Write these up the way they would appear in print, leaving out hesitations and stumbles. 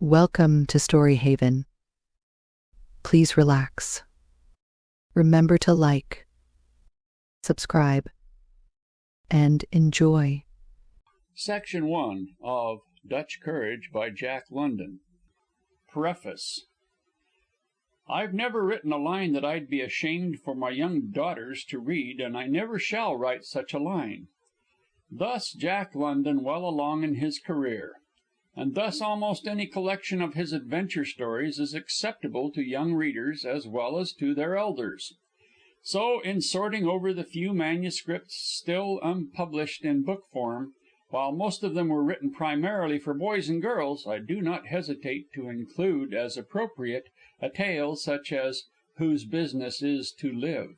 Welcome to Story Haven. Please relax. Remember to like, subscribe, and enjoy. Section 1 of Dutch Courage by Jack London. Preface. I've never written a line that I'd be ashamed for my young daughters to read, and I never shall write such a line. Thus Jack London well along in his career. And thus almost any collection of his adventure stories is acceptable to young readers as well as to their elders. So, in sorting over the few manuscripts still unpublished in book form, while most of them were written primarily for boys and girls, I do not hesitate to include as appropriate a tale such as Whose Business Is to Live.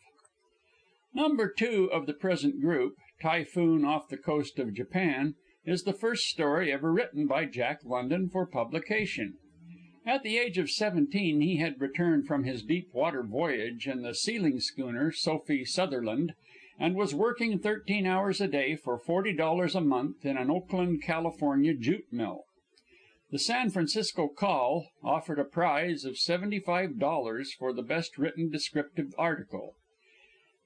Number 2 of the present group, Typhoon off the Coast of Japan, is the first story ever written by Jack London for publication. At the age of 17 he had returned from his deep water voyage in the sealing schooner Sophie Sutherland, and was working 13 hours a day for $40 a month in an Oakland, California jute mill. The San Francisco Call offered a prize of $75 for the best written descriptive article.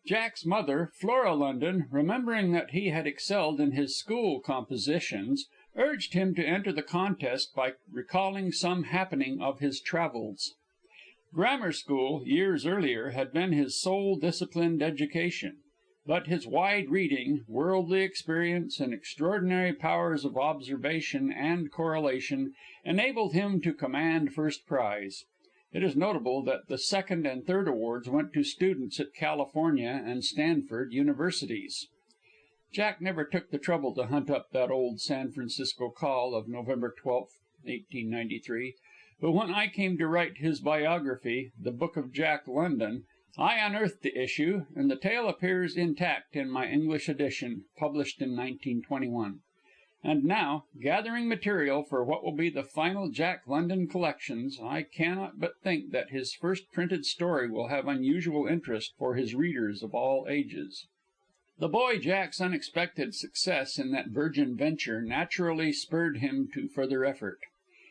Jack's mother, Flora London, remembering that he had excelled in his school compositions, urged him to enter the contest by recalling some happening of his travels. Grammar school, years earlier, had been his sole disciplined education, but his wide reading, worldly experience, and extraordinary powers of observation and correlation enabled him to command first prize. It is notable that the second and third awards went to students at California and Stanford universities. Jack never took the trouble to hunt up that old San Francisco Call of November 12, 1893, but when I came to write his biography, The Book of Jack London, I unearthed the issue, and the tale appears intact in my English edition, published in 1921. And now, gathering material for what will be the final Jack London collections, I cannot but think that his first printed story will have unusual interest for his readers of all ages. The boy Jack's unexpected success in that virgin venture naturally spurred him to further effort.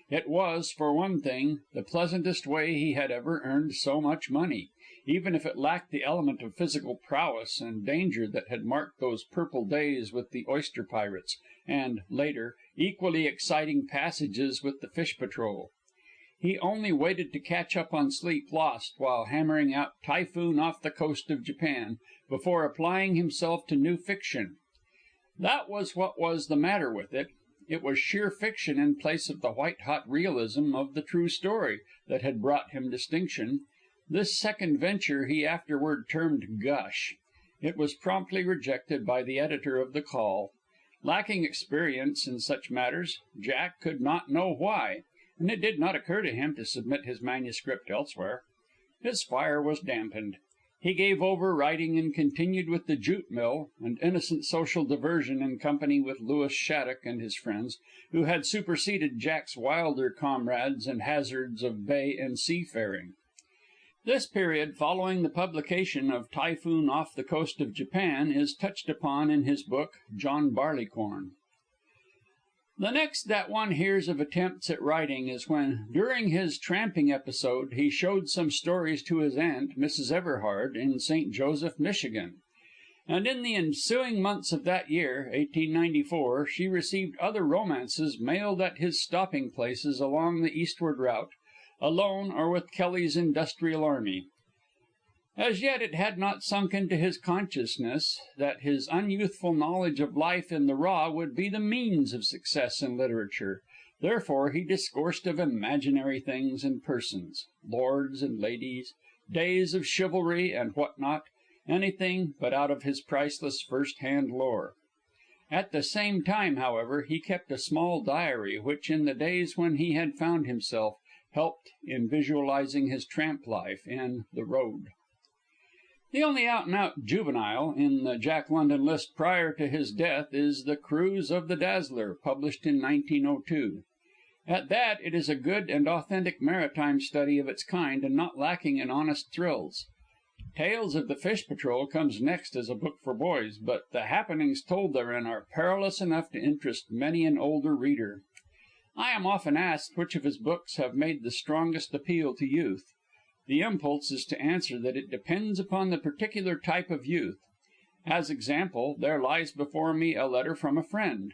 It was, for one thing, the pleasantest way he had ever earned so much money, even if it lacked the element of physical prowess and danger that had marked those purple days with the oyster pirates, and, later, equally exciting passages with the fish patrol. He only waited to catch up on sleep lost while hammering out Typhoon off the Coast of Japan before applying himself to new fiction. That was what was the matter with it. It was sheer fiction in place of the white-hot realism of the true story that had brought him distinction. This second venture he afterward termed gush. It was promptly rejected by the editor of the Call. Lacking experience in such matters, Jack could not know why, and it did not occur to him to submit his manuscript elsewhere. His fire was dampened. He gave over writing and continued with the jute mill, and innocent social diversion in company with Louis Shattuck and his friends, who had superseded Jack's wilder comrades and hazards of bay and seafaring. This period following the publication of Typhoon off the Coast of Japan is touched upon in his book, John Barleycorn. The next that one hears of attempts at writing is when, during his tramping episode, he showed some stories to his aunt, Mrs. Everhard, in St. Joseph, Michigan. And in the ensuing months of that year, 1894, she received other romances mailed at his stopping places along the eastward route, alone or with Kelly's Industrial Army. As yet it had not sunk into his consciousness that his unyouthful knowledge of life in the raw would be the means of success in literature. Therefore he discoursed of imaginary things and persons, lords and ladies, days of chivalry and what not, anything but out of his priceless first-hand lore. At the same time, however, he kept a small diary which, in the days when he had found himself, helped in visualizing his tramp life in The Road. The only out-and-out juvenile in the Jack London list prior to his death is The Cruise of the Dazzler, published in 1902. At that, it is a good and authentic maritime study of its kind, and not lacking in honest thrills. Tales of the Fish Patrol comes next as a book for boys, but the happenings told therein are perilous enough to interest many an older reader. I am often asked which of his books have made the strongest appeal to youth. The impulse is to answer that it depends upon the particular type of youth. As example, there lies before me a letter from a friend.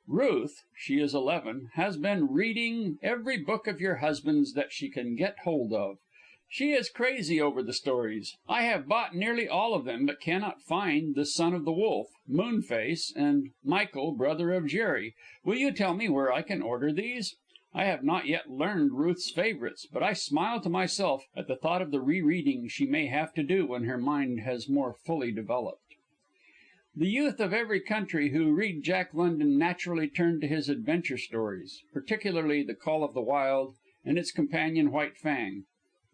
Ruth, she is 11, has been reading every book of your husband's that she can get hold of. She is crazy over the stories. I have bought nearly all of them, but cannot find The Son of the Wolf, Moonface, and Michael, Brother of Jerry. Will you tell me where I can order these? I have not yet learned Ruth's favorites, but I smile to myself at the thought of the rereading she may have to do when her mind has more fully developed. The youth of every country who read Jack London naturally turn to his adventure stories, particularly The Call of the Wild and its companion White Fang,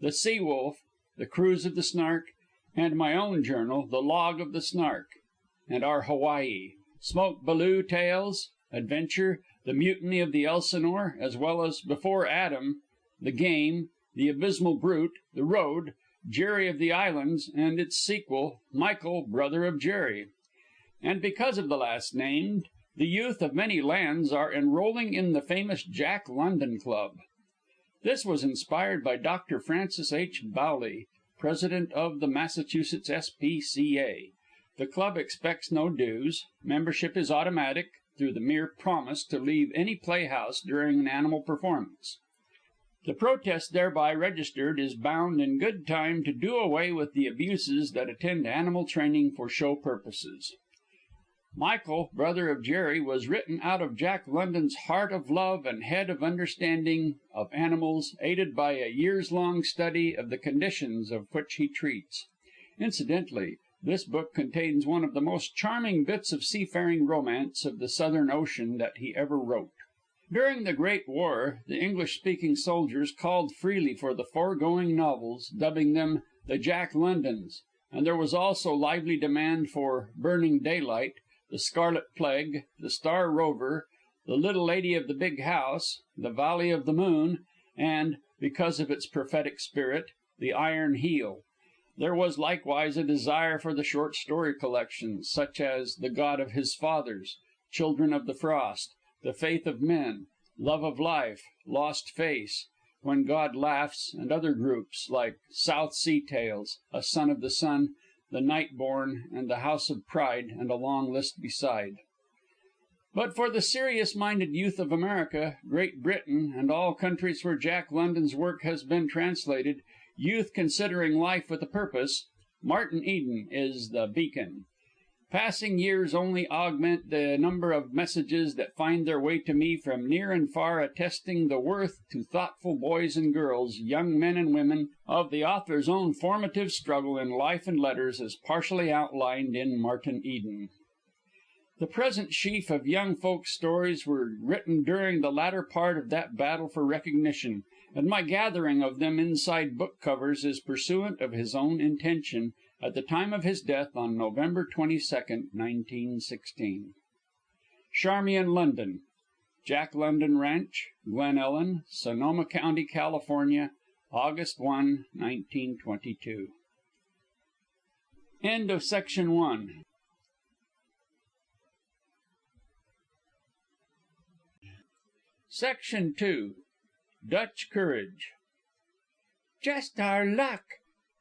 The Sea Wolf, The Cruise of the Snark, and my own journal, The Log of the Snark, and Our Hawaii, Smoke Ballou Tales, Adventure, The Mutiny of the Elsinore, as well as Before Adam, The Game, The Abysmal Brute, The Road, Jerry of the Islands, and its sequel, Michael, Brother of Jerry. And because of the last named, the youth of many lands are enrolling in the famous Jack London Club. This was inspired by Dr. Francis H. Bowley, president of the Massachusetts S.P.C.A. The club expects no dues. Membership is automatic, through the mere promise to leave any playhouse during an animal performance. The protest thereby registered is bound in good time to do away with the abuses that attend animal training for show purposes. Michael, Brother of Jerry, was written out of Jack London's heart of love and head of understanding of animals, aided by a years-long study of the conditions of which he treats. Incidentally, this book contains one of the most charming bits of seafaring romance of the Southern Ocean that he ever wrote. During the Great War, the English-speaking soldiers called freely for the foregoing novels, dubbing them the Jack Londons, and there was also lively demand for Burning Daylight, The Scarlet Plague, The Star Rover, The Little Lady of the Big House, The Valley of the Moon, and, because of its prophetic spirit, The Iron Heel. There was likewise a desire for the short story collections, such as The God of His Fathers, Children of the Frost, The Faith of Men, Love of Life, Lost Face, When God Laughs, and other groups like South Sea Tales, A Son of the Sun, The Nightborn, and The House of Pride, and a long list beside. But for the serious-minded youth of America, Great Britain, and all countries where Jack London's work has been translated, youth considering life with a purpose, Martin Eden is the beacon. Passing years only augment the number of messages that find their way to me from near and far, attesting the worth to thoughtful boys and girls, young men and women, of the author's own formative struggle in life and letters as partially outlined in Martin Eden. The present sheaf of young folks' stories were written during the latter part of that battle for recognition, and my gathering of them inside book covers is pursuant of his own intention at the time of his death on November 22nd, 1916. Charmian London, Jack London Ranch, Glen Ellen, Sonoma County, California, August 1, 1922. End of section 1. Section 2. Dutch Courage. Just our luck.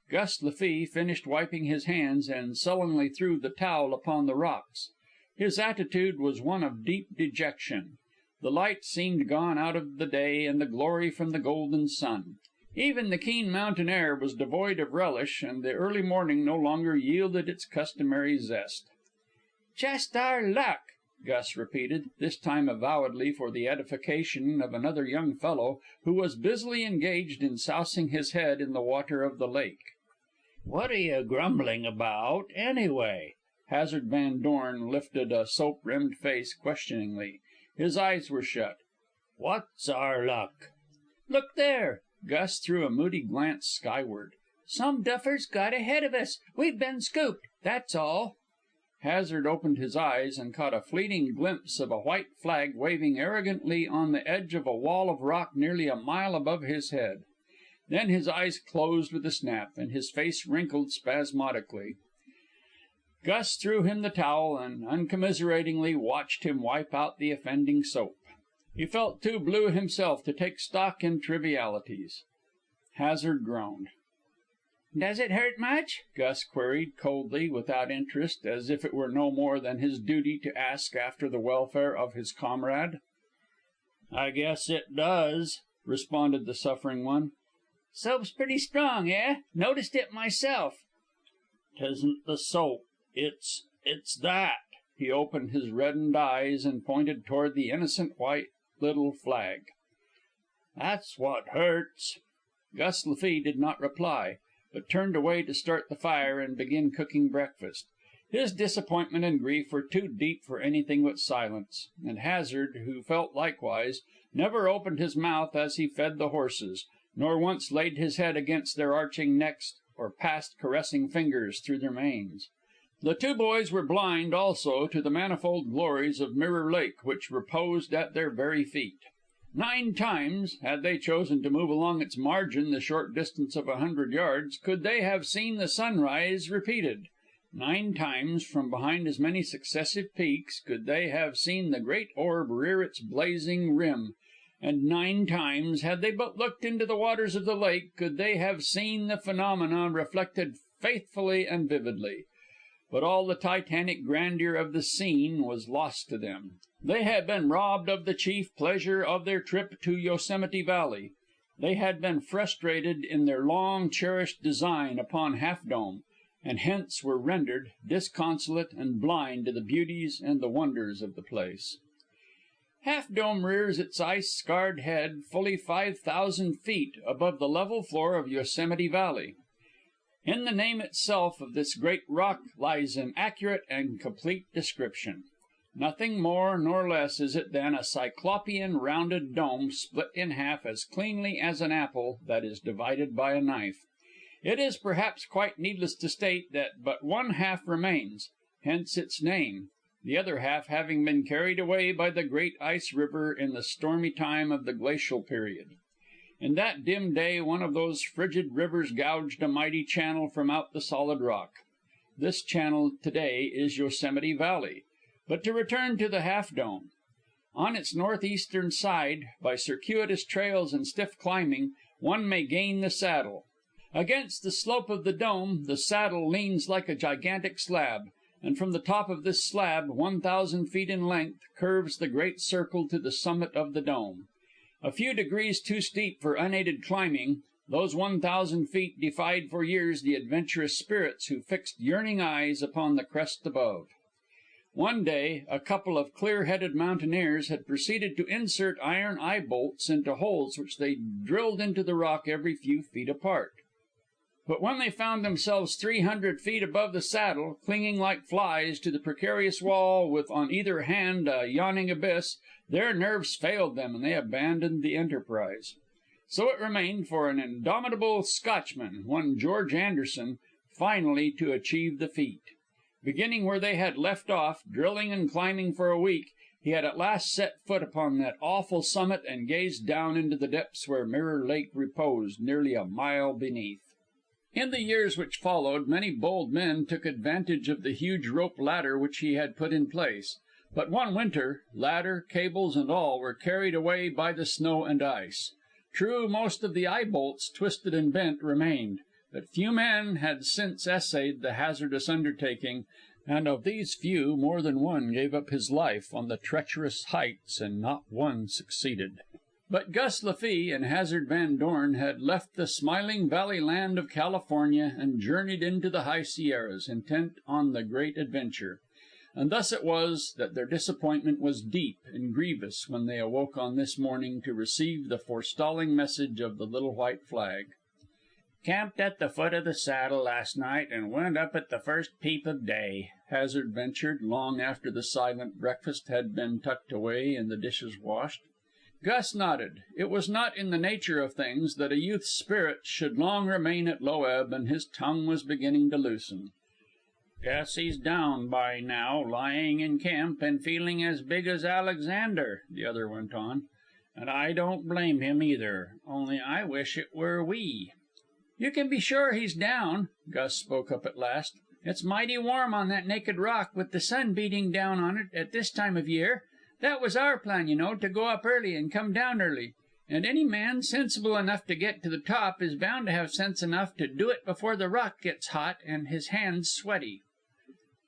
Gus Lafee finished wiping his hands and sullenly threw the towel upon the rocks. His attitude was one of deep dejection. The light seemed gone out of the day and the glory from the golden sun. Even the keen mountain air was devoid of relish, and the early morning no longer yielded its customary zest. Just our luck, Gus repeated, this time avowedly for the edification of another young fellow who was busily engaged in sousing his head in the water of the lake. "What are you grumbling about, anyway?" Hazard Van Dorn lifted a soap-rimmed face questioningly. His eyes were shut. "What's our luck?" "Look there!" Gus threw a moody glance skyward. "Some duffer's got ahead of us. We've been scooped, that's all." Hazard opened his eyes and caught a fleeting glimpse of a white flag waving arrogantly on the edge of a wall of rock nearly a mile above his head. Then his eyes closed with a snap, and his face wrinkled spasmodically. Gus threw him the towel and uncommiseratingly watched him wipe out the offending soap. He felt too blue himself to take stock in trivialities. Hazard groaned. "Does it hurt much?" Gus queried coldly, without interest, as if it were no more than his duty to ask after the welfare of his comrade. "I guess it does," responded the suffering one. "Soap's pretty strong, eh? Noticed it myself." "'Tisn't the soap. It's that." He opened his reddened eyes and pointed toward the innocent white little flag. "That's what hurts." Gus Lafee did not reply, but turned away to start the fire and begin cooking breakfast. His disappointment and grief were too deep for anything but silence, and Hazard, who felt likewise, never opened his mouth as he fed the horses, nor once laid his head against their arching necks or passed caressing fingers through their manes. The two boys were blind, also, to the manifold glories of Mirror Lake, which reposed at their very feet. 9 times, had they chosen to move along its margin the short distance of 100 yards, could they have seen the sunrise repeated. 9 times, from behind as many successive peaks, could they have seen the great orb rear its blazing rim, and 9 times, had they but looked into the waters of the lake, could they have seen the phenomena reflected faithfully and vividly. But all the titanic grandeur of the scene was lost to them. They had been robbed of the chief pleasure of their trip to Yosemite Valley. They had been frustrated in their long cherished design upon Half Dome, and hence were rendered disconsolate and blind to the beauties and the wonders of the place. Half Dome rears its ice scarred head fully 5,000 feet above the level floor of Yosemite Valley. In the name itself of this great rock lies an accurate and complete description. Nothing more nor less is it than a cyclopean rounded dome split in half as cleanly as an apple that is divided by a knife. It is perhaps quite needless to state that but one half remains, hence its name, the other half having been carried away by the great ice river in the stormy time of the glacial period. In that dim day one of those frigid rivers gouged a mighty channel from out the solid rock. This channel to day is Yosemite Valley. But to return to the Half Dome. On its northeastern side, by circuitous trails and stiff climbing, one may gain the Saddle. Against the slope of the dome the Saddle leans like a gigantic slab, and from the top of this slab, 1,000 feet in length, curves the great circle to the summit of the dome. A few degrees too steep for unaided climbing, those 1,000 feet defied for years the adventurous spirits who fixed yearning eyes upon the crest above. One day a couple of clear-headed mountaineers had proceeded to insert iron eye bolts into holes which they drilled into the rock every few feet apart. But when they found themselves 300 feet above the Saddle, clinging like flies to the precarious wall with on either hand a yawning abyss, their nerves failed them and they abandoned the enterprise. So it remained for an indomitable Scotchman, one George Anderson, finally to achieve the feat. Beginning where they had left off, drilling and climbing for a week, he had at last set foot upon that awful summit and gazed down into the depths where Mirror Lake reposed, nearly a mile beneath. In the years which followed, many bold men took advantage of the huge rope ladder which he had put in place. But one winter, ladder, cables, and all were carried away by the snow and ice. True, most of the eye bolts, twisted and bent, remained, but few men had since essayed the hazardous undertaking, and of these few more than one gave up his life on the treacherous heights, and not one succeeded. But Gus Lafee and Hazard Van Dorn had left the smiling valley land of California and journeyed into the high Sierras, intent on the great adventure. And thus it was that their disappointment was deep and grievous when they awoke on this morning to receive the forestalling message of the little white flag. "Camped at the foot of the Saddle last night and went up at the first peep of day," Hazard ventured, long after the silent breakfast had been tucked away and the dishes washed. Gus nodded. It was not in the nature of things that a youth's spirits should long remain at low ebb, and his tongue was beginning to loosen. "Guess he's down by now, lying in camp and feeling as big as Alexander," the other went on. "And I don't blame him either, only I wish it were we." "You can be sure he's down," Gus spoke up at last. "It's mighty warm on that naked rock, with the sun beating down on it at this time of year. That was our plan, you know, to go up early and come down early. And any man sensible enough to get to the top is bound to have sense enough to do it before the rock gets hot and his hands sweaty."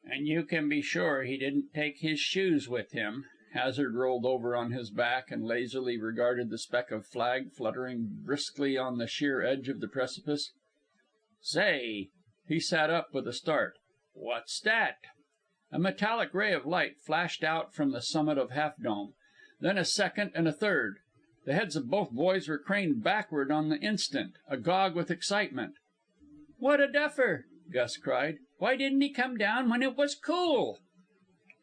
"And you can be sure he didn't take his shoes with him." Hazard rolled over on his back and lazily regarded the speck of flag fluttering briskly on the sheer edge of the precipice. "Say!" He sat up with a start. "What's that?" A metallic ray of light flashed out from the summit of Half Dome, then a second and a third. The heads of both boys were craned backward on the instant, agog with excitement. "What a duffer!" Gus cried. "Why didn't he come down when it was cool?"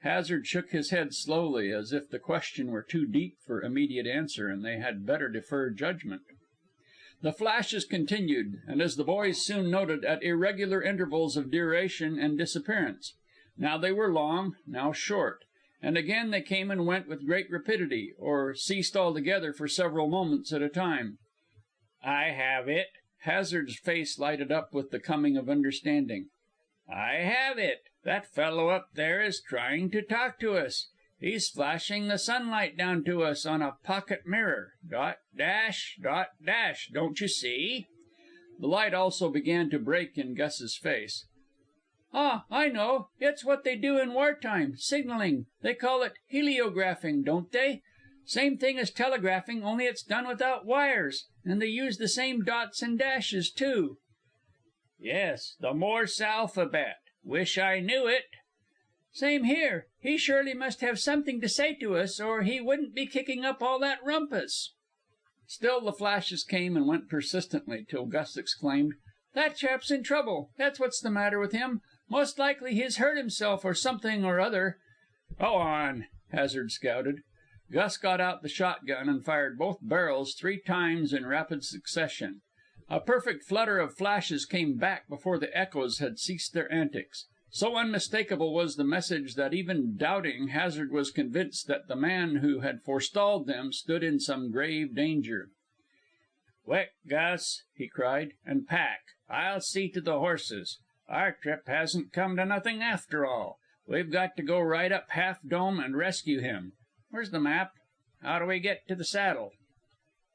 Hazard shook his head slowly, as if the question were too deep for immediate answer and they had better defer judgment. The flashes continued, and as the boys soon noted, at irregular intervals of duration and disappearance. Now they were long, now short, and again they came and went with great rapidity, or ceased altogether for several moments at a time. "I have it." Hazard's face lighted up with the coming of understanding. "I have it. That fellow up there is trying to talk to us. He's flashing the sunlight down to us on a pocket mirror. Dot dash, don't you see?" The light also began to break in Gus's face. "Ah, I know. It's what they do in wartime, signaling. They call it heliographing, don't they? Same thing as telegraphing, only it's done without wires. And they use the same dots and dashes, too." "Yes, the Morse alphabet. Wish I knew it." "Same here. He surely must have something to say to us, or he wouldn't be kicking up all that rumpus." Still the flashes came and went persistently, till Gus exclaimed, "That chap's in trouble. That's what's the matter with him. Most likely he's hurt himself or something or other." "Go on," Hazard scouted. Gus got out the shotgun and fired both barrels 3 times in rapid succession. A perfect flutter of flashes came back before the echoes had ceased their antics. So unmistakable was the message that even doubting, Hazard was convinced that the man who had forestalled them stood in some grave danger. "Quick, Gus," he cried, "and pack. I'll see to the horses. Our trip hasn't come to nothing after all. We've got to go right up Half Dome and rescue him. Where's the map? How do we get to the saddle?"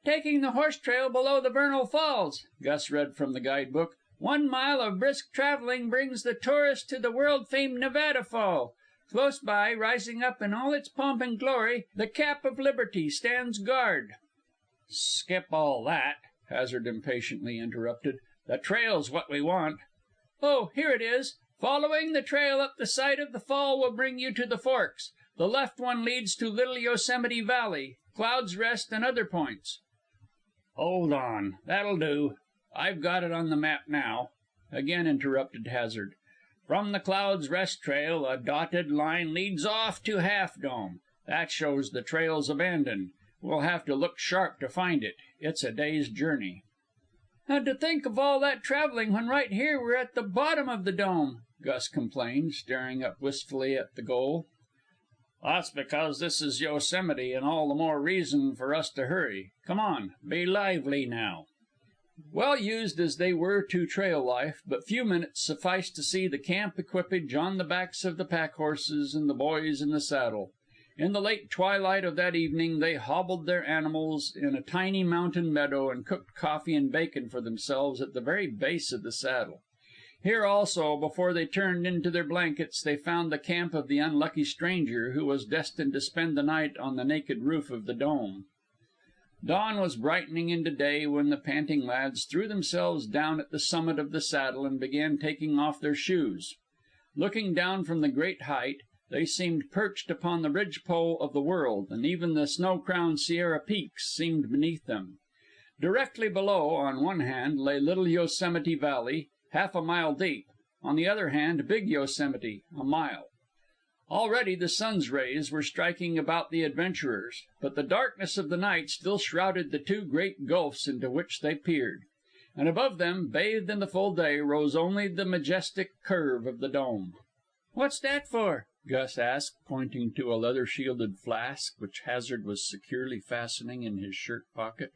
"Taking the horse trail below the Vernal Falls," Gus read from the guide book. "1 mile of brisk traveling brings the tourist to the world famed Nevada Fall. Close by, rising up in all its pomp and glory, the Cap of Liberty stands guard." "Skip all that," Hazard impatiently interrupted. "The trail's what we want." "Oh, here it is. Following the trail up the side of the fall will bring you to the forks. The left one leads to Little Yosemite Valley, Cloud's Rest, and other points." "Hold on. That'll do. I've got it on the map now," again interrupted Hazard. "From the Cloud's Rest trail, a dotted line leads off to Half Dome. That shows the trail's abandoned. We'll have to look sharp to find it. It's a day's journey." "And to think of all that traveling when right here we're at the bottom of the dome," Gus complained, staring up wistfully at the goal. "That's because this is Yosemite, and all the more reason for us to hurry. Come on, be lively now." Well used as they were to trail life, but few minutes sufficed to see the camp equipage on the backs of the pack horses and the boys in the saddle. In the late twilight of that evening they hobbled their animals in a tiny mountain meadow and cooked coffee and bacon for themselves at the very base of the saddle. Here also, before they turned into their blankets, they found the camp of the unlucky stranger who was destined to spend the night on the naked roof of the dome. Dawn was brightening into day when the panting lads threw themselves down at the summit of the saddle and began taking off their shoes. Looking down from the great height, they seemed perched upon the ridgepole of the world, and even the snow-crowned Sierra peaks seemed beneath them. Directly below, on one hand, lay Little Yosemite Valley, half a mile deep; on the other hand, Big Yosemite, a mile. Already the sun's rays were striking about the adventurers, but the darkness of the night still shrouded the 2 great gulfs into which they peered. And above them, bathed in the full day, rose only the majestic curve of the dome. "What's that for?" Gus asked, pointing to a leather-shielded flask which Hazard was securely fastening in his shirt pocket.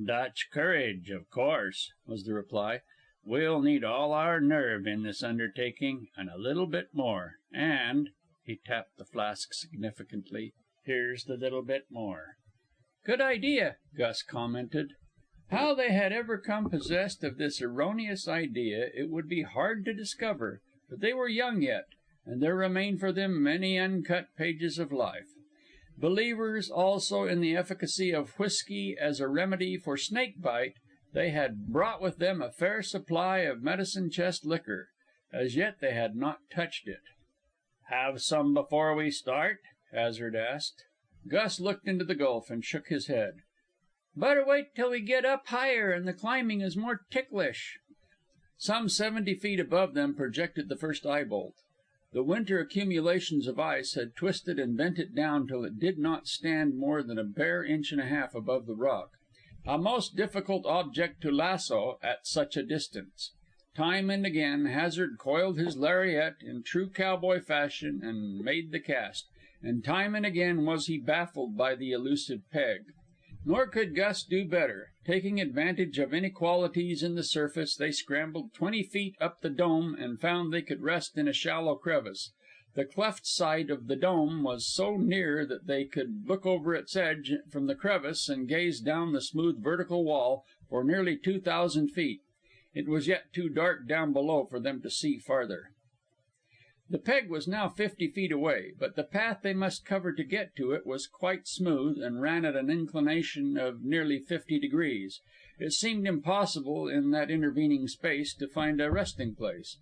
"Dutch courage, of course," was the reply. "We'll need all our nerve in this undertaking, and a little bit more. And," he tapped the flask significantly, Here's the little bit more." "Good idea," Gus commented. How they had ever come possessed of this erroneous idea it would be hard to discover, but they were young yet, and there remained for them many uncut pages of life. Believers also in the efficacy of whiskey as a remedy for snake bite, they had brought with them a fair supply of medicine chest liquor. As yet they had not touched it. "Have some before we start?" Hazard asked. Gus looked into the gulf and shook his head. "Better wait till we get up higher and the climbing is more ticklish." Some 70 feet above them projected the first eye bolt. The winter accumulations of ice had twisted and bent it down till it did not stand more than a bare inch and a half above the rock. A most difficult object to lasso at such a distance. Time and again Hazard coiled his lariat in true cowboy fashion and made the cast, and time and again was he baffled by the elusive peg. Nor could Gus do better. Taking advantage of inequalities in the surface, they scrambled 20 feet up the dome and found they could rest in a shallow crevice. The cleft side of the dome was so near that they could look over its edge from the crevice and gaze down the smooth vertical wall for nearly 2,000 feet. It was yet too dark down below for them to see farther. The peg was now 50 feet away, but the path they must cover to get to it was quite smooth and ran at an inclination of nearly 50 degrees. It seemed impossible in that intervening space to find a resting place.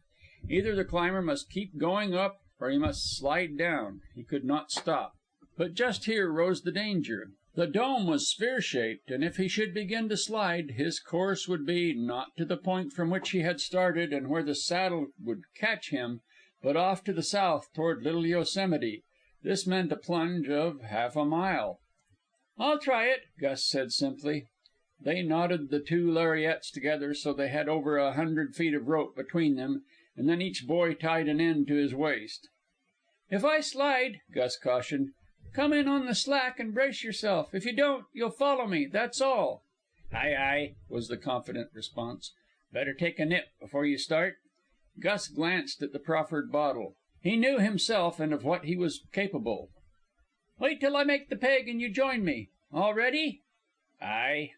Either the climber must keep going up or he must slide down. He could not stop. But just here rose the danger. The dome was sphere shaped, and if he should begin to slide, his course would be, not to the point from which he had started and where the saddle would catch him, but off to the south toward Little Yosemite. This meant a plunge of half a mile. "I'll try it," Gus said simply. They knotted the two lariats together so they had over 100 feet of rope between them, and then each boy tied an end to his waist. "If I slide," Gus cautioned, "come in on the slack and brace yourself. If you don't, you'll follow me, that's all." "Aye, aye," was the confident response. "Better take a nip before you start?" Gus glanced at the proffered bottle. He knew himself and of what he was capable. "Wait till I make the peg and you join me. All ready?" "Aye."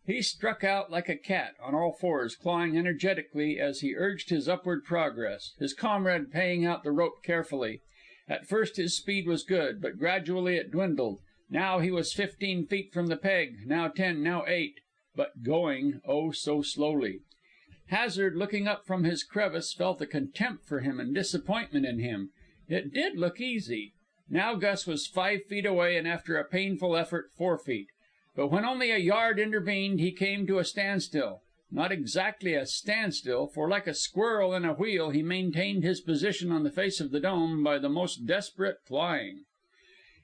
He struck out like a cat, on all fours, clawing energetically as he urged his upward progress, his comrade paying out the rope carefully. At first his speed was good, but gradually it dwindled. Now he was 15 feet from the peg, now 10, now 8, but going, oh, so slowly. Hazard, looking up from his crevice, felt a contempt for him and disappointment in him. It did look easy. Now Gus was 5 feet away, and after a painful effort, 4 feet. But when only a yard intervened, he came to a standstill. Not exactly a standstill, for like a squirrel in a wheel, he maintained his position on the face of the dome by the most desperate clawing.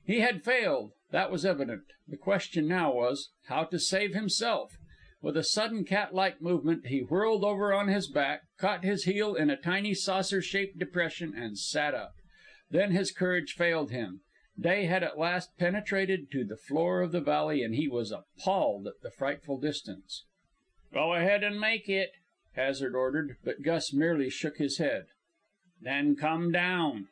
He had failed, that was evident. The question now was, how to save himself. With a sudden cat-like movement, he whirled over on his back, caught his heel in a tiny saucer-shaped depression, and sat up. Then his courage failed him. Day had at last penetrated to the floor of the valley, and he was appalled at the frightful distance. "Go ahead and make it," Hazard ordered, but Gus merely shook his head. "Then come down."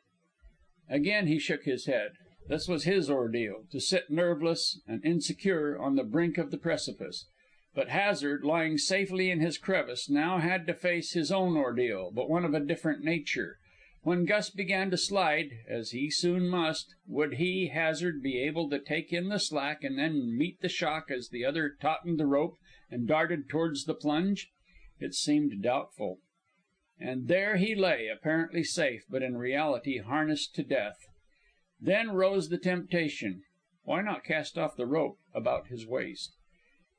Again he shook his head. This was his ordeal, to sit nerveless and insecure on the brink of the precipice. But Hazard, lying safely in his crevice, now had to face his own ordeal, but one of a different nature. When Gus began to slide, as he soon must, would he, Hazard, be able to take in the slack and then meet the shock as the other tautened the rope and darted towards the plunge? It seemed doubtful. And there he lay, apparently safe, but in reality harnessed to death. Then rose the temptation. Why not cast off the rope about his waist?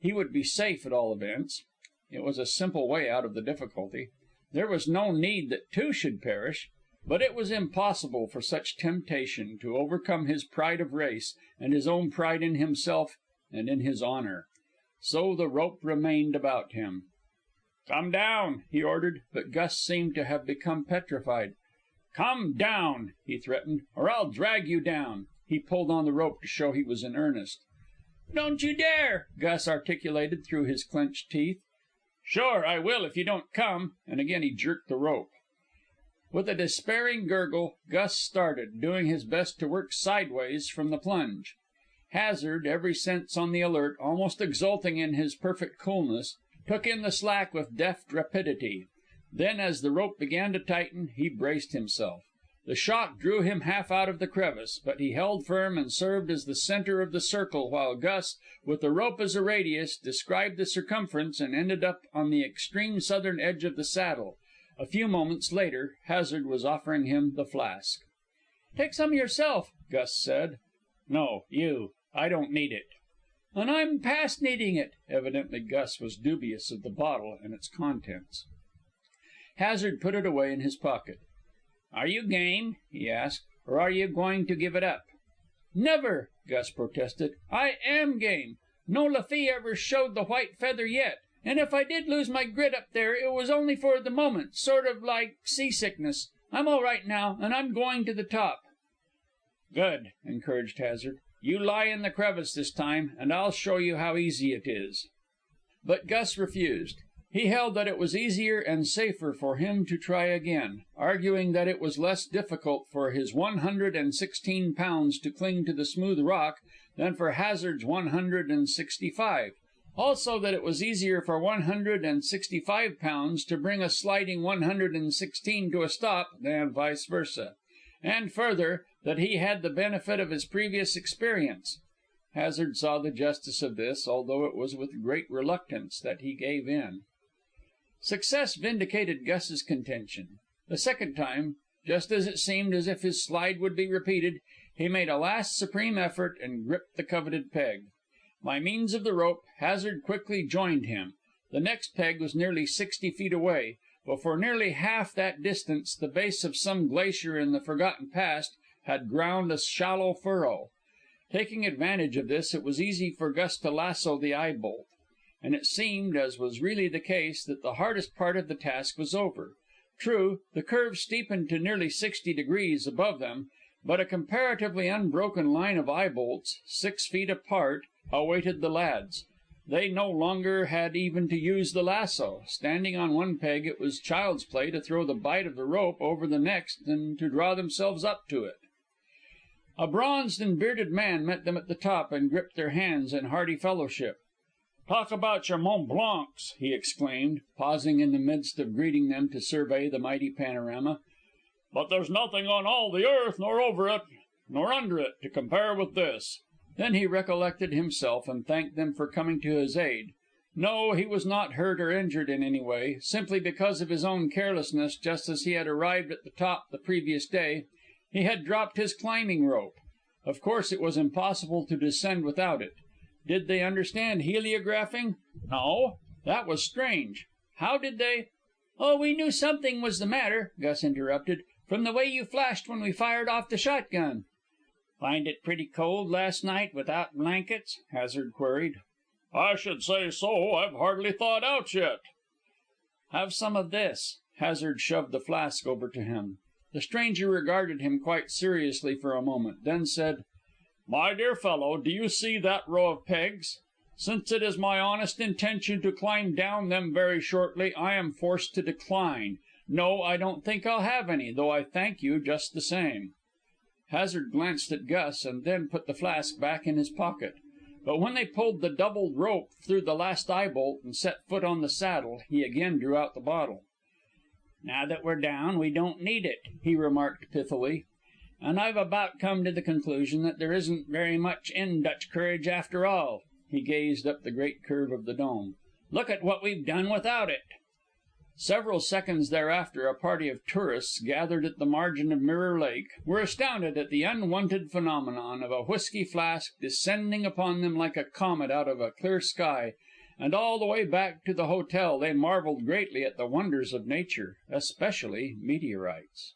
He would be safe at all events. It was a simple way out of the difficulty. There was no need that two should perish. But it was impossible for such temptation to overcome his pride of race and his own pride in himself and in his honor. So the rope remained about him. "Come down," he ordered, but Gus seemed to have become petrified. "Come down," he threatened, "or I'll drag you down." He pulled on the rope to show he was in earnest. "Don't you dare!" Gus articulated through his clenched teeth. "Sure, I will if you don't come," and again he jerked the rope. With a despairing gurgle, Gus started, doing his best to work sideways from the plunge. Hazard, every sense on the alert, almost exulting in his perfect coolness, took in the slack with deft rapidity. Then, as the rope began to tighten, he braced himself. The shock drew him half out of the crevice, but he held firm and served as the center of the circle while Gus, with the rope as a radius, described the circumference and ended up on the extreme southern edge of the saddle. A few moments later, Hazard was offering him the flask. "Take some yourself," Gus said. "No, you. I don't need it." "And I'm past needing it." Evidently Gus was dubious of the bottle and its contents. Hazard put it away in his pocket. "Are you game?" he asked, "or are you going to give it up?" "Never!" Gus protested. "I am game. No Laffy ever showed the white feather yet. And if I did lose my grit up there, it was only for the moment, sort of like seasickness. I'm all right now, and I'm going to the top." "Good," encouraged Hazard. "You lie in the crevice this time, and I'll show you how easy it is." But Gus refused. He held that it was easier and safer for him to try again, arguing that it was less difficult for his 116 pounds to cling to the smooth rock than for Hazard's 165. Also that it was easier for 165 pounds to bring a sliding 116 to a stop than vice versa. And further, that he had the benefit of his previous experience. Hazard saw the justice of this, although it was with great reluctance that he gave in. Success vindicated Gus's contention. The second time, just as it seemed as if his slide would be repeated, he made a last supreme effort and gripped the coveted peg. By means of the rope, Hazard quickly joined him. The next peg was nearly 60 feet away, but for nearly half that distance the base of some glacier in the forgotten past had ground a shallow furrow. Taking advantage of this, it was easy for Gus to lasso the eye bolt. And it seemed, as was really the case, that the hardest part of the task was over. True, the curve steepened to nearly 60 degrees above them, but a comparatively unbroken line of eye bolts, 6 feet apart, awaited the lads. They no longer had even to use the lasso. Standing on one peg, it was child's play to throw the bight of the rope over the next and to draw themselves up to it. A bronzed and bearded man met them at the top and gripped their hands in hearty fellowship. "Talk about your Mont Blancs!" he exclaimed, pausing in the midst of greeting them to survey the mighty panorama. "But there's nothing on all the earth, nor over it, nor under it, to compare with this." Then he recollected himself and thanked them for coming to his aid. No, he was not hurt or injured in any way. Simply because of his own carelessness, just as he had arrived at the top the previous day, he had dropped his climbing rope. Of course, it was impossible to descend without it. Did they understand heliographing? No. That was strange. How did they? "Oh, we knew something was the matter," Gus interrupted, "from the way you flashed when we fired off the shotgun." "Find it pretty cold last night without blankets?" Hazard queried. "I should say so. I've hardly thawed out yet." "Have some of this." Hazard shoved the flask over to him. The stranger regarded him quite seriously for a moment, then said, "My dear fellow, do you see that row of pegs? Since it is my honest intention to climb down them very shortly, I am forced to decline. No, I don't think I'll have any, though I thank you just the same." Hazard glanced at Gus and then put the flask back in his pocket. But when they pulled the doubled rope through the last eye bolt and set foot on the saddle, he again drew out the bottle. "Now that we're down, we don't need it," he remarked pithily. "And I've about come to the conclusion that there isn't very much in Dutch courage after all." He gazed up the great curve of the dome. "Look at what we've done without it." Several seconds thereafter, a party of tourists, gathered at the margin of Mirror Lake, were astounded at the unwonted phenomenon of a whiskey flask descending upon them like a comet out of a clear sky, and all the way back to the hotel they marveled greatly at the wonders of nature, especially meteorites.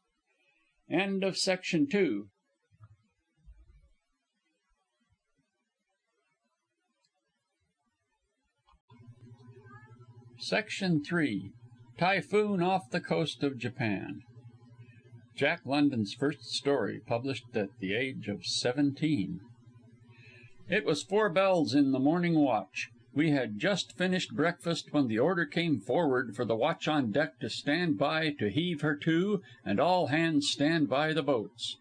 End of Section 2. Section 3. Typhoon off the coast of Japan. Jack London's first story, published at the age of 17. It was 4 bells in the morning watch. We had just finished breakfast when the order came forward for the watch on deck to stand by to heave her to, and all hands stand by the boats.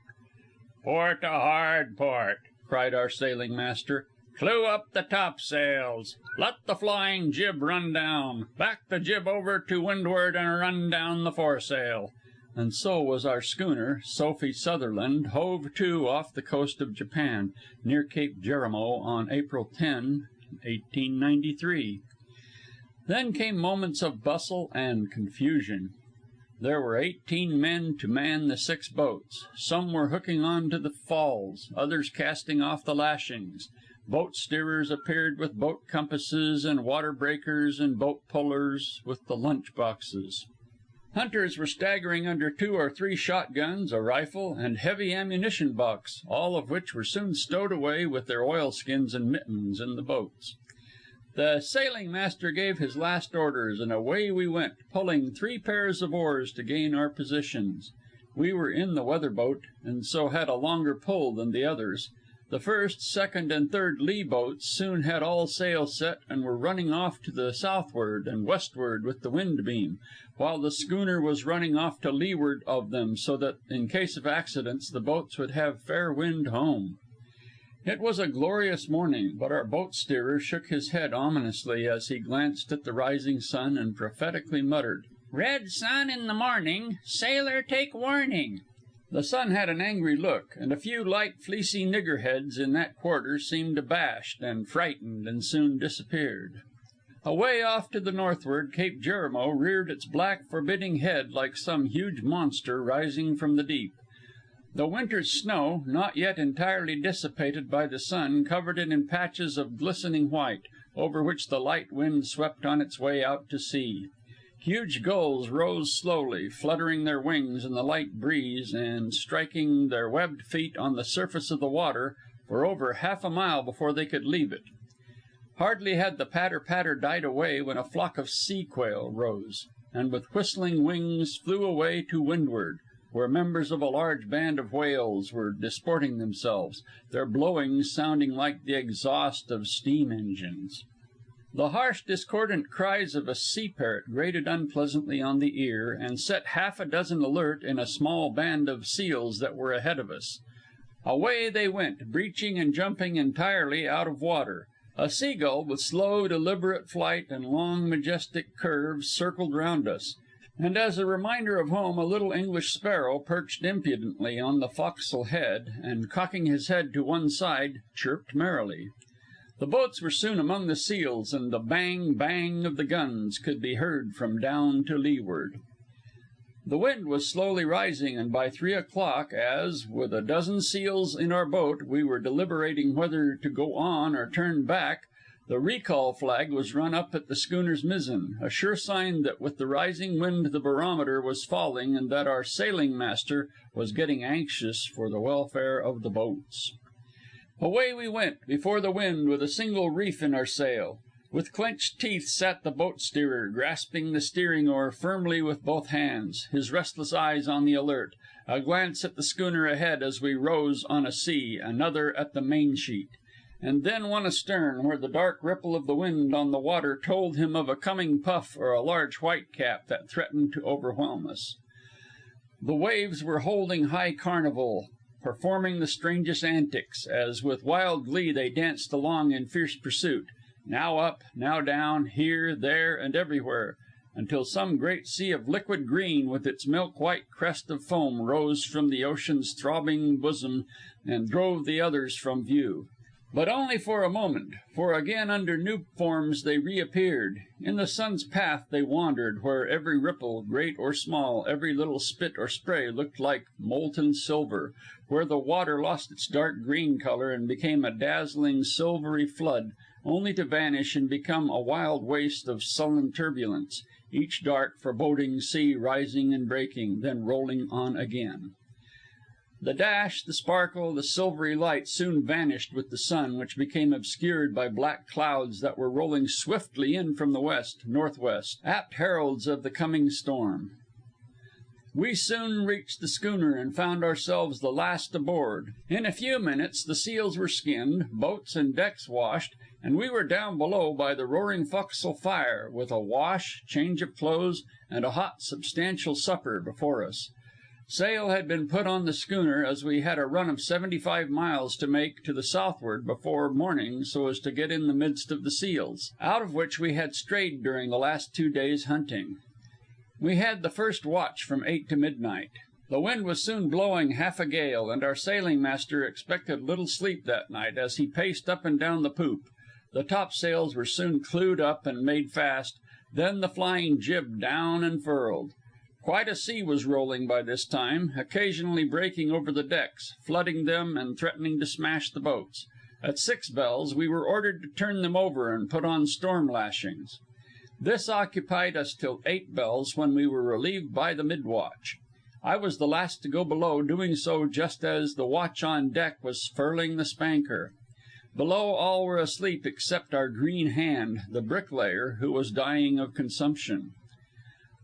"Port a hard port!" cried our sailing master. "Clew up the topsails! Let the flying jib run down! Back the jib over to windward and run down the foresail!" And so was our schooner, Sophie Sutherland, hove to off the coast of Japan, near Cape Jerimo, on April 10, 1893. Then came moments of bustle and confusion. There were 18 men to man the 6 boats. Some were hooking on to the falls, others casting off the lashings. Boat steerers appeared with boat compasses, and water breakers and boat pullers with the lunch boxes. Hunters were staggering under 2 or 3 shotguns, a rifle, and heavy ammunition box, all of which were soon stowed away with their oilskins and mittens in the boats. The sailing master gave his last orders, and away we went, pulling 3 pairs of oars to gain our positions. We were in the weather boat, and so had a longer pull than the others. The first, second, and third lee boats soon had all sail set and were running off to the southward and westward with the wind beam, while the schooner was running off to leeward of them, so that in case of accidents the boats would have fair wind home. It was a glorious morning, but our boat steerer shook his head ominously as he glanced at the rising sun and prophetically muttered, "Red sun in the morning, sailor take warning." The sun had an angry look, and a few light fleecy niggerheads in that quarter seemed abashed and frightened and soon disappeared. Away off to the northward, Cape Jerimo reared its black, forbidding head like some huge monster rising from the deep. The winter's snow, not yet entirely dissipated by the sun, covered it in patches of glistening white, over which the light wind swept on its way out to sea. Huge gulls rose slowly, fluttering their wings in the light breeze and striking their webbed feet on the surface of the water for over half a mile before they could leave it. Hardly had the patter-patter died away when a flock of sea quail rose, and with whistling wings flew away to windward, where members of a large band of whales were disporting themselves, their blowings sounding like the exhaust of steam engines. The harsh, discordant cries of a sea parrot grated unpleasantly on the ear, and set half a dozen alert in a small band of seals that were ahead of us. Away they went, breaching and jumping entirely out of water. A seagull with slow, deliberate flight and long, majestic curves circled round us. And as a reminder of home, a little English sparrow perched impudently on the forecastle head, and cocking his head to one side, chirped merrily. The boats were soon among the seals, and the bang, bang of the guns could be heard from down to leeward. The wind was slowly rising, and by 3 o'clock, as, with a dozen seals in our boat, we were deliberating whether to go on or turn back, the recall flag was run up at the schooner's mizzen, a sure sign that with the rising wind the barometer was falling and that our sailing master was getting anxious for the welfare of the boats. Away we went, before the wind, with a single reef in our sail. With clenched teeth sat the boat steerer, grasping the steering oar firmly with both hands, his restless eyes on the alert, a glance at the schooner ahead as we rose on a sea, another at the mainsheet, and then one astern, where the dark ripple of the wind on the water told him of a coming puff or a large whitecap that threatened to overwhelm us. The waves were holding high carnival, performing the strangest antics, as with wild glee they danced along in fierce pursuit, now up, now down, here, there, and everywhere, until some great sea of liquid green with its milk-white crest of foam rose from the ocean's throbbing bosom and drove the others from view. But only for a moment, for again under new forms they reappeared. In the sun's path they wandered, where every ripple, great or small, every little spit or spray looked like molten silver, where the water lost its dark green color and became a dazzling silvery flood, only to vanish and become a wild waste of sullen turbulence, each dark, foreboding sea rising and breaking, then rolling on again. The dash, the sparkle, the silvery light soon vanished with the sun, which became obscured by black clouds that were rolling swiftly in from the west, northwest, apt heralds of the coming storm. We soon reached the schooner and found ourselves the last aboard. In a few minutes the seals were skinned, boats and decks washed, and we were down below by the roaring forecastle fire, with a wash, change of clothes, and a hot, substantial supper before us. Sail had been put on the schooner, as we had a run of 75 miles to make to the southward before morning so as to get in the midst of the seals, out of which we had strayed during the last 2 days' hunting. We had the first watch from 8 to midnight. The wind was soon blowing half a gale, and our sailing master expected little sleep that night as he paced up and down the poop. The topsails were soon clewed up and made fast, then the flying jib down and furled. Quite a sea was rolling by this time, occasionally breaking over the decks, flooding them and threatening to smash the boats. At 6 bells we were ordered to turn them over and put on storm lashings. This occupied us till 8 bells, when we were relieved by the mid-watch. I was the last to go below, doing so just as the watch on deck was furling the spanker. Below all were asleep except our green hand, the bricklayer, who was dying of consumption.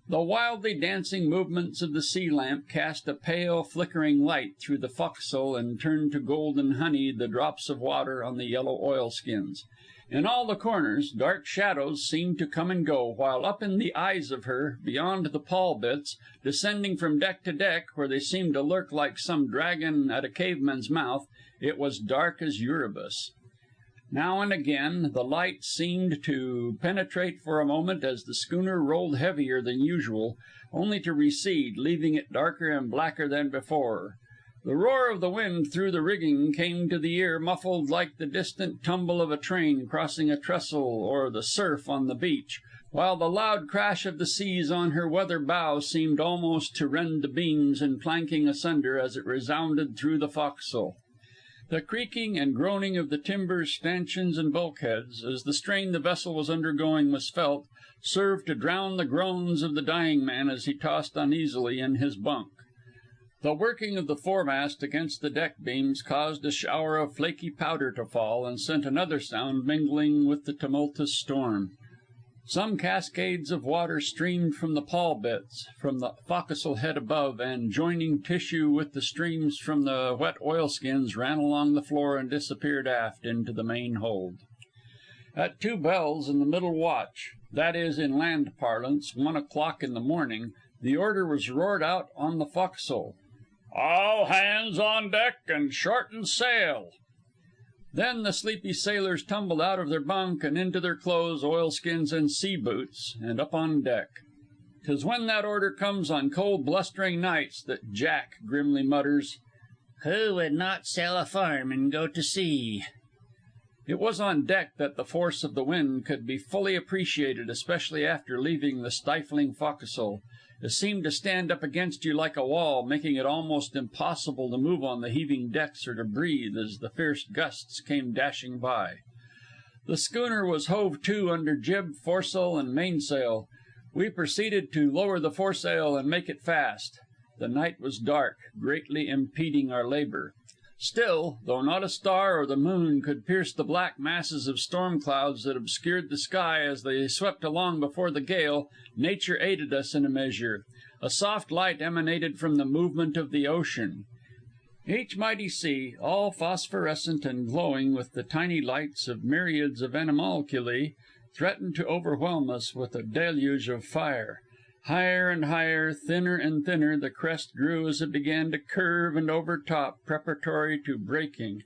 The wildly dancing movements of the sea lamp cast a pale, flickering light through the forecastle and turned to golden honey the drops of water on the yellow oilskins. In all the corners, dark shadows seemed to come and go, while up in the eyes of her, beyond the pawl bitts, descending from deck to deck, where they seemed to lurk like some dragon at a caveman's mouth, it was dark as Erebus. Now and again the light seemed to penetrate for a moment as the schooner rolled heavier than usual, only to recede, leaving it darker and blacker than before. The roar of the wind through the rigging came to the ear muffled like the distant tumble of a train crossing a trestle or the surf on the beach, while the loud crash of the seas on her weather bow seemed almost to rend the beams in planking asunder as it resounded through the forecastle. The creaking and groaning of the timbers, stanchions, and bulkheads, as the strain the vessel was undergoing was felt, served to drown the groans of the dying man as he tossed uneasily in his bunk. The working of the foremast against the deck beams caused a shower of flaky powder to fall, and sent another sound mingling with the tumultuous storm. Some cascades of water streamed from the pawl bitts, from the forecastle head above, and, joining tissue with the streams from the wet oilskins, ran along the floor and disappeared aft into the main hold. At 2 bells in the middle watch, that is, in land parlance, 1 o'clock in the morning, the order was roared out on the forecastle: "All hands on deck and shorten sail!" Then the sleepy sailors tumbled out of their bunk and into their clothes, oilskins, and sea boots, and up on deck. 'Tis when that order comes on cold, blustering nights that Jack grimly mutters, "Who would not sell a farm and go to sea?" It was on deck that the force of the wind could be fully appreciated, especially after leaving the stifling forecastle. It seemed to stand up against you like a wall, making it almost impossible to move on the heaving decks or to breathe as the fierce gusts came dashing by. The schooner was hove to under jib, foresail, and mainsail. We proceeded to lower the foresail and make it fast. The night was dark, greatly impeding our labor. Still, though not a star or the moon could pierce the black masses of storm clouds that obscured the sky as they swept along before the gale, nature aided us in a measure. A soft light emanated from the movement of the ocean. Each mighty sea, all phosphorescent and glowing with the tiny lights of myriads of animalculae, threatened to overwhelm us with a deluge of fire. Higher and higher, thinner and thinner, the crest grew as it began to curve and overtop, preparatory to breaking,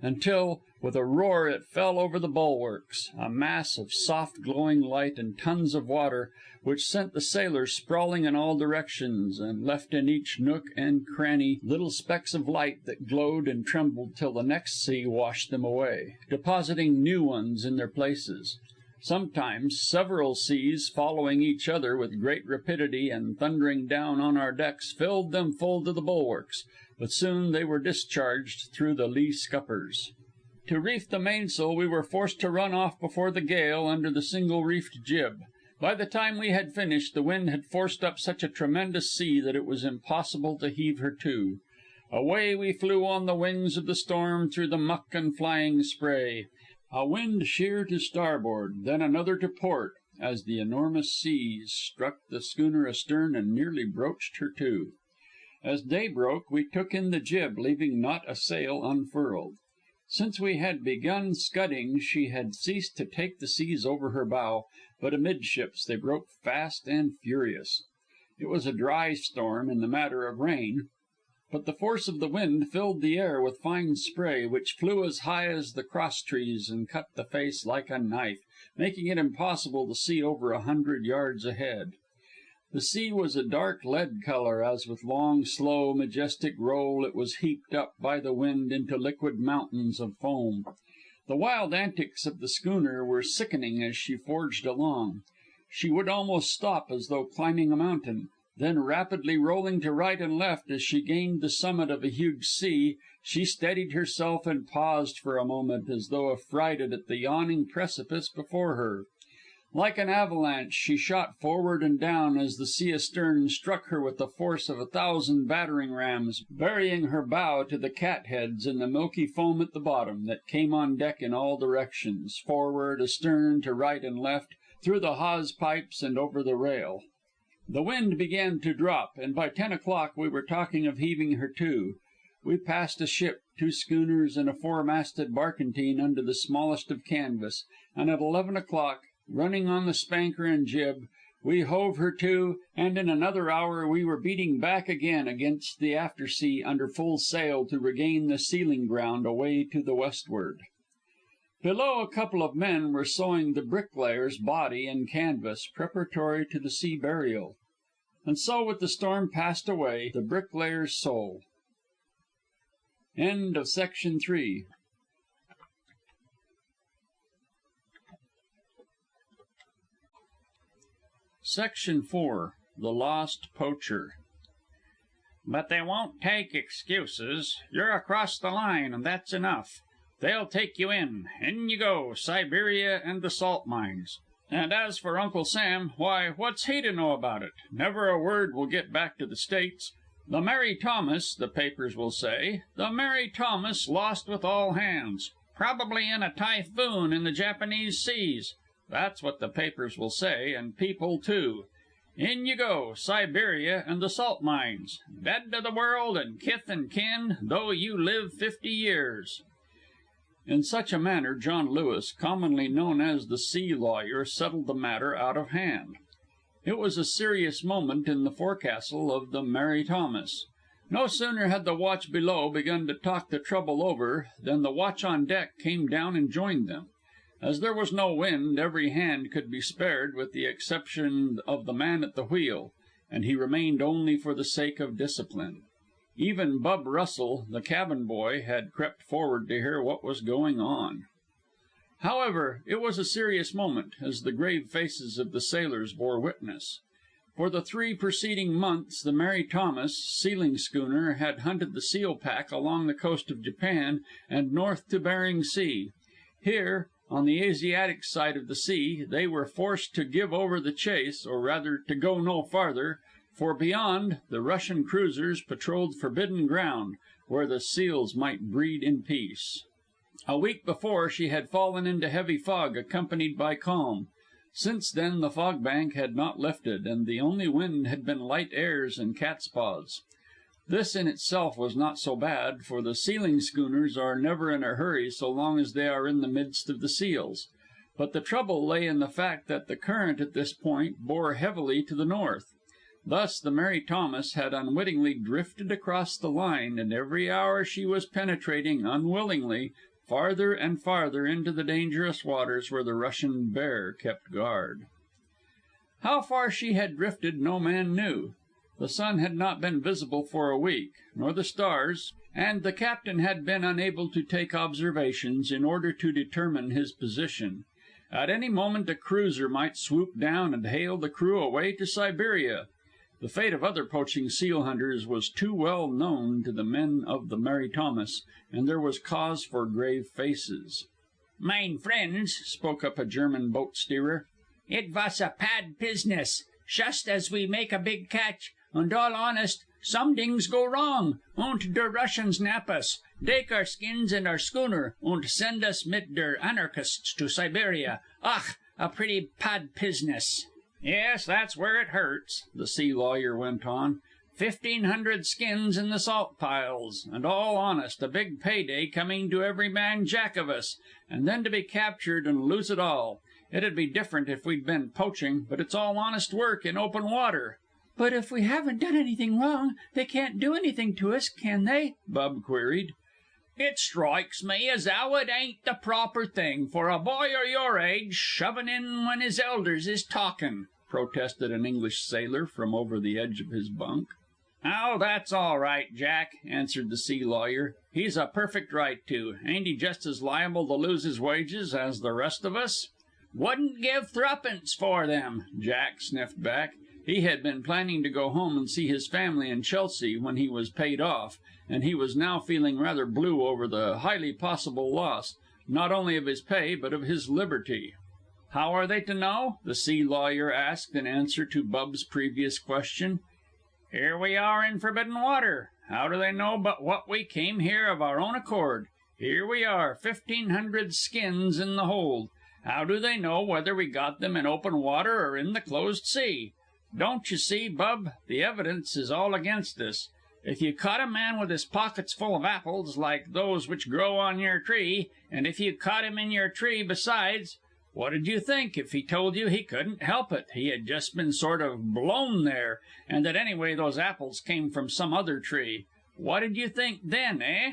until, with a roar, it fell over the bulwarks, a mass of soft glowing light and tons of water, which sent the sailors sprawling in all directions, and left in each nook and cranny little specks of light that glowed and trembled till the next sea washed them away, depositing new ones in their places. Sometimes several seas, following each other with great rapidity and thundering down on our decks, filled them full to the bulwarks, but soon they were discharged through the lee scuppers. To reef the mainsail we were forced to run off before the gale under the single reefed jib. By the time we had finished, the wind had forced up such a tremendous sea that it was impossible to heave her to. Away we flew on the wings of the storm through the muck and flying spray. A wind sheer to starboard, then another to port, as the enormous seas struck the schooner astern and nearly broached her to. As day broke, we took in the jib, leaving not a sail unfurled. Since we had begun scudding she had ceased to take the seas over her bow, but amidships they broke fast and furious. It was a dry storm in the matter of rain, but the force of the wind filled the air with fine spray, which flew as high as the cross trees and cut the face like a knife, making it impossible to see over 100 yards ahead. The sea was a dark lead color as with long, slow, majestic roll it was heaped up by the wind into liquid mountains of foam. The wild antics of the schooner were sickening as she forged along. She would almost stop as though climbing a mountain. Then, rapidly rolling to right and left as she gained the summit of a huge sea, she steadied herself and paused for a moment as though affrighted at the yawning precipice before her. Like an avalanche she shot forward and down as the sea astern struck her with the force of 1,000 battering rams, burying her bow to the catheads in the milky foam at the bottom, that came on deck in all directions, forward, astern, to right and left, through the hawse pipes and over the rail. The wind began to drop, and by 10 o'clock we were talking of heaving her to. We passed a ship, 2 schooners and a 4-masted barkentine under the smallest of canvas, and at 11 o'clock, running on the spanker and jib, we hove her to, and in another hour we were beating back again against the aftersea under full sail to regain the sealing ground away to the westward. Below, a couple of men were sewing the bricklayer's body in canvas, preparatory to the sea burial. And so, with the storm passed away, the bricklayer's soul. End of Section 3. Section 4. The Lost Poacher. But they won't take excuses. You're across the line, and that's enough. They'll take you in. In you go, Siberia and the salt mines. And as for Uncle Sam, why, what's he to know about it? Never a word will get back to the States. The Mary Thomas, the papers will say, the Mary Thomas lost with all hands. Probably in a typhoon in the Japanese seas. That's what the papers will say, and people too. In you go, Siberia and the salt mines. Dead to the world and kith and kin, though you live 50 years. In such a manner John Lewis, commonly known as the sea lawyer, settled the matter out of hand. It was a serious moment in the forecastle of the Mary Thomas. No sooner had the watch below begun to talk the trouble over than the watch on deck came down and joined them. As there was no wind, every hand could be spared with the exception of the man at the wheel, and he remained only for the sake of discipline. Even Bub Russell, the cabin boy, had crept forward to hear what was going on. However, it was a serious moment, as the grave faces of the sailors bore witness. For the 3 preceding months the Mary Thomas, sealing schooner, had hunted the seal pack along the coast of Japan and north to Bering Sea. Here, on the Asiatic side of the sea, they were forced to give over the chase, or rather to go no farther, for beyond, the Russian cruisers patrolled forbidden ground, where the seals might breed in peace. A week before she had fallen into heavy fog, accompanied by calm. Since then the fog bank had not lifted, and the only wind had been light airs and catspaws. This in itself was not so bad, for the sealing schooners are never in a hurry so long as they are in the midst of the seals. But the trouble lay in the fact that the current at this point bore heavily to the north. Thus the Mary Thomas had unwittingly drifted across the line, and every hour she was penetrating, unwillingly, farther and farther into the dangerous waters where the Russian bear kept guard. How far she had drifted no man knew. The sun had not been visible for a week, nor the stars, and the captain had been unable to take observations in order to determine his position. At any moment a cruiser might swoop down and hail the crew away to Siberia. The fate of other poaching seal hunters was too well known to the men of the Mary Thomas, and there was cause for grave faces. "Mine friends," spoke up a German boat steerer, "it vas a pad business. Shust as we make a big catch, und all honest, some dings go wrong, und der Russians nap us, take our skins and our schooner, und send us mit der anarchists to Siberia. Ach, a pretty pad business." "Yes, that's where it hurts," the sea lawyer went on. 1,500 skins in the salt piles, and all honest, a big pay day coming to every man jack of us, and then to be captured and lose it all. It'd be different if we'd been poaching, but it's all honest work in open water." "But if we haven't done anything wrong, they can't do anything to us, can they?" Bub queried. "It strikes me as 'ow it ain't the proper thing for a boy o' your age shovin' in when his elders is talkin'," protested an English sailor from over the edge of his bunk. "Oh, that's all right, Jack," answered the sea lawyer. "He's a perfect right to. Ain't he just as liable to lose his wages as the rest of us?" "Wouldn't give threepence for them," Jack sniffed back. He had been planning to go home and see his family in Chelsea when he was paid off, and he was now feeling rather blue over the highly possible loss, not only of his pay, but of his liberty. "How are they to know?" the sea lawyer asked in answer to Bub's previous question. "Here we are in forbidden water. How do they know but what we came here of our own accord? Here we are, 1,500 skins in the hold. How do they know whether we got them in open water or in the closed sea? Don't you see, Bub, the evidence is all against us. If you caught a man with his pockets full of apples, like those which grow on your tree, and if you caught him in your tree besides, what'd you think if he told you he couldn't help it, he had just been sort of blown there, and that anyway those apples came from some other tree? What'd you think then, eh?"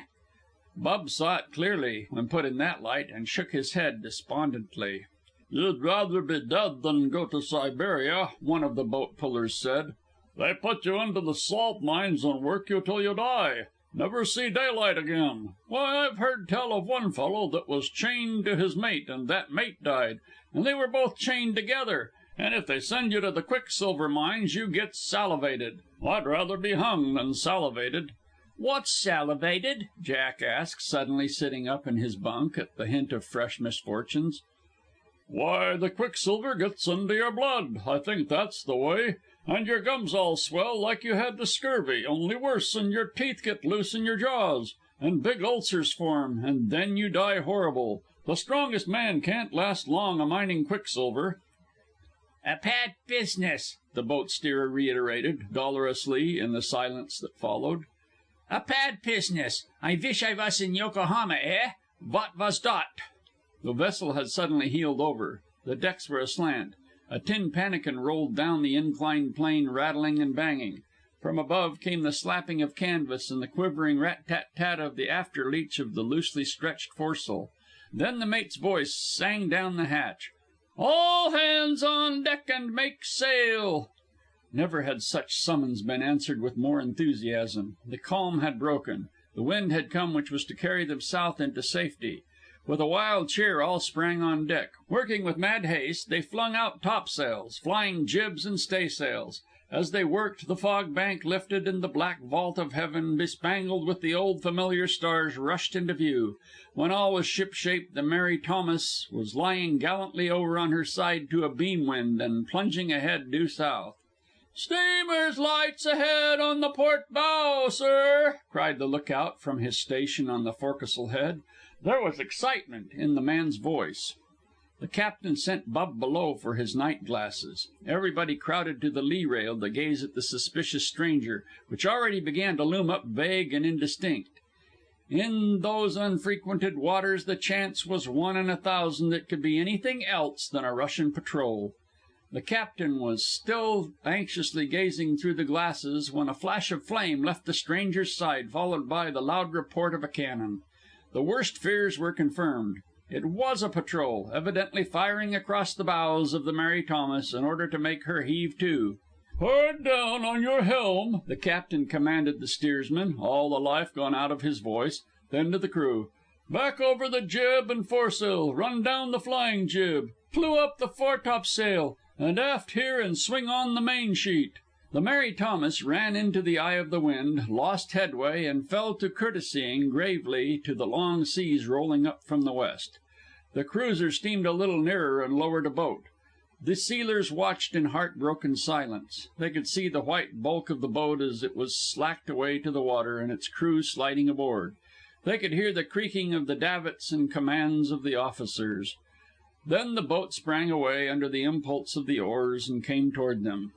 Bub saw it clearly, when put in that light, and shook his head despondently. "You'd rather be dead than go to Siberia," one of the boat pullers said. "They put you into the salt mines and work you till you die. Never see daylight again. Why, I've heard tell of one fellow that was chained to his mate, and that mate died, and they were both chained together. And if they send you to the quicksilver mines, you get salivated. I'd rather be hung than salivated." "What's salivated?" Jack asked, suddenly sitting up in his bunk at the hint of fresh misfortunes. "Why, the quicksilver gets into your blood. I think that's the way. And your gums all swell like you had the scurvy, only worse, and your teeth get loose in your jaws, and big ulcers form, and then you die horrible. The strongest man can't last long a mining quicksilver." "A bad business," the boat steerer reiterated, dolorously, in the silence that followed. "A bad business. I wish I was in Yokohama, eh? What was dot?" The vessel had suddenly heeled over. The decks were aslant. A tin pannikin rolled down the inclined plane, rattling and banging. From above came the slapping of canvas and the quivering rat-tat-tat of the after leech of the loosely stretched foresail. Then the mate's voice sang down the hatch. "All hands on deck and make sail!" Never had such summons been answered with more enthusiasm. The calm had broken. The wind had come which was to carry them south into safety. With a wild cheer all sprang on deck. Working with mad haste, they flung out topsails, flying jibs and staysails. As they worked, the fog bank lifted and the black vault of heaven, bespangled with the old familiar stars, rushed into view. When all was shipshape, the Mary Thomas was lying gallantly over on her side to a beam wind and plunging ahead due south. "Steamer's lights ahead on the port bow, sir!" cried the lookout from his station on the forecastle head. There was excitement in the man's voice. The captain sent Bub below for his night glasses. Everybody crowded to the lee rail to gaze at the suspicious stranger, which already began to loom up vague and indistinct. In those unfrequented waters the chance was 1 in 1,000 it could be anything else than a Russian patrol. The captain was still anxiously gazing through the glasses when a flash of flame left the stranger's side, followed by the loud report of a cannon. The worst fears were confirmed. It was a patrol, evidently firing across the bows of the Mary Thomas in order to make her heave to. "Hard down on your helm!" the captain commanded the steersman, all the life gone out of his voice. Then to the crew, "Back over the jib and foresail, run down the flying jib, clew up the foretopsail, and aft here and swing on the main sheet." The Mary Thomas ran into the eye of the wind, lost headway, and fell to courtesying gravely to the long seas rolling up from the west. The cruiser steamed a little nearer and lowered a boat. The sealers watched in heartbroken silence. They could see the white bulk of the boat as it was slacked away to the water and its crew sliding aboard. They could hear the creaking of the davits and commands of the officers. Then the boat sprang away under the impulse of the oars and came toward them.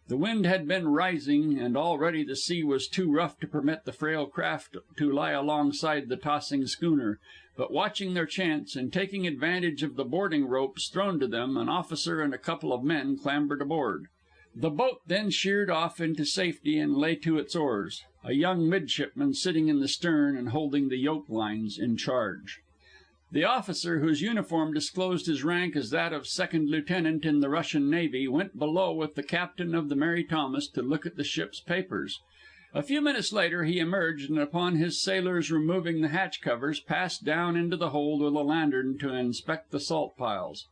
The wind had been rising, and already the sea was too rough to permit the frail craft to lie alongside the tossing schooner, but watching their chance, and taking advantage of the boarding ropes thrown to them, an officer and a couple of men clambered aboard. The boat then sheered off into safety and lay to its oars, a young midshipman sitting in the stern and holding the yoke lines in charge. The officer, whose uniform disclosed his rank as that of second lieutenant in the Russian Navy, went below with the captain of the Mary Thomas to look at the ship's papers. A few minutes later he emerged, and upon his sailors removing the hatch covers, passed down into the hold with a lantern to inspect the salt piles.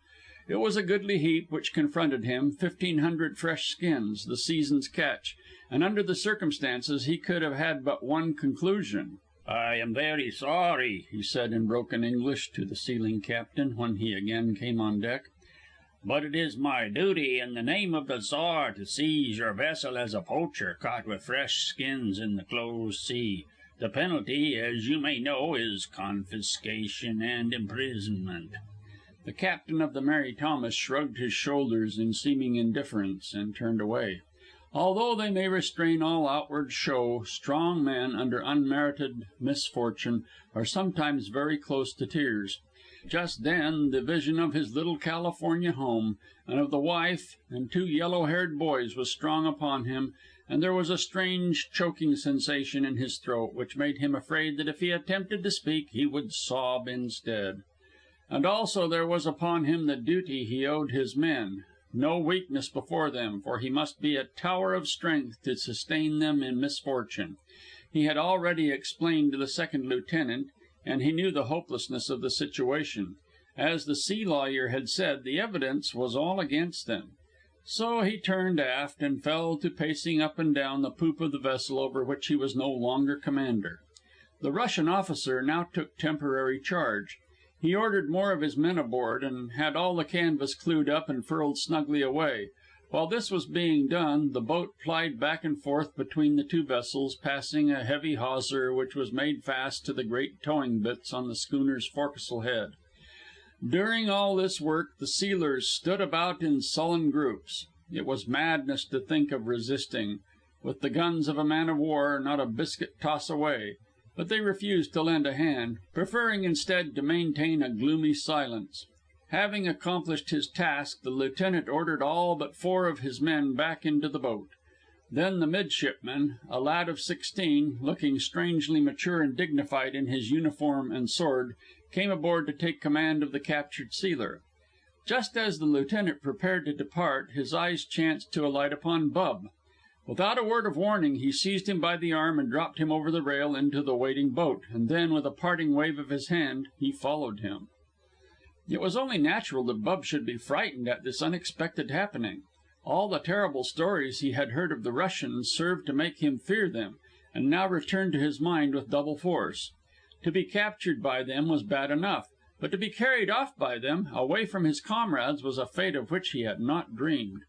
It was a goodly heap which confronted him, 1,500 fresh skins, the season's catch, and under the circumstances he could have had but one conclusion. "I am very sorry," he said in broken English to the sealing captain when he again came on deck, "but it is my duty in the name of the Tsar to seize your vessel as a poacher caught with fresh skins in the closed sea. The penalty, as you may know, is confiscation and imprisonment." The captain of the Mary Thomas shrugged his shoulders in seeming indifference and turned away. Although they may restrain all outward show, strong men, under unmerited misfortune, are sometimes very close to tears. Just then the vision of his little California home, and of the wife and two yellow-haired boys, was strong upon him, and there was a strange choking sensation in his throat which made him afraid that if he attempted to speak he would sob instead. And also there was upon him the duty he owed his men. No weakness before them, for he must be a tower of strength to sustain them in misfortune. He had already explained to the second lieutenant, and he knew the hopelessness of the situation. As the sea lawyer had said, the evidence was all against them. So he turned aft and fell to pacing up and down the poop of the vessel over which he was no longer commander. The Russian officer now took temporary charge. He ordered more of his men aboard, and had all the canvas clewed up and furled snugly away. While this was being done, the boat plied back and forth between the two vessels, passing a heavy hawser which was made fast to the great towing bitts on the schooner's forecastle head. During all this work the sealers stood about in sullen groups. It was madness to think of resisting, with the guns of a man of war not a biscuit toss away. But they refused to lend a hand, preferring instead to maintain a gloomy silence. Having accomplished his task, the lieutenant ordered all but 4 of his men back into the boat. Then the midshipman, a lad of 16, looking strangely mature and dignified in his uniform and sword, came aboard to take command of the captured sealer. Just as the lieutenant prepared to depart, his eyes chanced to alight upon Bub. Without a word of warning, he seized him by the arm and dropped him over the rail into the waiting boat, and then, with a parting wave of his hand, he followed him. It was only natural that Bub should be frightened at this unexpected happening. All the terrible stories he had heard of the Russians served to make him fear them, and now returned to his mind with double force. To be captured by them was bad enough, but to be carried off by them, away from his comrades, was a fate of which he had not dreamed.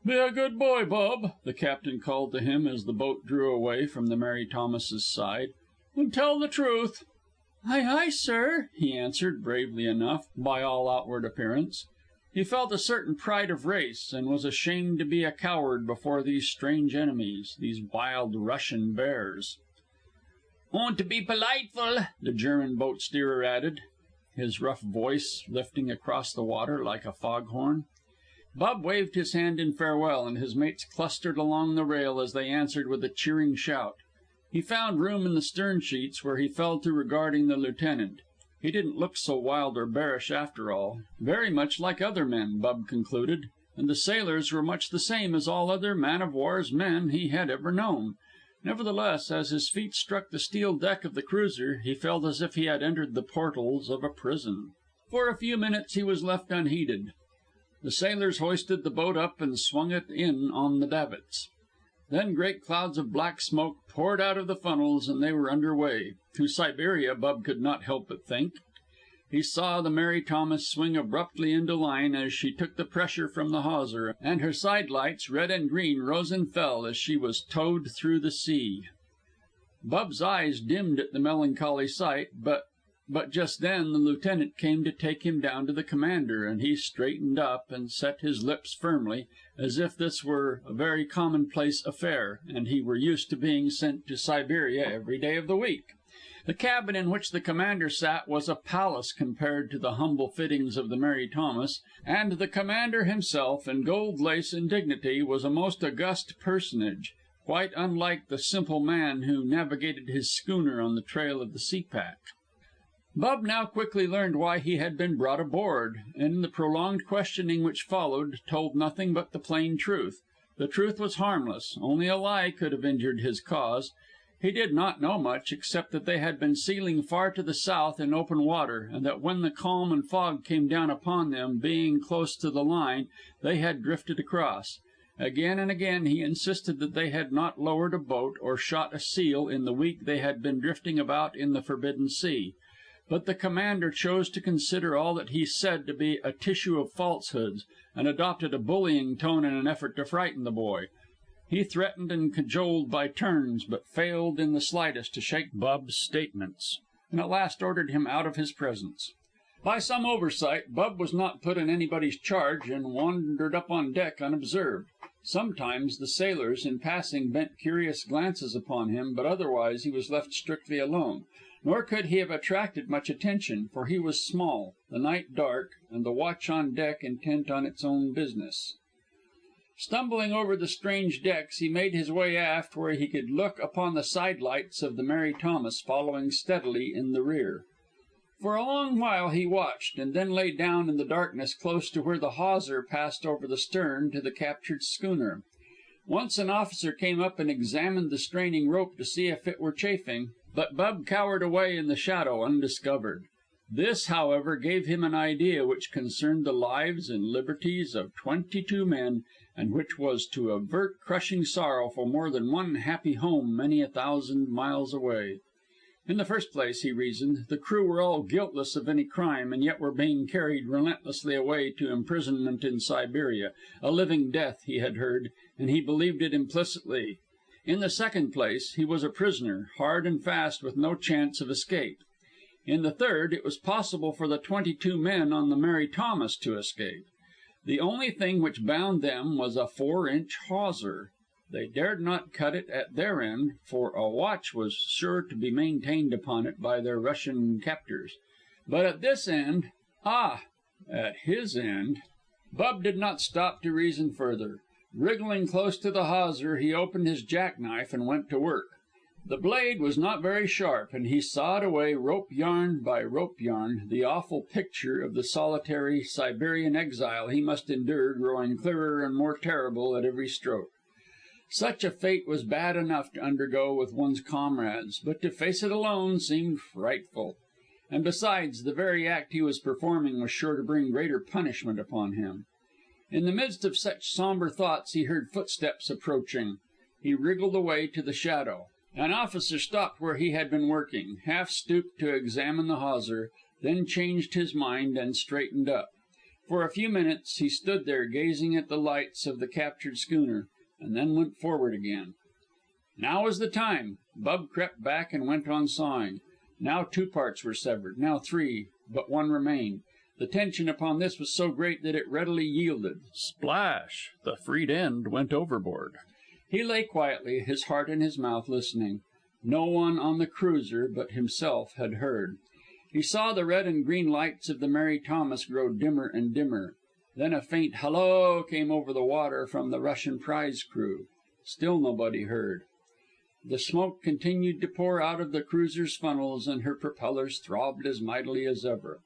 "Be a good boy, Bub," the captain called to him as the boat drew away from the Mary Thomas's side, "and tell the truth." "Aye, aye, sir," he answered, bravely enough, by all outward appearance. He felt a certain pride of race, and was ashamed to be a coward before these strange enemies, these wild Russian bears. "Und to be politeful," the German boat steerer added, his rough voice lifting across the water like a foghorn. Bub waved his hand in farewell, and his mates clustered along the rail as they answered with a cheering shout. He found room in the stern sheets, where he fell to regarding the lieutenant. He didn't look so wild or bearish after all. Very much like other men, Bub concluded, and the sailors were much the same as all other man-of-war's men he had ever known. Nevertheless, as his feet struck the steel deck of the cruiser, he felt as if he had entered the portals of a prison. For a few minutes he was left unheeded. The sailors hoisted the boat up and swung it in on the davits. Then great clouds of black smoke poured out of the funnels, and they were under way. To Siberia, Bub could not help but think. He saw the Mary Thomas swing abruptly into line as she took the pressure from the hawser, and her side lights, red and green, rose and fell as she was towed through the sea. Bub's eyes dimmed at the melancholy sight, but But just then the lieutenant came to take him down to the commander, and he straightened up and set his lips firmly, as if this were a very commonplace affair, and he were used to being sent to Siberia every day of the week. The cabin in which the commander sat was a palace compared to the humble fittings of the Mary Thomas, and the commander himself, in gold lace and dignity, was a most august personage, quite unlike the simple man who navigated his schooner on the trail of the sea pack. Bub now quickly learned why he had been brought aboard, and the prolonged questioning which followed told nothing but the plain truth. The truth was harmless; only a lie could have injured his cause. He did not know much, except that they had been sealing far to the south in open water, and that when the calm and fog came down upon them, being close to the line, they had drifted across. Again and again he insisted that they had not lowered a boat or shot a seal in the week they had been drifting about in the forbidden sea. But the commander chose to consider all that he said to be a tissue of falsehoods, and adopted a bullying tone in an effort to frighten the boy. He threatened and cajoled by turns, but failed in the slightest to shake Bub's statements, and at last ordered him out of his presence. By some oversight, Bub was not put in anybody's charge, and wandered up on deck unobserved. Sometimes the sailors, in passing, bent curious glances upon him, but otherwise he was left strictly alone. Nor could he have attracted much attention, for he was small, the night dark, and the watch on deck intent on its own business. Stumbling over the strange decks, he made his way aft, where he could look upon the side lights of the Mary Thomas following steadily in the rear. For a long while he watched, and then lay down in the darkness close to where the hawser passed over the stern to the captured schooner. Once an officer came up and examined the straining rope to see if it were chafing, but Bub cowered away in the shadow undiscovered. This, however, gave him an idea which concerned the lives and liberties of 22 men, and which was to avert crushing sorrow for more than one happy home many 1,000 miles away. In the first place, he reasoned, the crew were all guiltless of any crime, and yet were being carried relentlessly away to imprisonment in Siberia, a living death, he had heard, and he believed it implicitly. In the second place, he was a prisoner, hard and fast, with no chance of escape. In the third, it was possible for the 22 men on the Mary Thomas to escape. The only thing which bound them was a 4-inch hawser. They dared not cut it at their end, for a watch was sure to be maintained upon it by their Russian captors. But at this end, at his end, Bub did not stop to reason further. Wriggling close to the hawser, he opened his jackknife and went to work. The blade was not very sharp, and he sawed away rope yarn by rope yarn, the awful picture of the solitary Siberian exile he must endure growing clearer and more terrible at every stroke. Such a fate was bad enough to undergo with one's comrades, but to face it alone seemed frightful. And besides, the very act he was performing was sure to bring greater punishment upon him. In the midst of such somber thoughts, he heard footsteps approaching. He wriggled away to the shadow. An officer stopped where he had been working, half stooped to examine the hawser, then changed his mind and straightened up. For a few minutes he stood there gazing at the lights of the captured schooner, and then went forward again. Now was the time. Bub crept back and went on sawing. Now 2 parts were severed, now 3, but 1 remained. The tension upon this was so great that it readily yielded. Splash! The freed end went overboard. He lay quietly, his heart in his mouth, listening. No one on the cruiser but himself had heard. He saw the red and green lights of the Mary Thomas grow dimmer and dimmer. Then a faint halloo came over the water from the Russian prize crew. Still nobody heard. The smoke continued to pour out of the cruiser's funnels, and her propellers throbbed as mightily as ever.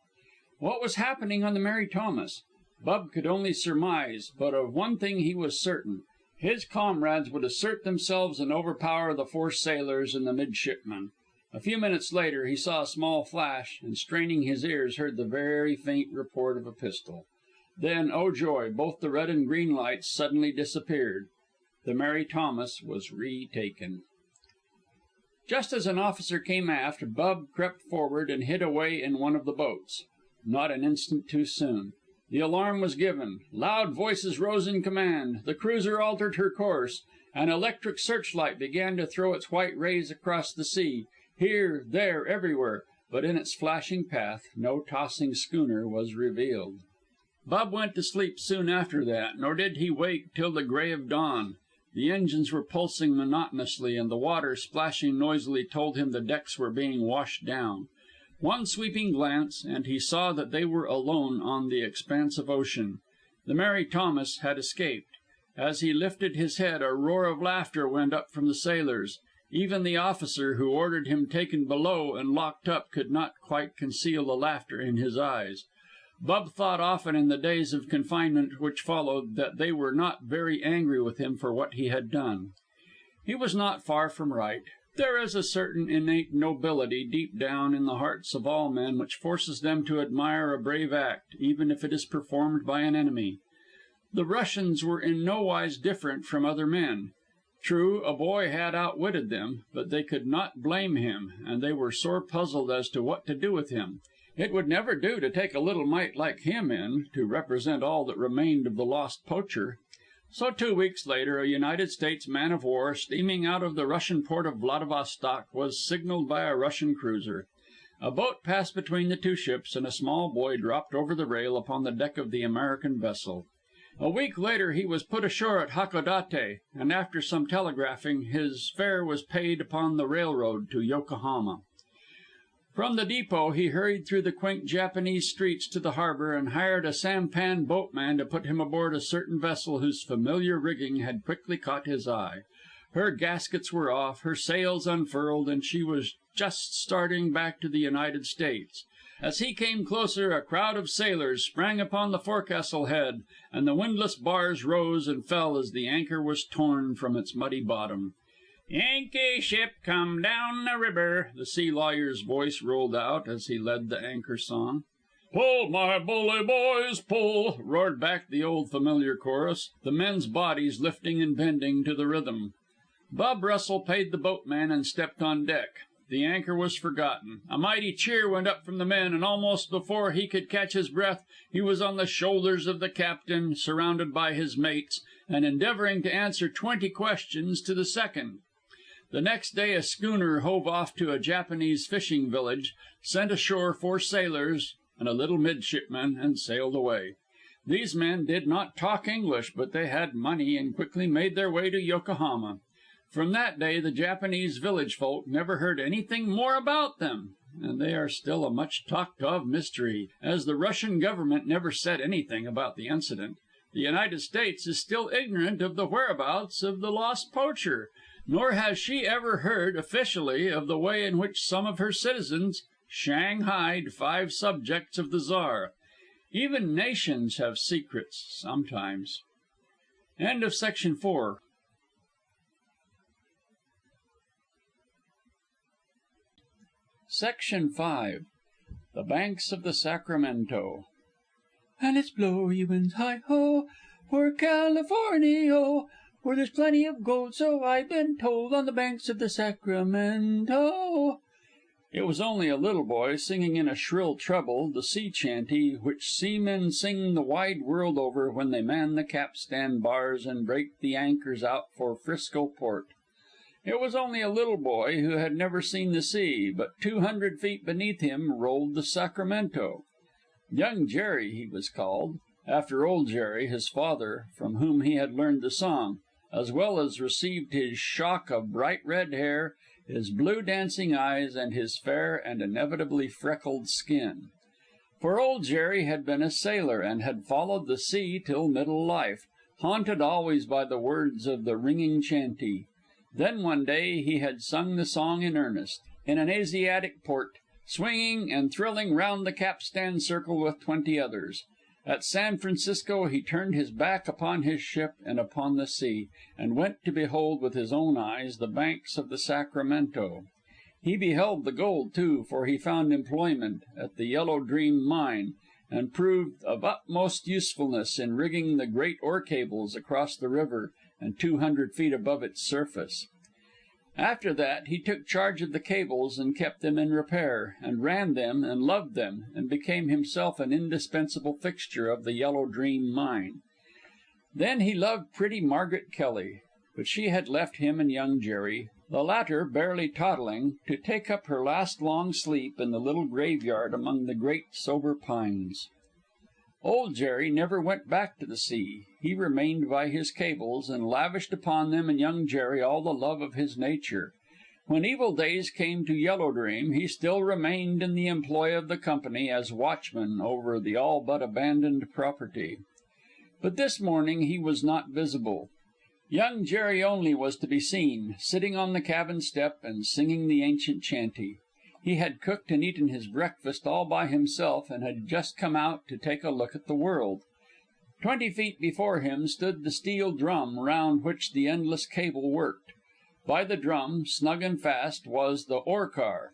What was happening on the Mary Thomas? Bub could only surmise, but of one thing he was certain. His comrades would assert themselves and overpower the 4 sailors and the midshipmen. A few minutes later he saw a small flash, and straining his ears heard the very faint report of a pistol. Then, oh joy, both the red and green lights suddenly disappeared. The Mary Thomas was retaken. Just as an officer came aft, Bub crept forward and hid away in one of the boats. Not an instant too soon. The alarm was given. Loud voices rose in command. The cruiser altered her course. An electric searchlight began to throw its white rays across the sea. Here, there, everywhere, but in its flashing path no tossing schooner was revealed. Bub went to sleep soon after that, nor did he wake till the gray of dawn. The engines were pulsing monotonously, and the water, splashing noisily, told him the decks were being washed down. One sweeping glance, and he saw that they were alone on the expanse of ocean. The Mary Thomas had escaped. As he lifted his head, a roar of laughter went up from the sailors. Even the officer who ordered him taken below and locked up could not quite conceal the laughter in his eyes. Bub thought often in the days of confinement which followed that they were not very angry with him for what he had done. He was not far from right. There is a certain innate nobility deep down in the hearts of all men which forces them to admire a brave act, even if it is performed by an enemy. The Russians were in no wise different from other men. True, a boy had outwitted them, but they could not blame him, and they were sore puzzled as to what to do with him. It would never do to take a little mite like him in, to represent all that remained of the lost poacher. So 2 weeks later, a United States man of war, steaming out of the Russian port of Vladivostok, was signaled by a Russian cruiser. A boat passed between the two ships, and a small boy dropped over the rail upon the deck of the American vessel. A week later he was put ashore at Hakodate, and after some telegraphing, his fare was paid upon the railroad to Yokohama. From the depot he hurried through the quaint Japanese streets to the harbor, and hired a sampan boatman to put him aboard a certain vessel whose familiar rigging had quickly caught his eye. Her gaskets were off, her sails unfurled, and she was just starting back to the United States. As he came closer, a crowd of sailors sprang upon the forecastle head, and the windlass bars rose and fell as the anchor was torn from its muddy bottom. "Yankee ship come down the river," the sea lawyer's voice rolled out as he led the anchor song. "Pull, my bully boys, pull!" roared back the old familiar chorus, the men's bodies lifting and bending to the rhythm. Bub Russell paid the boatman and stepped on deck. The anchor was forgotten. A mighty cheer went up from the men, and almost before he could catch his breath he was on the shoulders of the captain, surrounded by his mates, and endeavoring to answer 20 questions to the second. The next day a schooner hove off to a Japanese fishing village, sent ashore 4 sailors and a little midshipman, and sailed away. These men did not talk English, but they had money and quickly made their way to Yokohama. From that day the Japanese village folk never heard anything more about them, and they are still a much talked of mystery, as the Russian government never said anything about the incident. The United States is still ignorant of the whereabouts of the lost poacher, nor has she ever heard officially of the way in which some of her citizens shanghaied 5 subjects of the Czar. Even nations have secrets sometimes. End of Section 4. Section 5. The Banks of the Sacramento. And it's blow, you winds, hi-ho, for California, where there's plenty of gold, so I've been told, on the banks of the Sacramento. It was only a little boy singing in a shrill treble the sea chanty which seamen sing the wide world over when they man the capstan bars and break the anchors out for Frisco port. It was only a little boy who had never seen the sea, but 200 feet beneath him rolled the Sacramento. Young Jerry he was called, after old Jerry, his father, from whom he had learned the song, as well as received his shock of bright red hair, his blue dancing eyes, and his fair and inevitably freckled skin. For old Jerry had been a sailor, and had followed the sea till middle life, haunted always by the words of the ringing chanty. Then one day he had sung the song in earnest, in an Asiatic port, swinging and thrilling round the capstan circle with 20 others. At San Francisco he turned his back upon his ship and upon the sea, and went to behold with his own eyes the banks of the Sacramento. He beheld the gold, too, for he found employment at the Yellow Dream mine, and proved of utmost usefulness in rigging the great ore cables across the river and 200 feet above its surface. After that he took charge of the cables and kept them in repair, and ran them and loved them, and became himself an indispensable fixture of the Yellow Dream mine. Then he loved pretty Margaret Kelly, but she had left him and young Jerry, the latter barely toddling, to take up her last long sleep in the little graveyard among the great sober pines. Old Jerry never went back to the sea. He remained by his cables, and lavished upon them and young Jerry all the love of his nature. When evil days came to Yellow Dream, he still remained in the employ of the company as watchman over the all but abandoned property. But this morning he was not visible. Young Jerry only was to be seen, sitting on the cabin step and singing the ancient chanty. He had cooked and eaten his breakfast all by himself, and had just come out to take a look at the world. 20 feet before him stood the steel drum round which the endless cable worked. By the drum, snug and fast, was the ore car.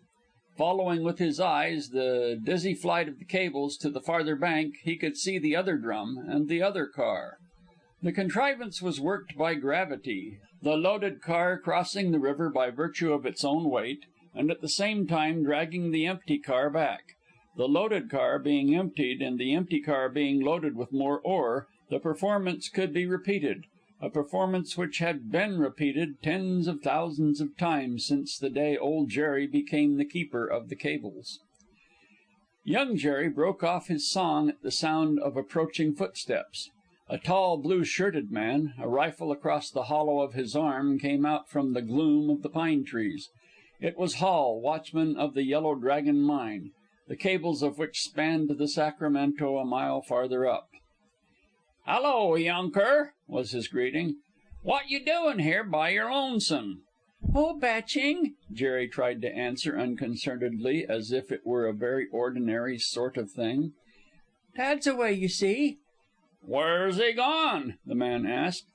Following with his eyes the dizzy flight of the cables to the farther bank, he could see the other drum and the other car. The contrivance was worked by gravity, the loaded car crossing the river by virtue of its own weight, and at the same time dragging the empty car back. The loaded car being emptied and the empty car being loaded with more ore, the performance could be repeated, a performance which had been repeated tens of thousands of times since the day old Jerry became the keeper of the cables. Young Jerry broke off his song at the sound of approaching footsteps. A tall, blue-shirted man, a rifle across the hollow of his arm, came out from the gloom of the pine trees. It was Hall, watchman of the Yellow Dragon mine, the cables of which spanned the Sacramento a mile farther up. "Hello, younker," was his greeting. "What you doin' here by your lonesome?" "Oh, batching," Jerry tried to answer unconcernedly, as if it were a very ordinary sort of thing. "Dad's away, you see." "Where's he gone?" the man asked.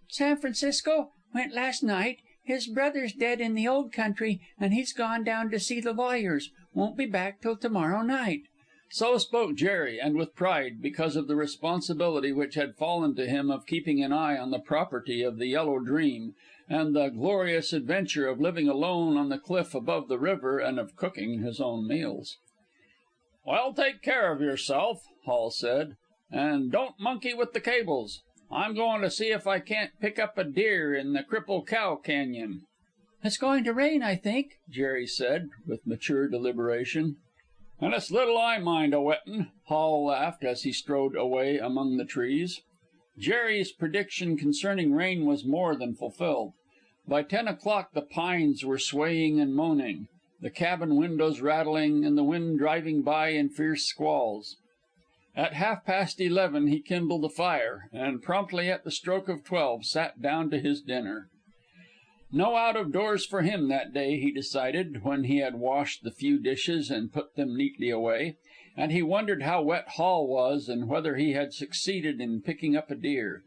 "San Francisco. Went last night. His brother's dead in the old country, and he's gone down to see the lawyers. Won't be back till to morrow night." So spoke Jerry, and with pride, because of the responsibility which had fallen to him of keeping an eye on the property of the Yellow Dream, and the glorious adventure of living alone on the cliff above the river and of cooking his own meals. "Well, take care of yourself," Hall said, "and don't monkey with the cables. I'm going to see if I can't pick up a deer in the Cripple Cow Canyon." "It's going to rain, I think," Jerry said, with mature deliberation. "And it's little I mind a wettin'," Hall laughed as he strode away among the trees. Jerry's prediction concerning rain was more than fulfilled. By 10 o'clock the pines were swaying and moaning, the cabin windows rattling, and the wind driving by in fierce squalls. At 11:30 he kindled a fire, and promptly at the stroke of 12 sat down to his dinner. No out of doors for him that day, he decided, when he had washed the few dishes and put them neatly away, and he wondered how wet Hall was and whether he had succeeded in picking up a deer.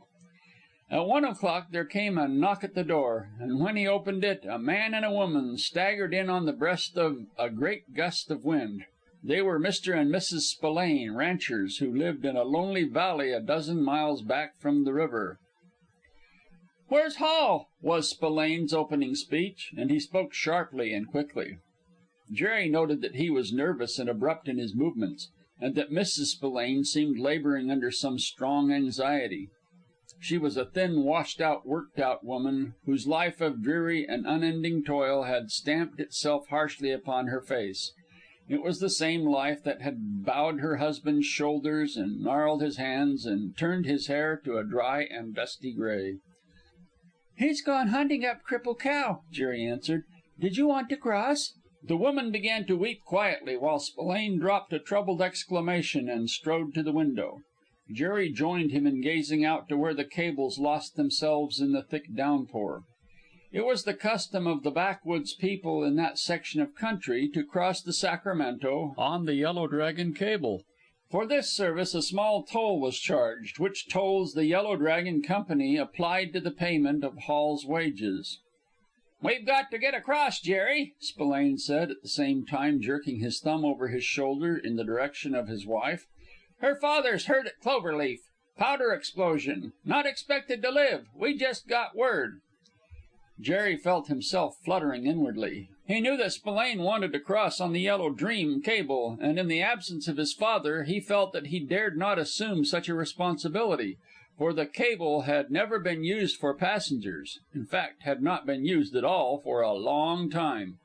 At 1 o'clock there came a knock at the door, and when he opened it, a man and a woman staggered in on the breast of a great gust of wind. They were Mr. and Mrs. Spillane, ranchers, who lived in a lonely valley a dozen miles back from the river. "Where's Hall?" was Spillane's opening speech, and he spoke sharply and quickly. Jerry noted that he was nervous and abrupt in his movements, and that Mrs. Spillane seemed laboring under some strong anxiety. She was a thin, washed-out, worked-out woman, whose life of dreary and unending toil had stamped itself harshly upon her face. It was the same life that had bowed her husband's shoulders and gnarled his hands and turned his hair to a dry and dusty gray. "He's gone hunting up Cripple Cow," Jerry answered. "Did you want to cross?" The woman began to weep quietly, while Spillane dropped a troubled exclamation and strode to the window. Jerry joined him in gazing out to where the cables lost themselves in the thick downpour. It was the custom of the backwoods people in that section of country to cross the Sacramento on the Yellow Dragon cable. For this service a small toll was charged, which tolls the Yellow Dragon Company applied to the payment of Hall's wages. "We've got to get across, Jerry," Spillane said, at the same time jerking his thumb over his shoulder in the direction of his wife. "Her father's hurt at Cloverleaf. Powder explosion. Not expected to live. We just got word." Jerry felt himself fluttering inwardly. He knew that Spillane wanted to cross on the Yellow Dream cable, and in the absence of his father he felt that he dared not assume such a responsibility, for the cable had never been used for passengers, in fact, had not been used at all for a long time.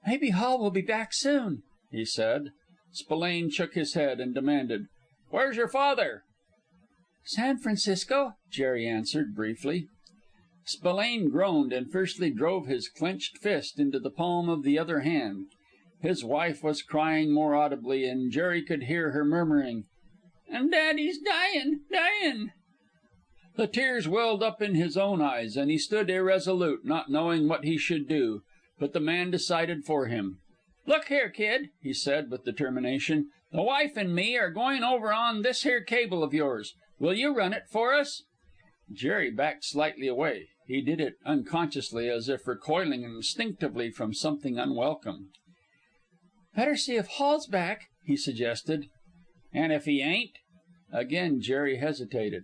"Maybe Hall will be back soon," he said. Spillane shook his head and demanded, "Where's your father?" "San Francisco," Jerry answered briefly. Spillane groaned and fiercely drove his clenched fist into the palm of the other hand. His wife was crying more audibly, and Jerry could hear her murmuring, "And Daddy's dyin'. The tears welled up in his own eyes, and he stood irresolute, not knowing what he should do. But the man decided for him. "Look here, kid," he said with determination. "The wife and me are going over on this here cable of yours. Will you run it for us?" Jerry backed slightly away. He did it unconsciously, as if recoiling instinctively from something unwelcome. "Better see if Hall's back," he suggested. "And if he ain't?" Again Jerry hesitated.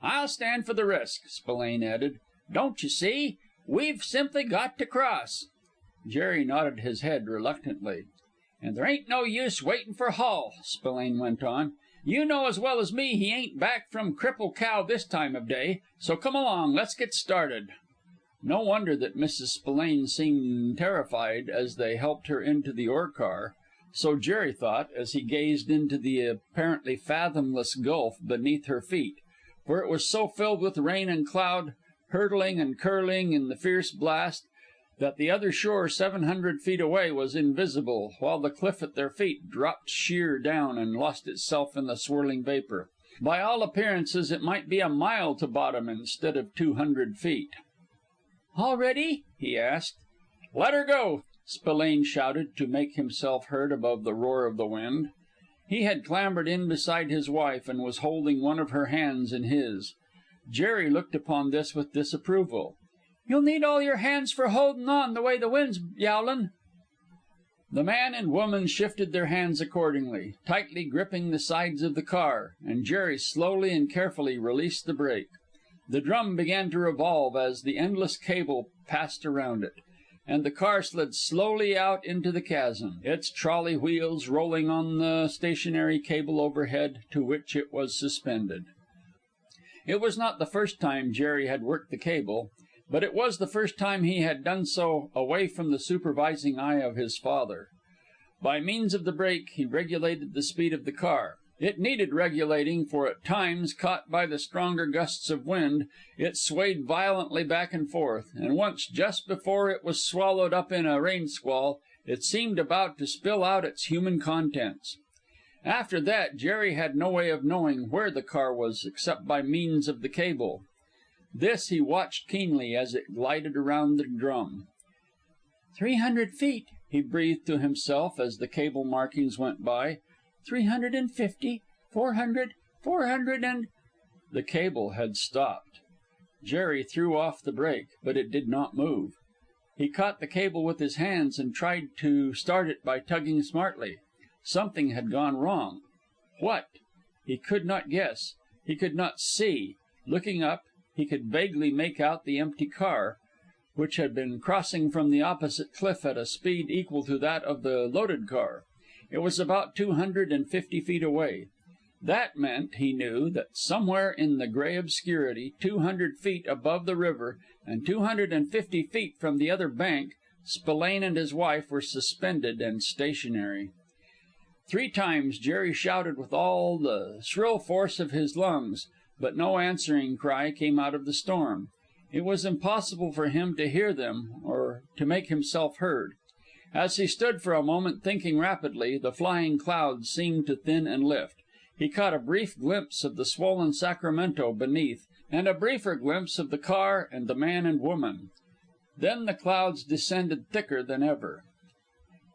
"I'll stand for the risk," Spillane added. "Don't you see? We've simply got to cross." Jerry nodded his head reluctantly. "And there ain't no use waitin' for Hall," Spillane went on. "You know as well as me he ain't back from Cripple Cow this time of day. So come along, let's get started." No wonder that Mrs. Spillane seemed terrified as they helped her into the ore car. So Jerry thought, as he gazed into the apparently fathomless gulf beneath her feet, for it was so filled with rain and cloud, hurtling and curling in the fierce blast, that the other shore 700 feet away was invisible, while the cliff at their feet dropped sheer down and lost itself in the swirling vapor. By all appearances it might be a mile to bottom instead of 200 feet. "All ready?" he asked. "Let her go!" Spillane shouted to make himself heard above the roar of the wind. He had clambered in beside his wife and was holding one of her hands in his. Jerry looked upon this with disapproval. "You'll need all your hands for holdin' on the way the wind's yowlin'." The man and woman shifted their hands accordingly, tightly gripping the sides of the car, and Jerry slowly and carefully released the brake. The drum began to revolve as the endless cable passed around it, and the car slid slowly out into the chasm, its trolley wheels rolling on the stationary cable overhead to which it was suspended. It was not the first time Jerry had worked the cable, but it was the first time he had done so away from the supervising eye of his father. By means of the brake he regulated the speed of the car. It needed regulating, for at times, caught by the stronger gusts of wind, it swayed violently back and forth, and once, just before it was swallowed up in a rain squall, it seemed about to spill out its human contents. After that, Jerry had no way of knowing where the car was except by means of the cable. This he watched keenly as it glided around the drum. 300 feet, he breathed to himself as the cable markings went by. 350, 400, 400 and... The cable had stopped. Jerry threw off the brake, but it did not move. He caught the cable with his hands and tried to start it by tugging smartly. Something had gone wrong. What? He could not guess. He could not see. Looking up, he could vaguely make out the empty car, which had been crossing from the opposite cliff at a speed equal to that of the loaded car. It was about 250 feet away. That meant, he knew, that somewhere in the gray obscurity, 200 feet above the river and 250 feet from the other bank, Spillane and his wife were suspended and stationary. 3 times Jerry shouted with all the shrill force of his lungs, but no answering cry came out of the storm. It was impossible for him to hear them or to make himself heard. As he stood for a moment thinking rapidly, the flying clouds seemed to thin and lift. He caught a brief glimpse of the swollen Sacramento beneath, and a briefer glimpse of the car and the man and woman. Then the clouds descended thicker than ever.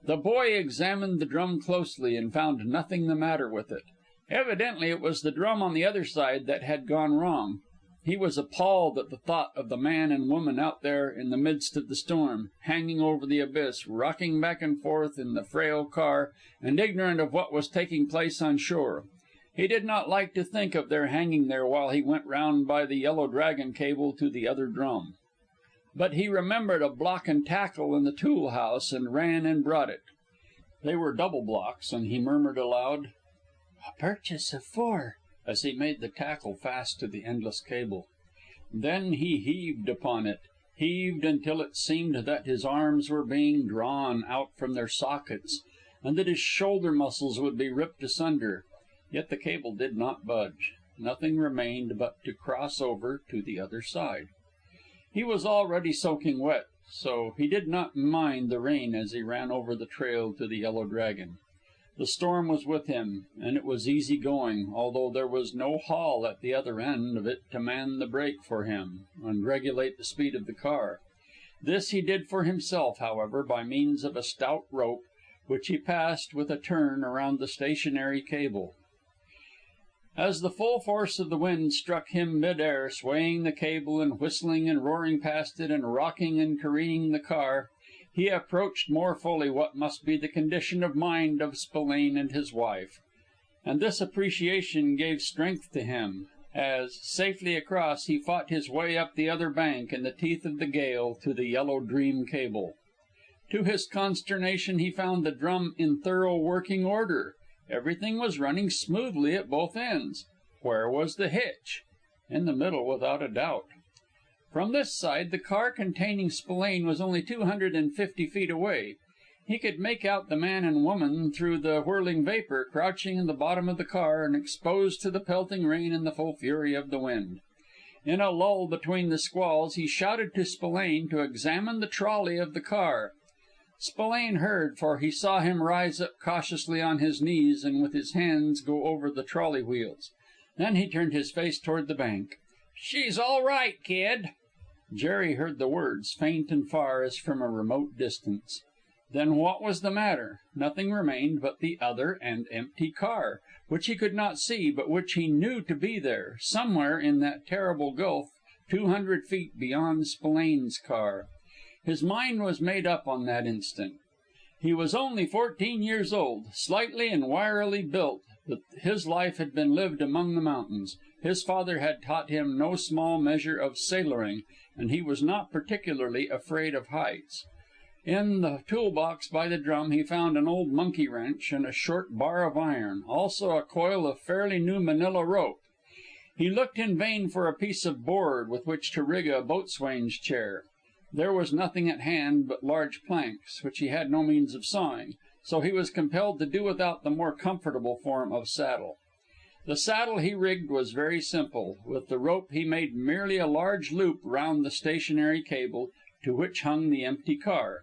The boy examined the drum closely and found nothing the matter with it. Evidently it was the drum on the other side that had gone wrong. He was appalled at the thought of the man and woman out there in the midst of the storm, hanging over the abyss, rocking back and forth in the frail car, and ignorant of what was taking place on shore. He did not like to think of their hanging there while he went round by the Yellow Dragon cable to the other drum. But he remembered a block and tackle in the tool house and ran and brought it. They were double blocks, and he murmured aloud, "A purchase of 4. as he made the tackle fast to the endless cable. Then he heaved upon it, heaved until it seemed that his arms were being drawn out from their sockets, and that his shoulder muscles would be ripped asunder. Yet the cable did not budge. Nothing remained but to cross over to the other side. He was already soaking wet, so he did not mind the rain as he ran over the trail to the Yellow Dragon. The storm was with him, and it was easy going, although there was no Hall at the other end of it to man the brake for him and regulate the speed of the car. This he did for himself, however, by means of a stout rope, which he passed with a turn around the stationary cable. As the full force of the wind struck him mid-air, swaying the cable and whistling and roaring past it and rocking and careening the car, he approached more fully what must be the condition of mind of Spillane and his wife. And this appreciation gave strength to him, as, safely across, he fought his way up the other bank in the teeth of the gale to the Yellow Dream cable. To his consternation, he found the drum in thorough working order. Everything was running smoothly at both ends. Where was the hitch? In the middle, without a doubt. From this side, the car containing Spillane was only 250 feet away. He could make out the man and woman through the whirling vapor, crouching in the bottom of the car and exposed to the pelting rain and the full fury of the wind. In a lull between the squalls, he shouted to Spillane to examine the trolley of the car. Spillane heard, for he saw him rise up cautiously on his knees and with his hands go over the trolley wheels. Then he turned his face toward the bank. "She's all right, kid." Jerry heard the words, faint and far as from a remote distance. Then what was the matter? Nothing remained but the other and empty car, which he could not see, but which he knew to be there, somewhere in that terrible gulf 200 feet beyond Spillane's car. His mind was made up on that instant. He was only 14 years old, slightly and wirily built, but his life had been lived among the mountains. His father had taught him no small measure of sailoring, and he was not particularly afraid of heights. In the tool box by the drum he found an old monkey wrench and a short bar of iron, also a coil of fairly new manila rope. He looked in vain for a piece of board with which to rig a boatswain's chair. There was nothing at hand but large planks, which he had no means of sawing, so he was compelled to do without the more comfortable form of saddle. The saddle he rigged was very simple. With the rope he made merely a large loop round the stationary cable to which hung the empty car.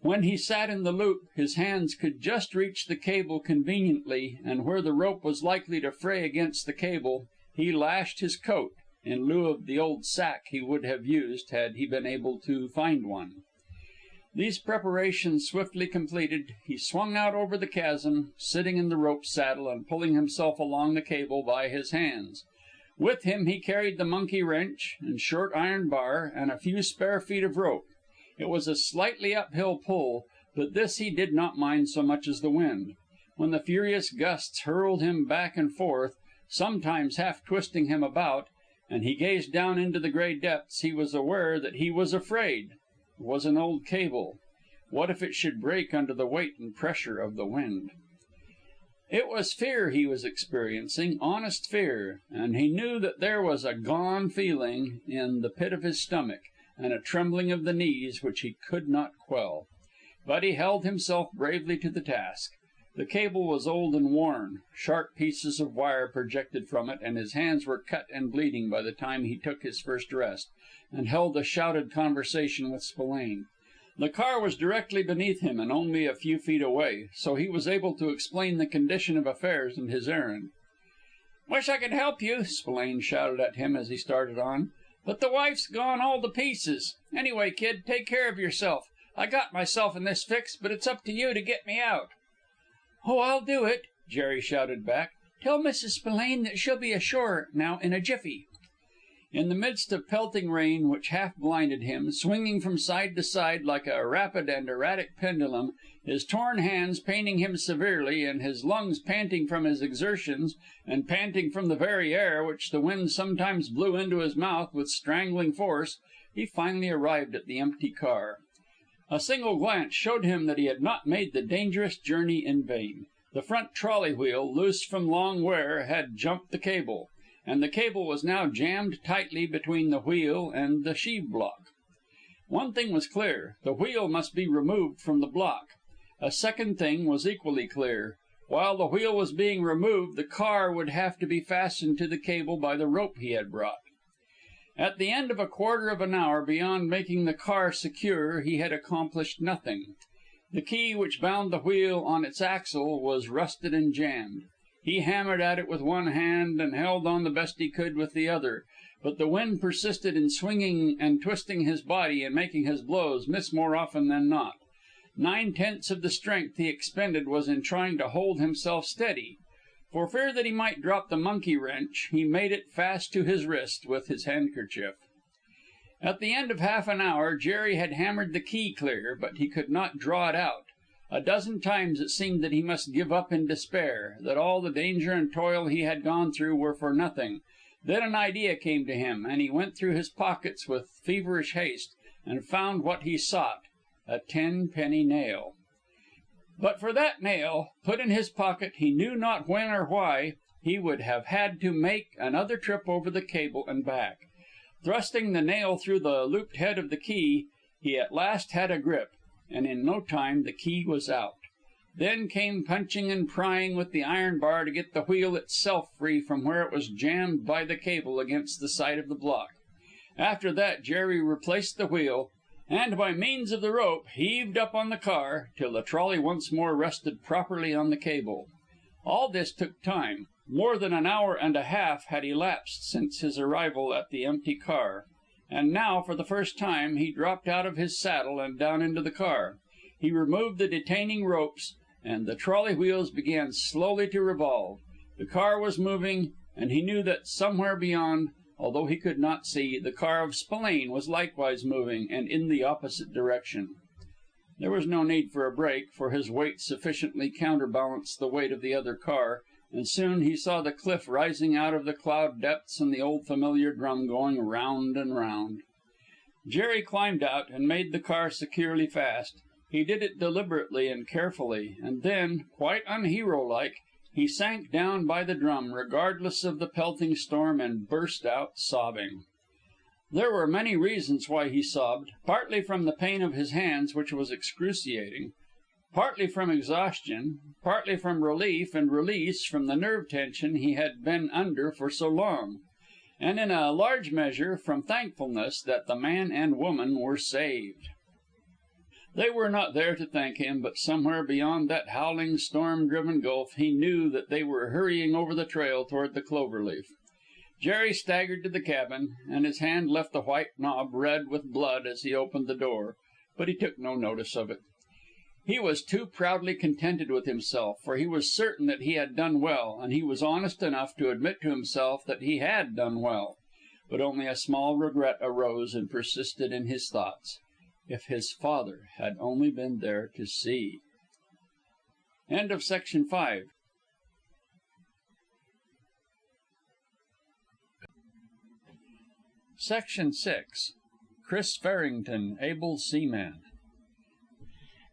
When he sat in the loop, his hands could just reach the cable conveniently, and where the rope was likely to fray against the cable, he lashed his coat, in lieu of the old sack he would have used had he been able to find one. These preparations swiftly completed, he swung out over the chasm, sitting in the rope saddle and pulling himself along the cable by his hands. With him he carried the monkey wrench and short iron bar and a few spare feet of rope. It was a slightly uphill pull, but this he did not mind so much as the wind. When the furious gusts hurled him back and forth, sometimes half twisting him about, and he gazed down into the gray depths, he was aware that he was afraid. It was an old cable. What if it should break under the weight and pressure of the wind? It was fear he was experiencing, honest fear, and he knew that there was a gone feeling in the pit of his stomach, and a trembling of the knees which he could not quell. But he held himself bravely to the task. The cable was old and worn. Sharp pieces of wire projected from it, and his hands were cut and bleeding by the time he took his first rest, and held a shouted conversation with Spillane. The car was directly beneath him and only a few feet away, so he was able to explain the condition of affairs and his errand. "Wish I could help you," Spillane shouted at him as he started on. "But the wife's gone all to pieces. Anyway, kid, take care of yourself. I got myself in this fix, but it's up to you to get me out." "Oh, I'll do it," Jerry shouted back. "Tell Mrs. Spillane that she'll be ashore now in a jiffy." In the midst of pelting rain which half blinded him, swinging from side to side like a rapid and erratic pendulum, his torn hands paining him severely, and his lungs panting from his exertions and panting from the very air which the wind sometimes blew into his mouth with strangling force, he finally arrived at the empty car. A single glance showed him that he had not made the dangerous journey in vain. The front trolley wheel, loose from long wear, had jumped the cable, and the cable was now jammed tightly between the wheel and the sheave block. One thing was clear: the wheel must be removed from the block. A second thing was equally clear: while the wheel was being removed, the car would have to be fastened to the cable by the rope he had brought. At the end of a quarter of an hour, beyond making the car secure, he had accomplished nothing. The key which bound the wheel on its axle was rusted and jammed. He hammered at it with one hand and held on the best he could with the other, but the wind persisted in swinging and twisting his body and making his blows miss more often than not. 9/10 of the strength he expended was in trying to hold himself steady. For fear that he might drop the monkey wrench, he made it fast to his wrist with his handkerchief. At the end of half an hour, Jerry had hammered the key clear, but he could not draw it out. A dozen times it seemed that he must give up in despair, that all the danger and toil he had gone through were for nothing. Then an idea came to him, and he went through his pockets with feverish haste, and found what he sought, a 10-penny nail. But for that nail, put in his pocket he knew not when or why, he would have had to make another trip over the cable and back. Thrusting the nail through the looped head of the key, he at last had a grip, and in no time the key was out. Then came punching and prying with the iron bar to get the wheel itself free from where it was jammed by the cable against the side of the block. After that Jerry replaced the wheel, and by means of the rope heaved up on the car till the trolley once more rested properly on the cable. All this took time. More than an hour and a half had elapsed since his arrival at the empty car, and now, for the first time, he dropped out of his saddle and down into the car. He removed the detaining ropes, and the trolley wheels began slowly to revolve. The car was moving, and he knew that somewhere beyond, although he could not see, the car of Spillane was likewise moving, and in the opposite direction. There was no need for a brake, for his weight sufficiently counterbalanced the weight of the other car, and soon he saw the cliff rising out of the cloud depths and the old familiar drum going round and round. Jerry climbed out and made the car securely fast. He did it deliberately and carefully, and then, quite unhero-like, he sank down by the drum, regardless of the pelting storm, and burst out sobbing. There were many reasons why he sobbed, partly from the pain of his hands, which was excruciating, partly from exhaustion, partly from relief and release from the nerve tension he had been under for so long, and in a large measure from thankfulness that the man and woman were saved. They were not there to thank him, but somewhere beyond that howling, storm-driven gulf he knew that they were hurrying over the trail toward the Cloverleaf. Jerry staggered to the cabin, and his hand left the white knob red with blood as he opened the door, but he took no notice of it. He was too proudly contented with himself, for he was certain that he had done well, and he was honest enough to admit to himself that he had done well. But only a small regret arose and persisted in his thoughts. If his father had only been there to see. End of Section 5. Section 6. Chris Farrington, Able Seaman.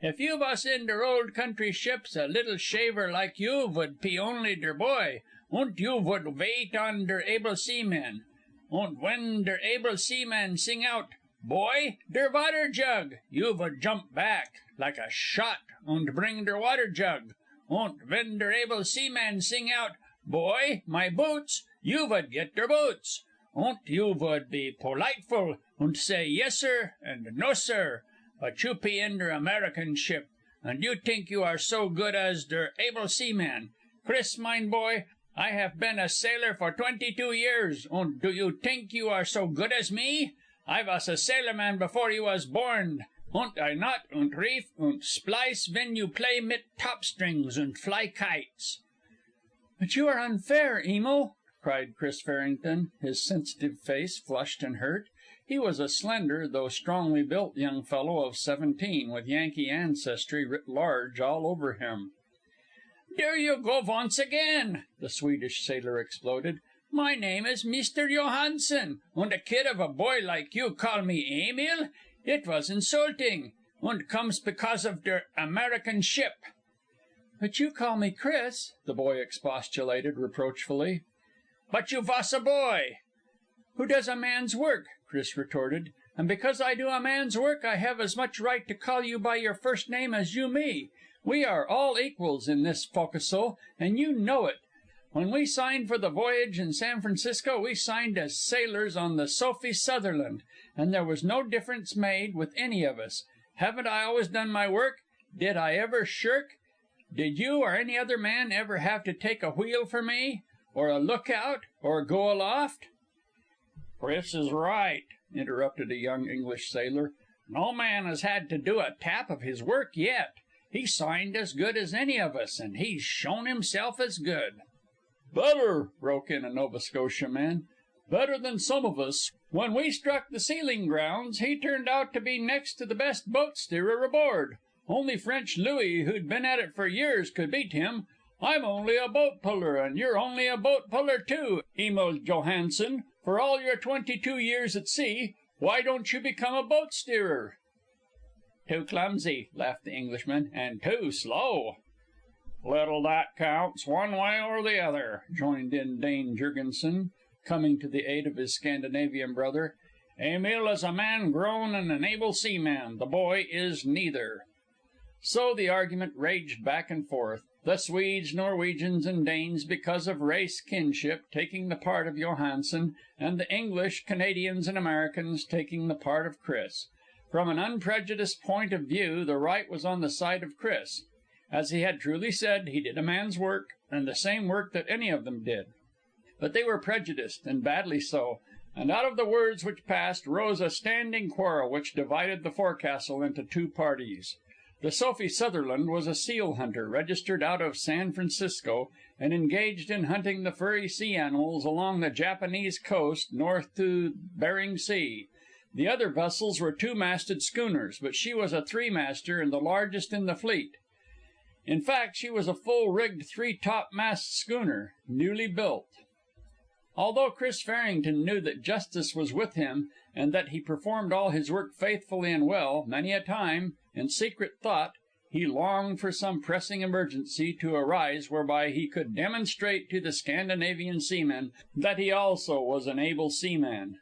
If you vas in der old country ships, a little shaver like you would be only der boy, und you would wait on der able seaman. Und when der able seaman sing out, "Boy, der water jug!" you would jump back like a shot und bring der water jug. Und when der able seaman sing out, "Boy, my boots!" you would get der boots. Und you would be politeful und say yes, sir, and no, sir. But you be in der American ship, and you think you are so good as der able seaman. Chris, mine boy, I have been a sailor for 22 years, und do you think you are so good as me? I was a sailorman before you was born, und I knot und reef und splice when you play mit top strings und fly kites. But you are unfair, Emil, cried Chris Farrington, his sensitive face flushed and hurt. He was a slender, though strongly built young fellow of 17, with Yankee ancestry writ large all over him. There you go once again, the Swedish sailor exploded. My name is Mr. Johansson, und a kid of a boy like you call me Emil? It was insulting, und comes because of der American ship. "But you call me Chris," the boy expostulated reproachfully. "But you vas a boy." "Who does a man's work," Chris retorted. "And because I do a man's work, I have as much right to call you by your first name as you me. We are all equals in this fo'castle, and you know it. When we signed for the voyage in San Francisco, we signed as sailors on the Sophie Sutherland, and there was no difference made with any of us. Haven't I always done my work? Did I ever shirk? Did you or any other man ever have to take a wheel for me? Or a lookout? Or go aloft?" "Chris is right," interrupted a young English sailor. "No man has had to do a tap of his work yet. He signed as good as any of us, and he's shown himself as good." "Better," broke in a Nova Scotia man. "Better than some of us. When we struck the sealing grounds, he turned out to be next to the best boat steerer aboard. Only French Louis, who'd been at it for years, could beat him. I'm only a boat puller, and you're only a boat puller too, Emil Johansen. For all your 22 years at sea, why don't you become a boat steerer?" "Too clumsy," laughed the Englishman, "and too slow." "Little that counts, one way or the other," joined in Dane Jurgensen, coming to the aid of his Scandinavian brother. "Emil is a man grown and an able seaman. The boy is neither." So the argument raged back and forth, the Swedes, Norwegians, and Danes, because of race kinship, taking the part of Johansen, and the English, Canadians, and Americans taking the part of Chris. From an unprejudiced point of view, the right was on the side of Chris. As he had truly said, he did a man's work, and the same work that any of them did. But they were prejudiced, and badly so, and out of the words which passed rose a standing quarrel which divided the forecastle into two parties. The Sophie Sutherland was a seal hunter, registered out of San Francisco, and engaged in hunting the furry sea animals along the Japanese coast north to Bering Sea. The other vessels were two-masted schooners, but she was a three-master and the largest in the fleet. In fact, she was a full-rigged three-top-mast schooner, newly built. Although Chris Farrington knew that justice was with him, and that he performed all his work faithfully and well, many a time, in secret thought, he longed for some pressing emergency to arise whereby he could demonstrate to the Scandinavian seamen that he also was an able seaman.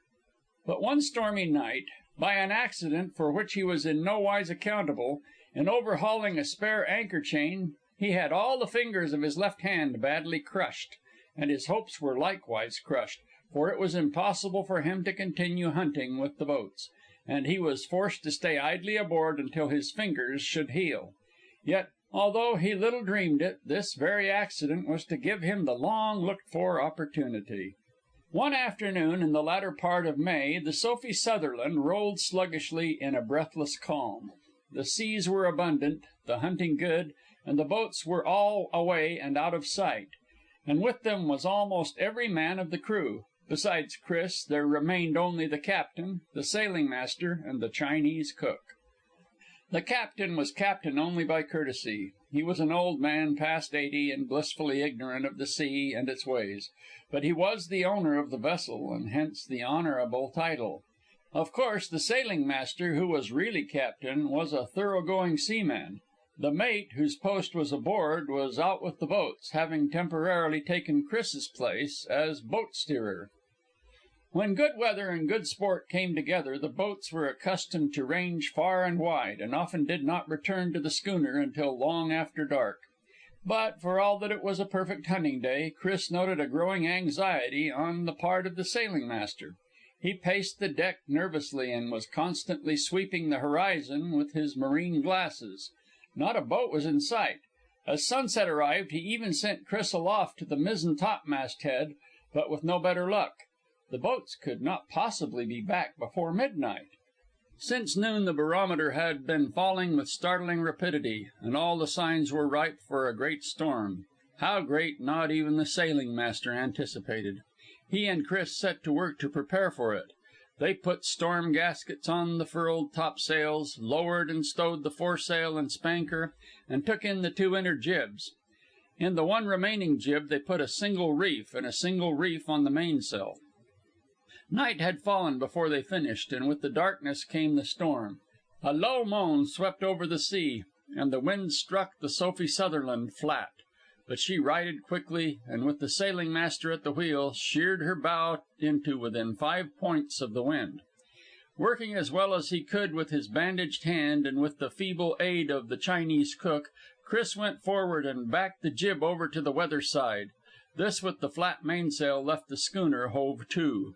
But one stormy night, by an accident for which he was in no wise accountable, in overhauling a spare anchor chain, he had all the fingers of his left hand badly crushed, and his hopes were likewise crushed, for it was impossible for him to continue hunting with the boats, and he was forced to stay idly aboard until his fingers should heal. Yet, although he little dreamed it, this very accident was to give him the long looked for opportunity. One afternoon in the latter part of May, the Sophie Sutherland rolled sluggishly in a breathless calm. The seas were abundant, the hunting good, and the boats were all away and out of sight. And with them was almost every man of the crew. Besides Chris, there remained only the captain, the sailing master, and the Chinese cook. The captain was captain only by courtesy. He was an old man past 80 and blissfully ignorant of the sea and its ways. But he was the owner of the vessel, and hence the honorable title. Of course, the sailing master, who was really captain, was a thoroughgoing seaman. The mate, whose post was aboard, was out with the boats, having temporarily taken Chris's place as boat steerer. When good weather and good sport came together, the boats were accustomed to range far and wide, and often did not return to the schooner until long after dark. But, for all that it was a perfect hunting day, Chris noted a growing anxiety on the part of the sailing master. He paced the deck nervously and was constantly sweeping the horizon with his marine glasses. Not a boat was in sight. As sunset arrived, he even sent Chris aloft to the mizzen topmast head, but with no better luck. The boats could not possibly be back before midnight. Since noon the barometer had been falling with startling rapidity, and all the signs were ripe for a great storm. How great, not even the sailing master anticipated. He and Chris set to work to prepare for it. They put storm gaskets on the furled topsails, lowered and stowed the foresail and spanker, and took in the two inner jibs. In the one remaining jib they put a single reef, and a single reef on the mainsail. Night had fallen before they finished, and with the darkness came the storm. A low moan swept over the sea. and the wind struck the Sophie Sutherland flat. But she righted quickly, and with the sailing master at the wheel, sheered her bow into within 5 points of the wind. Working as well as he could with his bandaged hand and with the feeble aid of the Chinese cook, Chris went forward and backed the jib over to the weather side. This, with the flat mainsail, left the schooner hove to.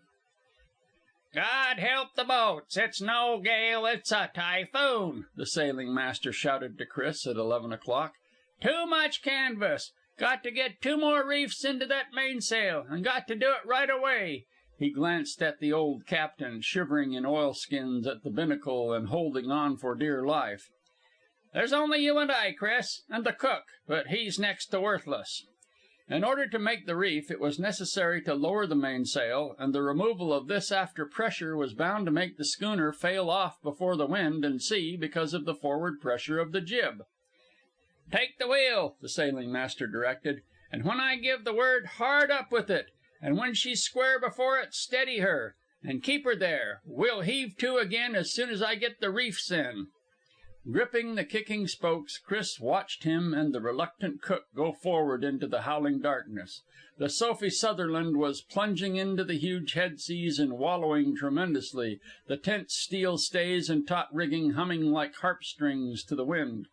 "God help the boats! It's no gale, it's a typhoon!" the sailing master shouted to Chris at 11 o'clock. "Too much canvas! Got to get 2 more reefs into that mainsail, and got to do it right away!" He glanced at the old captain, shivering in oilskins at the binnacle and holding on for dear life. "There's only you and I, Chris, and the cook, but he's next to worthless." In order to make the reef, it was necessary to lower the mainsail, and the removal of this after pressure was bound to make the schooner fail off before the wind and sea because of the forward pressure of the jib. "Take the wheel," the sailing master directed, "and when I give the word, hard up with it. And when she's square before it, steady her. And keep her there. We'll heave to again as soon as I get the reefs in." Gripping the kicking spokes, Chris watched him and the reluctant cook go forward into the howling darkness. The Sophie Sutherland was plunging into the huge head seas and wallowing tremendously, the tense steel stays and taut rigging humming like harp strings to the wind.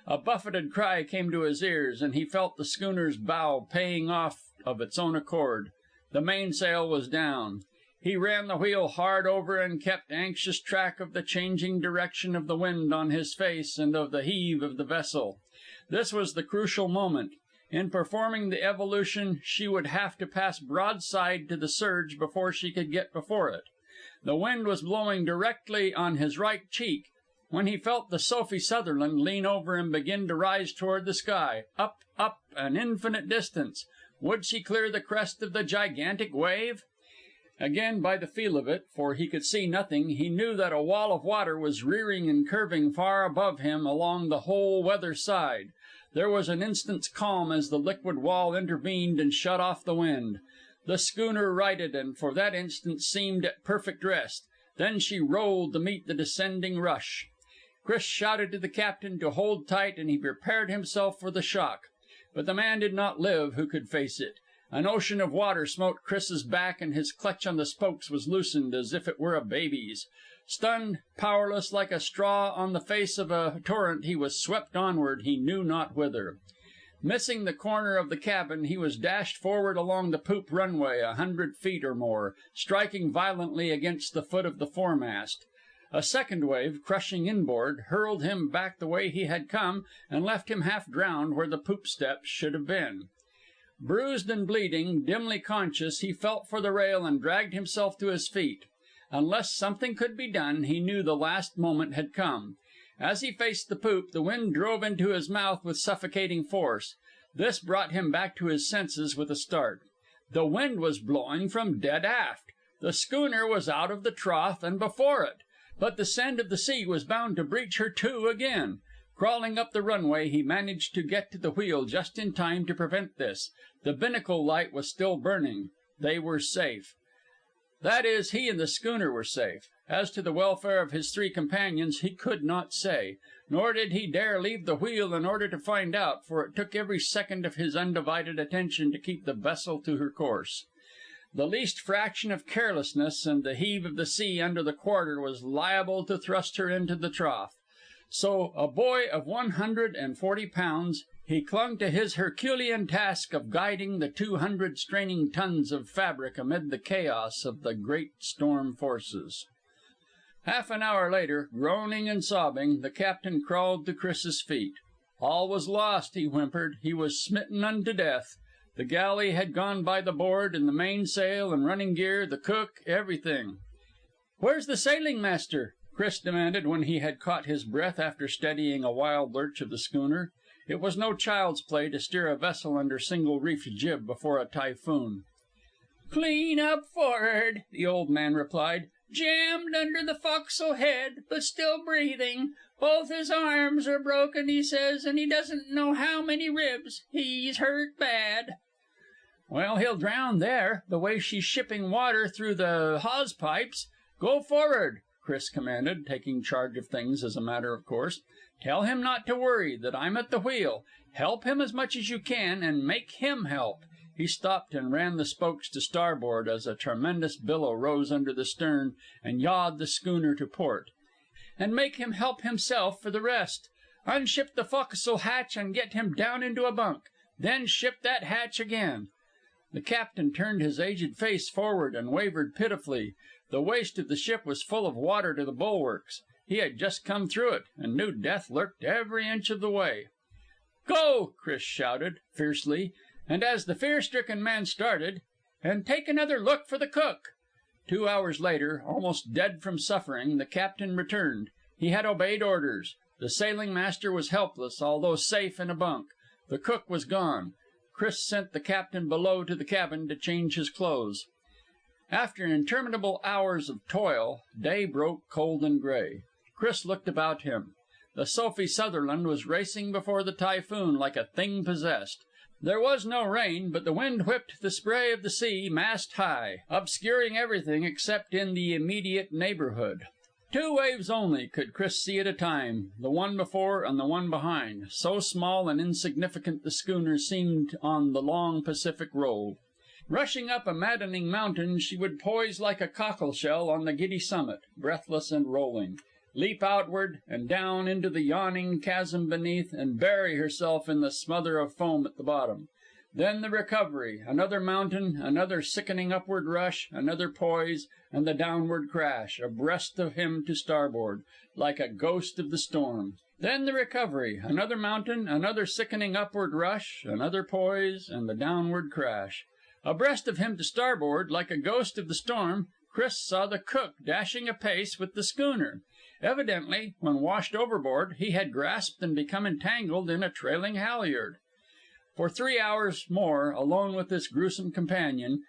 A buffeted cry came to his ears, and he felt the schooner's bow paying off of its own accord. The mainsail was down. He ran the wheel hard over and kept anxious track of the changing direction of the wind on his face and of the heave of the vessel. This was the crucial moment. In performing the evolution, she would have to pass broadside to the surge before she could get before it. The wind was blowing directly on his right cheek when he felt the Sophie Sutherland lean over and begin to rise toward the sky, up, up, an infinite distance. Would she clear the crest of the gigantic wave? Again, by the feel of it, for he could see nothing, he knew that a wall of water was rearing and curving far above him along the whole weather side. There was an instant's calm as the liquid wall intervened and shut off the wind. The schooner righted and for that instant seemed at perfect rest. Then she rolled to meet the descending rush. Chris shouted to the captain to hold tight, and he prepared himself for the shock. But the man did not live who could face it. An ocean of water smote Chris's back, and his clutch on the spokes was loosened as if it were a baby's. Stunned, powerless, like a straw on the face of a torrent, he was swept onward, he knew not whither. Missing the corner of the cabin, he was dashed forward along the poop runway 100 feet or more, striking violently against the foot of the foremast. A second wave, crushing inboard, hurled him back the way he had come and left him half drowned where the poop steps should have been. Bruised and bleeding, dimly conscious, he felt for the rail and dragged himself to his feet. Unless something could be done, he knew the last moment had come. As he faced the poop, the wind drove into his mouth with suffocating force. This brought him back to his senses with a start. The wind was blowing from dead aft. The schooner was out of the trough and before it. But the send of the sea was bound to breach her to again. Crawling up the runway, he managed to get to the wheel just in time to prevent this. The binnacle light was still burning. They were safe. That is, he and the schooner were safe. As to the welfare of his 3 companions, he could not say. Nor did he dare leave the wheel in order to find out, for it took every second of his undivided attention to keep the vessel to her course. The least fraction of carelessness and the heave of the sea under the quarter was liable to thrust her into the trough. So, a boy of 140 pounds, he clung to his Herculean task of guiding the 200 straining tons of fabric amid the chaos of the great storm forces. Half an hour later, groaning and sobbing, the captain crawled to Chris's feet. All was lost, he whimpered. He was smitten unto death. The galley had gone by the board, and the mainsail and running gear, the cook, everything. "Where's the sailing master?" Chris demanded when he had caught his breath after steadying a wild lurch of the schooner. It was no child's play to steer a vessel under single-reefed jib before a typhoon. "Clean up for'ard," the old man replied. "Jammed under the fo'c'sle head, but still breathing. Both his arms are broken, he says, and he doesn't know how many ribs. He's hurt bad." "Well, he'll drown there, the way she's shipping water through the hawse pipes. Go for'ard." Chris commanded, taking charge of things as a matter of course. "Tell him not to worry, that I'm at the wheel. Help him as much as you can, and make him help." He stopped and ran the spokes to starboard as a tremendous billow rose under the stern and yawed the schooner to port. "And make him help himself for the rest. Unship the fo'castle hatch and get him down into a bunk. Then ship that hatch again." The captain turned his aged face forward and wavered pitifully. The waist of the ship was full of water to the bulwarks. He had just come through it, and knew death lurked every inch of the way. "Go!" Chris shouted, fiercely, and as the fear-stricken man started, "and take another look for the cook." 2 hours later, almost dead from suffering, the captain returned. He had obeyed orders. The sailing master was helpless, although safe in a bunk. The cook was gone. Chris sent the captain below to the cabin to change his clothes. After interminable hours of toil, day broke cold and gray. Chris looked about him. The Sophie Sutherland was racing before the typhoon like a thing possessed. There was no rain, but the wind whipped the spray of the sea mast high, obscuring everything except in the immediate neighborhood. 2 waves only could Chris see at a time, the one before and the one behind. So small and insignificant the schooner seemed on the long Pacific roll. Rushing up a maddening mountain, she would poise like a cockleshell on the giddy summit, breathless and rolling, leap outward and down into the yawning chasm beneath, and bury herself in the smother of foam at the bottom. Then the recovery, another mountain, another sickening upward rush, another poise, and the downward crash, abreast of him to starboard, like a ghost of the storm. Then the recovery, another mountain, another sickening upward rush, another poise, and the downward crash. Abreast of him to starboard, like a ghost of the storm, Chris saw the cook dashing apace with the schooner. Evidently, when washed overboard, he had grasped and become entangled in a trailing halyard. For 3 hours more, alone with this gruesome companion,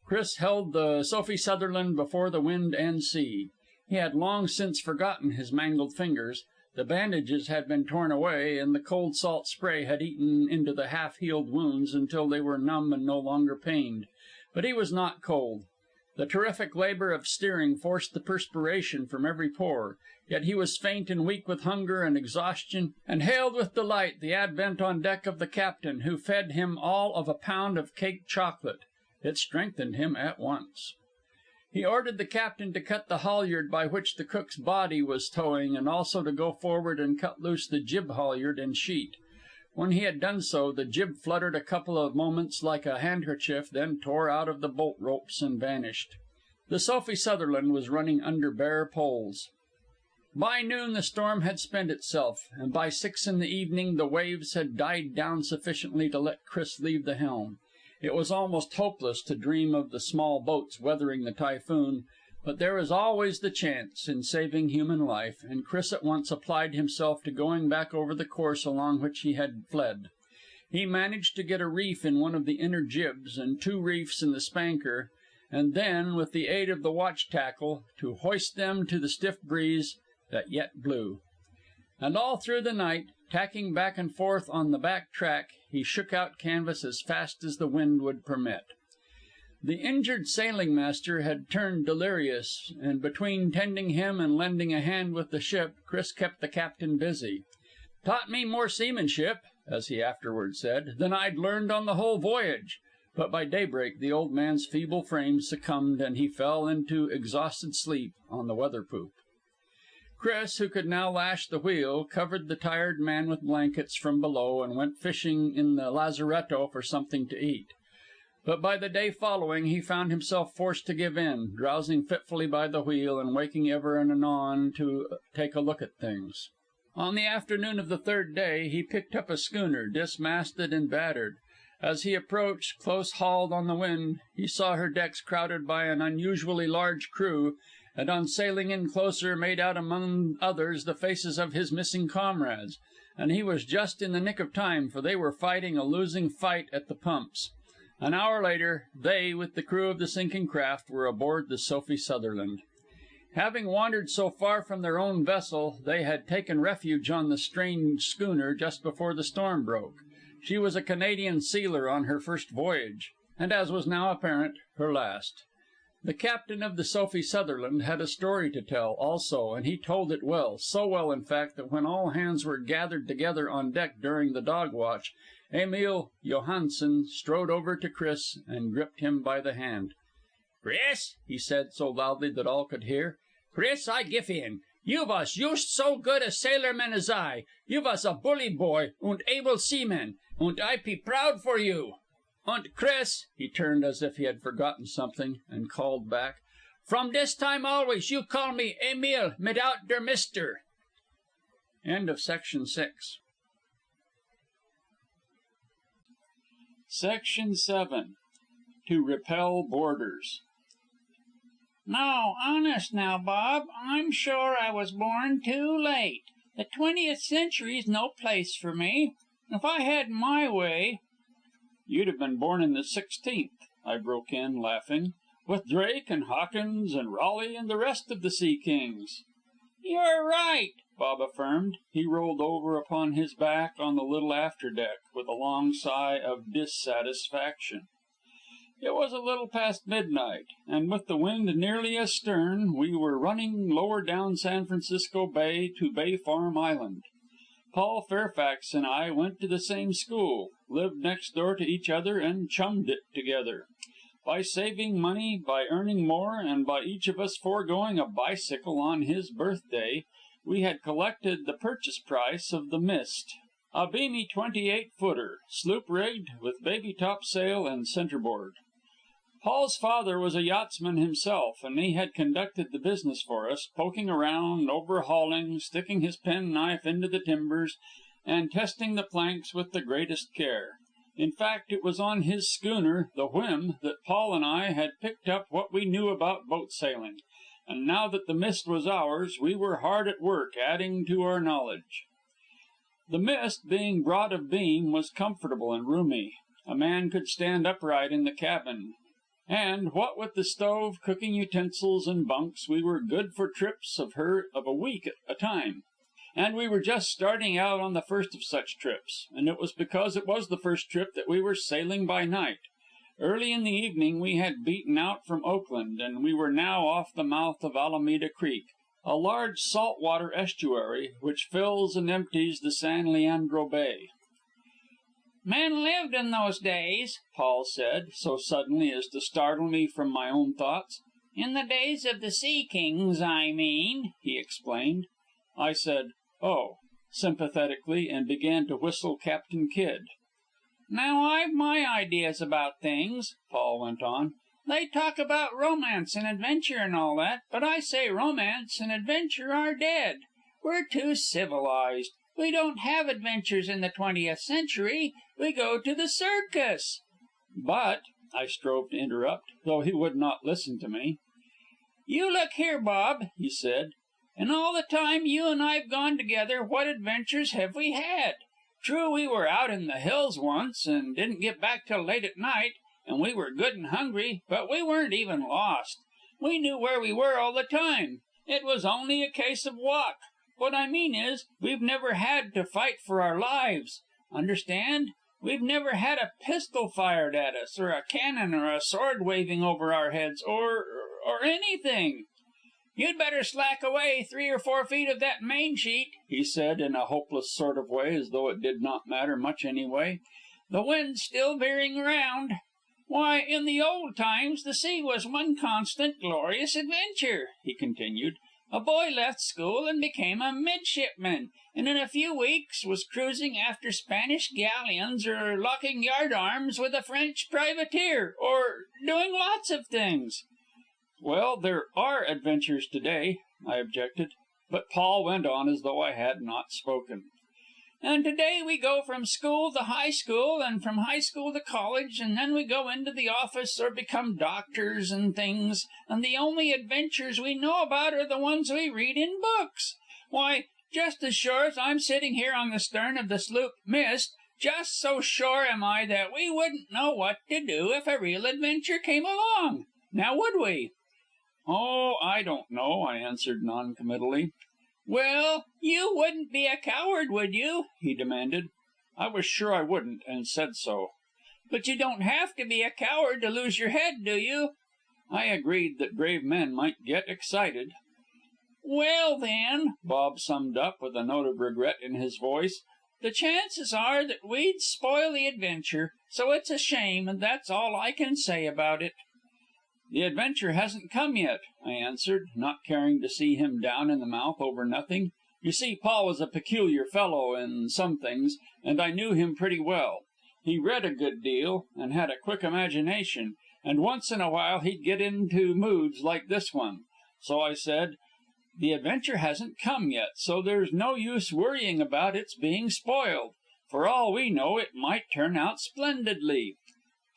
Chris held the Sophie Sutherland before the wind and sea. He had long since forgotten his mangled fingers. The bandages had been torn away, and the cold salt spray had eaten into the half-healed wounds until they were numb and no longer pained. But he was not cold. The terrific labor of steering forced the perspiration from every pore, yet he was faint and weak with hunger and exhaustion, and hailed with delight the advent on deck of the captain, who fed him all of a pound of cake chocolate. It strengthened him at once. He ordered the captain to cut the halyard by which the cook's body was towing, and also to go forward and cut loose the jib halyard and sheet. When he had done so, the jib fluttered a couple of moments like a handkerchief, then tore out of the bolt ropes and vanished. The Sophie Sutherland was running under bare poles. By noon the storm had spent itself, and by 6 in the evening the waves had died down sufficiently to let Chris leave the helm. It was almost hopeless to dream of the small boats weathering the typhoon, but there is always the chance in saving human life, and Chris at once applied himself to going back over the course along which he had fled. He managed to get a reef in one of the inner jibs and 2 reefs in the spanker, and then, with the aid of the watch tackle, to hoist them to the stiff breeze that yet blew. And all through the night, tacking back and forth on the back track, he shook out canvas as fast as the wind would permit. The injured sailing master had turned delirious, and between tending him and lending a hand with the ship, Chris kept the captain busy. "Taught me more seamanship," as he afterward said, "than I'd learned on the whole voyage." But by daybreak the old man's feeble frame succumbed, and he fell into exhausted sleep on the weather poop. Chris, who could now lash the wheel, covered the tired man with blankets from below and went fishing in the lazaretto for something to eat. But by the day following he found himself forced to give in, drowsing fitfully by the wheel and waking ever and anon to take a look at things. On the afternoon of the 3rd day he picked up a schooner, dismasted and battered. As he approached, close hauled on the wind, he saw her decks crowded by an unusually large crew, and on sailing in closer made out among others the faces of his missing comrades. And he was just in the nick of time, for they were fighting a losing fight at the pumps. An hour later, they, with the crew of the sinking craft, were aboard the Sophie Sutherland. Having wandered so far from their own vessel, they had taken refuge on the strange schooner just before the storm broke. She was a Canadian sealer on her first voyage, and, as was now apparent, her last. The captain of the Sophie Sutherland had a story to tell, also, and he told it well, so well, in fact, that when all hands were gathered together on deck during the dog watch, Emil Johansen strode over to Chris and gripped him by the hand. "Chris," he said so loudly that all could hear, "Chris, I gif in. You vas yust so good a sailorman as I. You vas a bully boy und able seaman, und I pe proud for you. Und Chris," he turned as if he had forgotten something, and called back, "from dis time always you call me Emil mitout der Mister." Section 7. To repel boarders. No, honest now, Bob, I'm sure I was born too late. The 20th century's no place for me. If I had my way. "You'd have been born in the 16th," I broke in, laughing, "with Drake and Hawkins and Raleigh and the rest of the sea kings." "You're right," Bob affirmed. He rolled over upon his back on the little afterdeck with a long sigh of dissatisfaction. It was a little past midnight, and with the wind nearly astern, we were running lower down San Francisco Bay to Bay Farm Island. Paul Fairfax and I went to the same school, lived next door to each other, and chummed it together. By saving money, by earning more, and by each of us foregoing a bicycle on his birthday, we had collected the purchase price of the Mist, a beamy 28-footer, sloop-rigged, with baby topsail and centerboard. Paul's father was a yachtsman himself, and he had conducted the business for us, poking around, overhauling, sticking his penknife into the timbers, and testing the planks with the greatest care. In fact, it was on his schooner, the Whim, that Paul and I had picked up what we knew about boat sailing, and now that the Mist was ours, we were hard at work adding to our knowledge. The Mist, being broad of beam, was comfortable and roomy. A man could stand upright in the cabin. And, what with the stove, cooking utensils, and bunks, we were good for trips of her of a week at a time. And we were just starting out on the first of such trips, and it was because it was the first trip that we were sailing by night. Early in the evening we had beaten out from Oakland, and we were now off the mouth of Alameda Creek, a large saltwater estuary which fills and empties the San Leandro Bay. "Men lived in those days," Paul said, so suddenly as to startle me from my own thoughts. "In the days of the sea kings, I mean," he explained. I said, "Oh," sympathetically, and began to whistle Captain Kidd. "Now I've my ideas about things," Paul went on. "They talk about romance and adventure and all that, but I say romance and adventure are dead. We're too civilized. We don't have adventures in the 20th century. We go to the circus." "But," I strove to interrupt, though he would not listen to me. "You look here, Bob," he said. "In all the time you and I've gone together, what adventures have we had? True, we were out in the hills once, and didn't get back till late at night, and we were good and hungry, but we weren't even lost. We knew where we were all the time. It was only a case of walk. What I mean is, we've never had to fight for our lives. Understand? We've never had a pistol fired at us, or a cannon or a sword waving over our heads, or anything. You'd better slack away 3 or 4 feet of that main sheet," he said in a hopeless sort of way, as though it did not matter much anyway. "The wind's still veering around. Why, in the old times the sea was one constant glorious adventure," he continued. "A boy left school and became a midshipman, and in a few weeks was cruising after Spanish galleons, or locking yardarms with a French privateer, or doing lots of things." "Well, there are adventures to day," I objected. But Paul went on as though I had not spoken. "And to day we go from school to high school, and from high school to college, and then we go into the office or become doctors and things, and the only adventures we know about are the ones we read in books. Why, just as sure as I'm sitting here on the stern of the sloop Mist, just so sure am I that we wouldn't know what to do if a real adventure came along. Now, would we?" "Oh, I don't know," I answered noncommittally. "Well, you wouldn't be a coward, would you?" he demanded. I was sure I wouldn't, and said so. "But you don't have to be a coward to lose your head, do you?" I agreed that brave men might get excited. "Well, then," Bob summed up, with a note of regret in his voice, "the chances are that we'd spoil the adventure, so it's a shame, and that's all I can say about it." "The adventure hasn't come yet," I answered, not caring to see him down in the mouth over nothing. You see, Paul was a peculiar fellow in some things, and I knew him pretty well. He read a good deal, and had a quick imagination, and once in a while he'd get into moods like this one. So I said, "The adventure hasn't come yet, so there's no use worrying about its being spoiled. For all we know, it might turn out splendidly."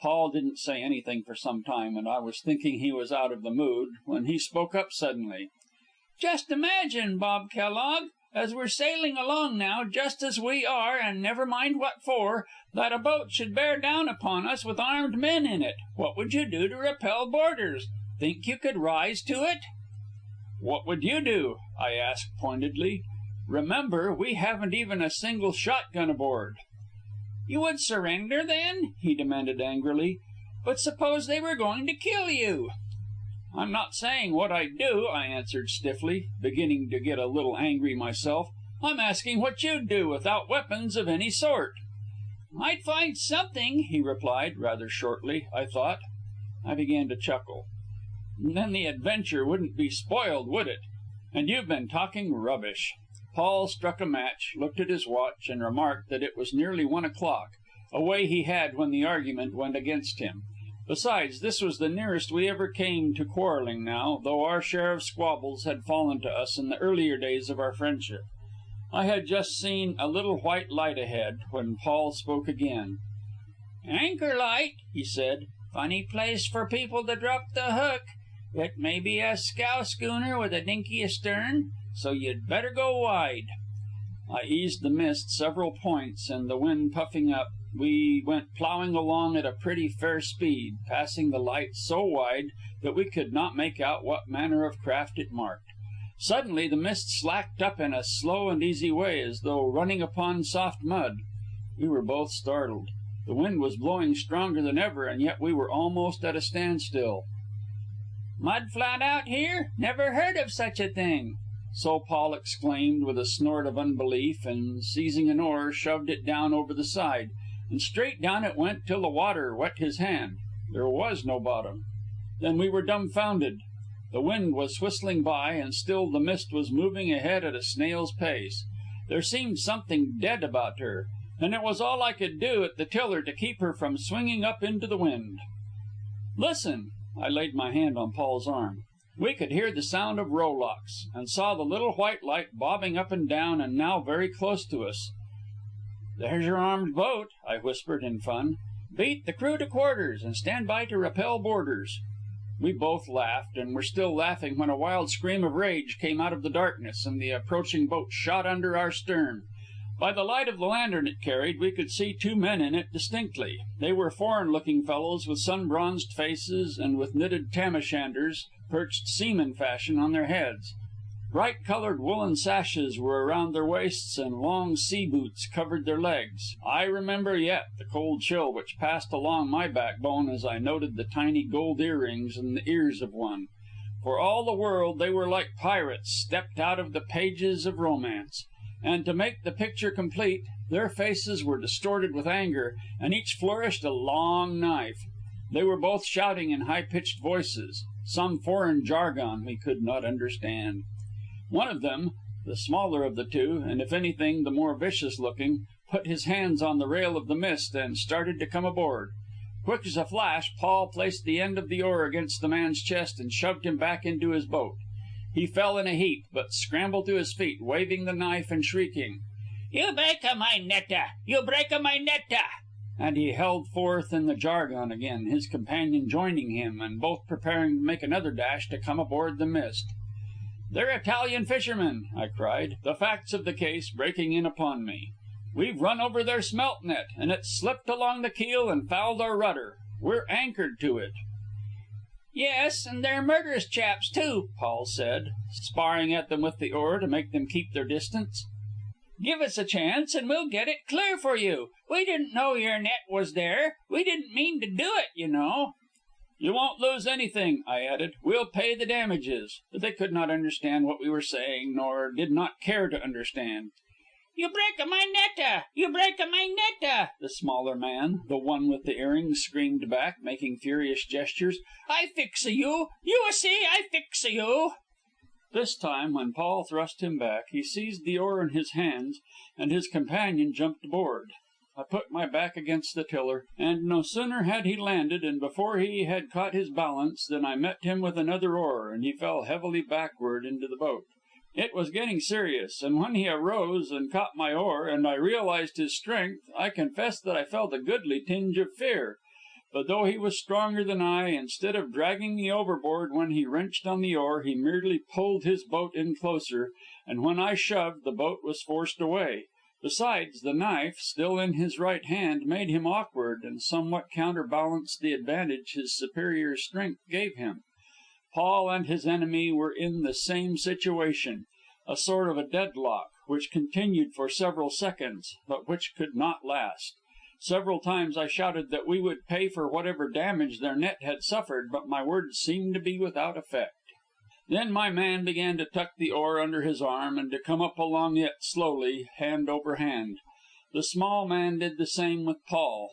Paul didn't say anything for some time, and I was thinking he was out of the mood, when he spoke up suddenly. "Just imagine, Bob Kellogg, as we're sailing along now, just as we are, and never mind what for, that a boat should bear down upon us with armed men in it. What would you do to repel boarders? Think you could rise to it?" "What would you do?" I asked pointedly. "Remember, we haven't even a single shotgun aboard." "You would surrender, then?" he demanded angrily. "But suppose they were going to kill you?" "I'm not saying what I'd do," I answered stiffly, beginning to get a little angry myself. "I'm asking what you'd do without weapons of any sort." "I'd find something," he replied, rather shortly, I thought. I began to chuckle. "Then the adventure wouldn't be spoiled, would it? And you've been talking rubbish." Paul struck a match, looked at his watch, and remarked that it was nearly 1 o'clock, a way he had when the argument went against him. Besides, this was the nearest we ever came to quarreling now, though our share of squabbles had fallen to us in the earlier days of our friendship. I had just seen a little white light ahead, when Paul spoke again. "Anchor light," he said. "Funny place for people to drop the hook. It may be a scow schooner with a dinky astern, so you'd better go wide." I eased the mist several points, and the wind puffing up, we went plowing along at a pretty fair speed, passing the light so wide that we could not make out what manner of craft it marked. Suddenly the mist slacked up in a slow and easy way, as though running upon soft mud. We were both startled. The wind was blowing stronger than ever, and yet we were almost at a standstill. "Mud flat out here? Never heard of such a thing." So Paul exclaimed with a snort of unbelief, and seizing an oar, shoved it down over the side, and straight down it went till the water wet his hand. There was no bottom. Then we were dumbfounded. The wind was whistling by, and still the mist was moving ahead at a snail's pace. There seemed something dead about her, and it was all I could do at the tiller to keep her from swinging up into the wind. "Listen!" I laid my hand on Paul's arm. We could hear the sound of rowlocks, and saw the little white light bobbing up and down, and now very close to us. "There's your armed boat," I whispered in fun. "Beat the crew to quarters, and stand by to repel boarders." We both laughed, and were still laughing when a wild scream of rage came out of the darkness, and the approaching boat shot under our stern. By the light of the lantern it carried, we could see 2 men in it distinctly. They were foreign-looking fellows with sun-bronzed faces and with knitted tam-o'-shanters perched seaman fashion on their heads. Bright-colored woolen sashes were around their waists, and long sea-boots covered their legs. I remember yet the cold chill which passed along my backbone as I noted the tiny gold earrings in the ears of one. For all the world, they were like pirates stepped out of the pages of romance. And to make the picture complete, their faces were distorted with anger, and each flourished a long knife. They were both shouting in high-pitched voices, some foreign jargon we could not understand. One of them, the smaller of the two, and if anything the more vicious looking, put his hands on the rail of the Mist and started to come aboard. Quick as a flash, Paul placed the end of the oar against the man's chest and shoved him back into his boat. He fell in a heap, but scrambled to his feet, waving the knife and shrieking, "You breaka my netta! You breaka my netta!" And he held forth in the jargon again, his companion joining him, and both preparing to make another dash to come aboard the Mist. "They're Italian fishermen!" I cried, the facts of the case breaking in upon me. "We've run over their smelt net, and it's slipped along the keel and fouled our rudder. We're anchored to it." "Yes, and they're murderous chaps, too," Paul said, sparring at them with the oar to make them keep their distance. "Give us a chance, and we'll get it clear for you. We didn't know your net was there. We didn't mean to do it, you know." "You won't lose anything," I added. "We'll pay the damages." But they could not understand what we were saying, nor did not care to understand. "You break my netta! You break my netta!" the smaller man, The one with the earrings, screamed back, making furious gestures. "I fix you! You see, I fix you!" This time, when Paul thrust him back, he seized the oar in his hands, and his companion jumped aboard. I put my back against the tiller, and no sooner had he landed, and before he had caught his balance, than I met him with another oar, and he fell heavily backward into the boat. It was getting serious, and when he arose and caught my oar, and I realized his strength, I confess that I felt a goodly tinge of fear. But though he was stronger than I, instead of dragging me overboard when he wrenched on the oar, he merely pulled his boat in closer, and when I shoved, the boat was forced away. Besides, the knife, still in his right hand, made him awkward, and somewhat counterbalanced the advantage his superior strength gave him. Paul and his enemy were in the same situation, a sort of a deadlock, which continued for several seconds, but which could not last. Several times I shouted that we would pay for whatever damage their net had suffered, but my words seemed to be without effect. Then my man began to tuck the oar under his arm and to come up along it slowly, hand over hand. The small man did the same with Paul.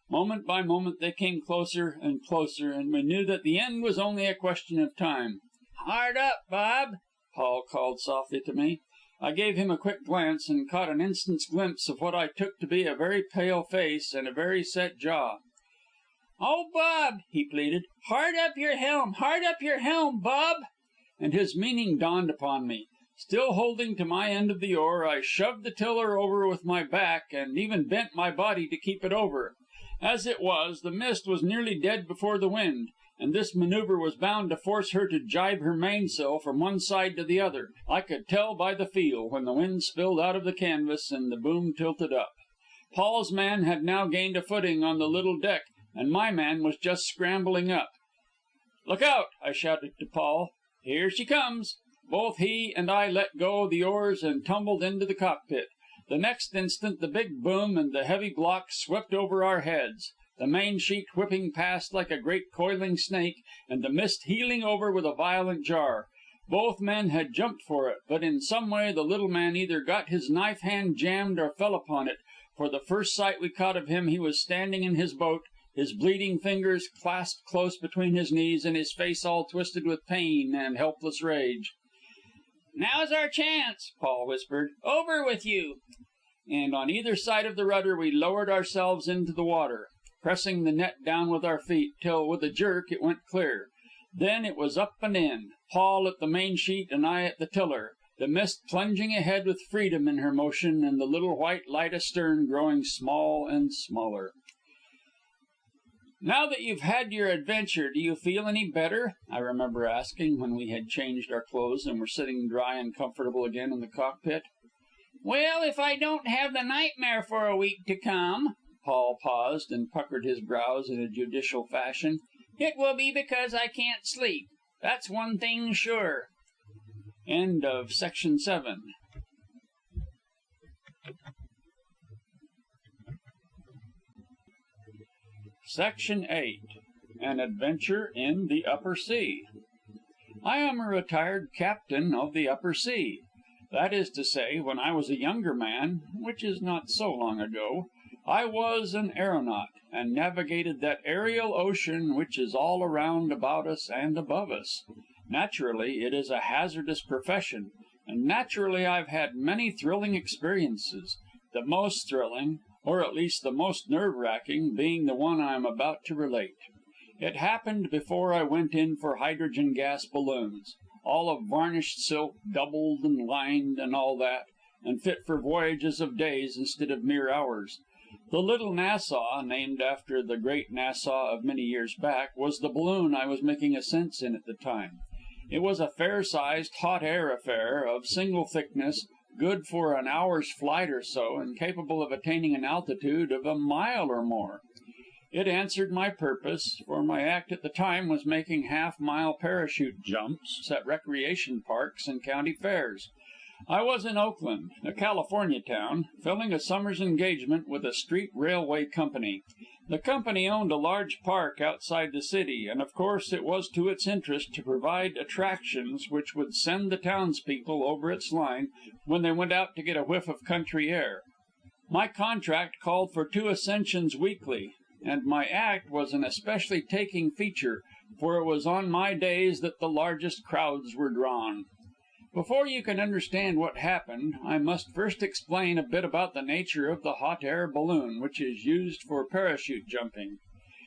Moment by moment they came closer and closer, and we knew that the end was only a question of time. "Hard up, Bob!" Paul called softly to me. I gave him a quick glance, and caught an instant's glimpse of what I took to be a very pale face and a very set jaw. "Oh, Bob!" he pleaded. "Hard up your helm! Hard up your helm, Bob!" And his meaning dawned upon me. Still holding to my end of the oar, I shoved the tiller over with my back, and even bent my body to keep it over. As it was, the Mist was nearly dead before the wind, and this maneuver was bound to force her to jibe her mainsail from one side to the other. I could tell by the feel, when the wind spilled out of the canvas and the boom tilted up. Paul's man had now gained a footing on the little deck, and my man was just scrambling up. "Look out!" I shouted to Paul. "Here she comes!" Both he and I let go the oars and tumbled into the cockpit. The next instant the big boom and the heavy blocks swept over our heads, the main sheet whipping past like a great coiling snake, and the Mist heeling over with a violent jar. Both men had jumped for it, but in some way the little man either got his knife hand jammed or fell upon it, for the first sight we caught of him he was standing in his boat, his bleeding fingers clasped close between his knees, and his face all twisted with pain and helpless rage. "Now's our chance," Paul whispered. "Over with you!" And on either side of the rudder we lowered ourselves into the water, pressing the net down with our feet, till with a jerk it went clear. Then it was up and in, Paul at the main sheet and I at the tiller, the Mist plunging ahead with freedom in her motion, and the little white light astern growing small and smaller. "Now that you've had your adventure, do you feel any better?" I remember asking, when we had changed our clothes and were sitting dry and comfortable again in the cockpit. "Well, if I don't have the nightmare for a week to come," Paul paused and puckered his brows in a judicial fashion, "it will be because I can't sleep. That's one thing sure." End of Section 7. Section 8. An Adventure in the Upper Sea. I am a retired captain of the Upper Sea. That is to say, when I was a younger man, which is not so long ago, I was an aeronaut, and navigated that aerial ocean which is all around about us and above us. Naturally, it is a hazardous profession, and naturally I've had many thrilling experiences, the most thrilling, or at least the most nerve-wracking, being the one I am about to relate. It happened before I went in for hydrogen gas balloons, all of varnished silk, doubled and lined and all that, and fit for voyages of days instead of mere hours. The little Nassau, named after the great Nassau of many years back, was the balloon I was making ascents in at the time. It was a fair-sized hot air affair, of single thickness, good for an hour's flight or so, and capable of attaining an altitude of a mile or more. It answered my purpose, for my act at the time was making half-mile parachute jumps at recreation parks and county fairs. I was in Oakland, a California town, filling a summer's engagement with a street railway company. The company owned a large park outside the city, and of course it was to its interest to provide attractions which would send the townspeople over its line when they went out to get a whiff of country air. My contract called for 2 ascensions weekly, and my act was an especially taking feature, for it was on my days that the largest crowds were drawn. Before you can understand what happened, I must first explain a bit about the nature of the hot air balloon which is used for parachute jumping.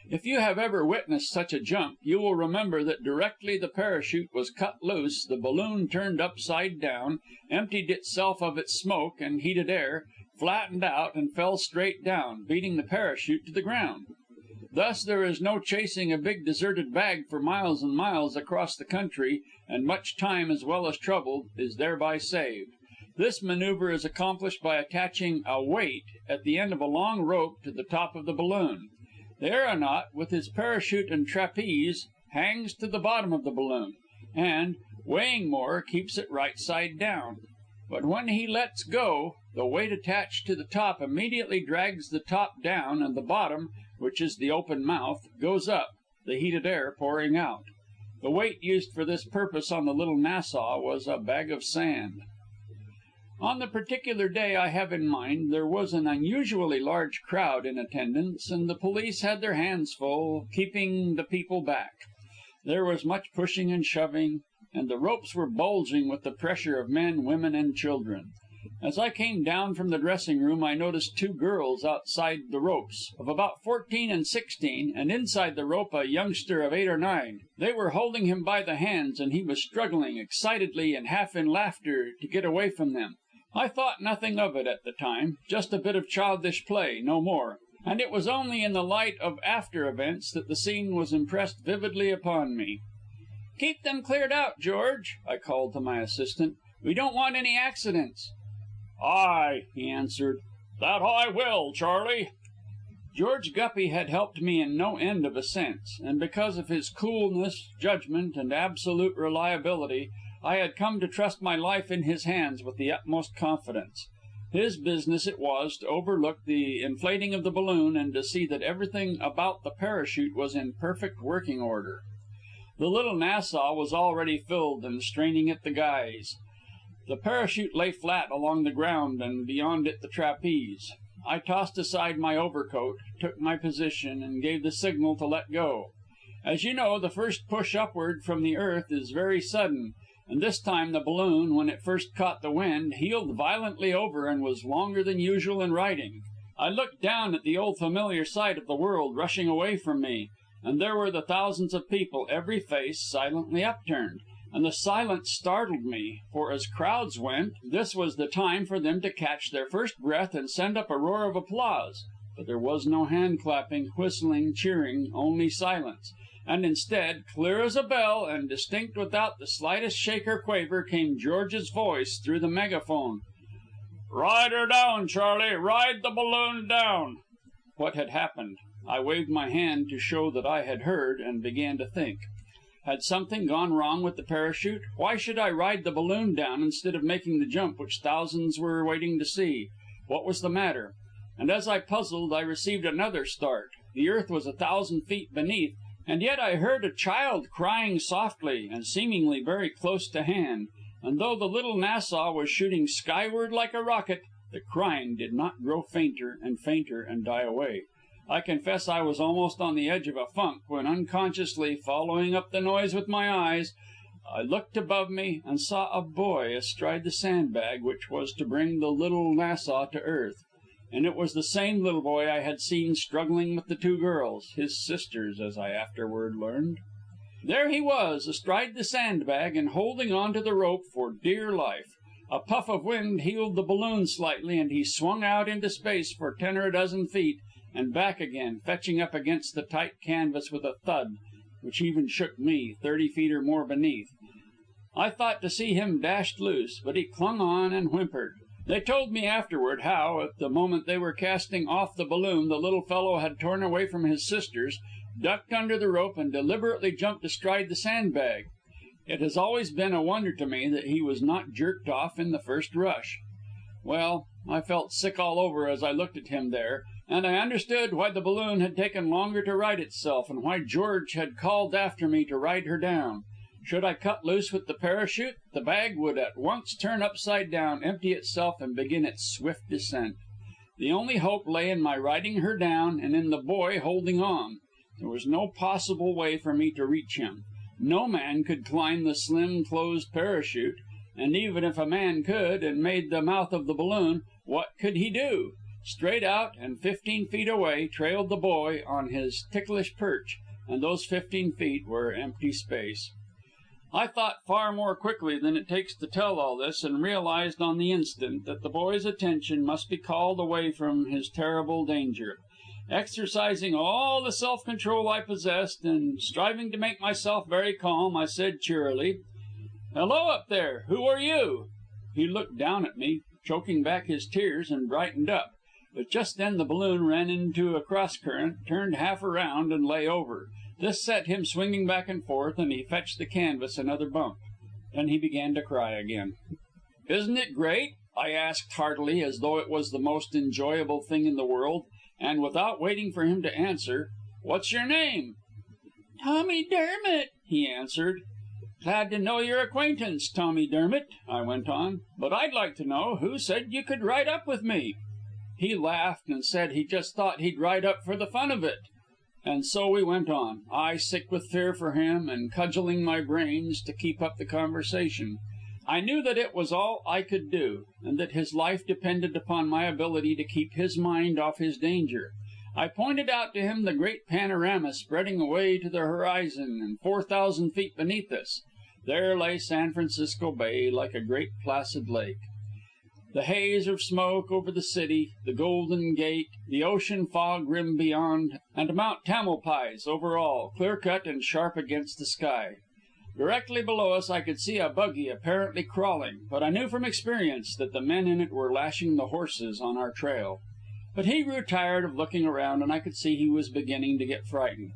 If you have ever witnessed such a jump, you will remember that directly the parachute was cut loose, the balloon turned upside down, emptied itself of its smoke and heated air, flattened out, and fell straight down, beating the parachute to the ground. Thus there is no chasing a big deserted bag for miles and miles across the country, and much time as well as trouble is thereby saved. This maneuver is accomplished by attaching a weight at the end of a long rope to the top of the balloon. The aeronaut, with his parachute and trapeze, hangs to the bottom of the balloon, and, weighing more, keeps it right side down. But when he lets go, the weight attached to the top immediately drags the top down, and the bottom, which is the open mouth, goes up, the heated air pouring out. The weight used for this purpose on the little Nassau was a bag of sand. On the particular day I have in mind, there was an unusually large crowd in attendance, and the police had their hands full keeping the people back. There was much pushing and shoving, and the ropes were bulging with the pressure of men, women, and children. As I came down from the dressing room, I noticed 2 girls outside the ropes, of about 14 and 16, and inside the rope a youngster of 8 or 9. They were holding him by the hands, and he was struggling excitedly and half in laughter to get away from them. I thought nothing of it at the time, just a bit of childish play, no more, and it was only in the light of after events that the scene was impressed vividly upon me. "Keep them cleared out, George," I called to my assistant. "We don't want any accidents." "Aye," he answered. "That I will, Charlie." George Guppy had helped me in no end of a sense, and because of his coolness, judgment, and absolute reliability, I had come to trust my life in his hands with the utmost confidence. His business it was to overlook the inflating of the balloon and to see that everything about the parachute was in perfect working order. The little Nassau was already filled and straining at the guys. The parachute lay flat along the ground, and beyond it the trapeze. I tossed aside my overcoat, took my position, and gave the signal to let go. As you know, the first push upward from the earth is very sudden, and this time the balloon, when it first caught the wind, heeled violently over and was longer than usual in righting. I looked down at the old familiar sight of the world rushing away from me, and there were the thousands of people, every face silently upturned. And the silence startled me, for as crowds went, this was the time for them to catch their first breath and send up a roar of applause. But there was no hand clapping, whistling, cheering, only silence. And instead, clear as a bell and distinct without the slightest shake or quaver, came George's voice through the megaphone. "Ride her down, Charlie! Ride the balloon down!" What had happened? I waved my hand to show that I had heard, and began to think. Had something gone wrong with the parachute? Why should I ride the balloon down instead of making the jump which thousands were waiting to see? What was the matter? And as I puzzled, I received another start. The earth was 1,000 feet beneath, and yet I heard a child crying softly and seemingly very close to hand. And though the little Nassau was shooting skyward like a rocket, the crying did not grow fainter and die away. I confess I was almost on the edge of a funk when, unconsciously following up the noise with my eyes, I looked above me and saw a boy astride the sandbag which was to bring the little Nassau to earth. And it was the same little boy I had seen struggling with the 2 girls, his sisters, as I afterward learned. There he was, astride the sandbag and holding on to the rope for dear life. A puff of wind heeled the balloon slightly, and he swung out into space for 10 or a dozen feet, and back again, fetching up against the tight canvas with a thud which even shook me 30 feet or more beneath. I thought to see him dashed loose, but he clung on and whimpered. They told me afterward how, at the moment they were casting off the balloon, the little fellow had torn away from his sisters, ducked under the rope, and deliberately jumped astride the sandbag. It has always been a wonder to me that he was not jerked off in the first rush. Well, I felt sick all over as I looked at him there, and I understood why the balloon had taken longer to right itself, and why George had called after me to ride her down. Should I cut loose with the parachute, the bag would at once turn upside down, empty itself, and begin its swift descent. The only hope lay in my riding her down and in the boy holding on. There was no possible way for me to reach him. No man could climb the slim, closed parachute, and even if a man could and made the mouth of the balloon, what could he do? Straight out and 15 feet away trailed the boy on his ticklish perch, and those 15 feet were empty space. I thought far more quickly than it takes to tell all this, and realized on the instant that the boy's attention must be called away from his terrible danger. Exercising all the self-control I possessed, and striving to make myself very calm, I said cheerily, "Hello up there! Who are you?" He looked down at me, choking back his tears, and brightened up. But just then the balloon ran into a cross current, turned half around, and lay over. This set him swinging back and forth, and he fetched the canvas another bump. Then he began to cry again. "Isn't it great?" I asked heartily, as though it was the most enjoyable thing in the world, and without waiting for him to answer, "What's your name?" "Tommy Dermott," he answered. "Glad to know your acquaintance, Tommy Dermott," I went on. "But I'd like to know who said you could ride up with me." He laughed and said he just thought he'd ride up for the fun of it. And so we went on, I sick with fear for him and cudgeling my brains to keep up the conversation. I knew that it was all I could do, and that his life depended upon my ability to keep his mind off his danger. I pointed out to him the great panorama spreading away to the horizon and 4,000 feet beneath us. There lay San Francisco Bay like a great placid lake. The haze of smoke over the city, the Golden Gate, the ocean fog rim beyond, and Mount Tamalpais over all, clear-cut and sharp against the sky. Directly below us I could see a buggy apparently crawling, but I knew from experience that the men in it were lashing the horses on our trail. But he grew tired of looking around, and I could see he was beginning to get frightened.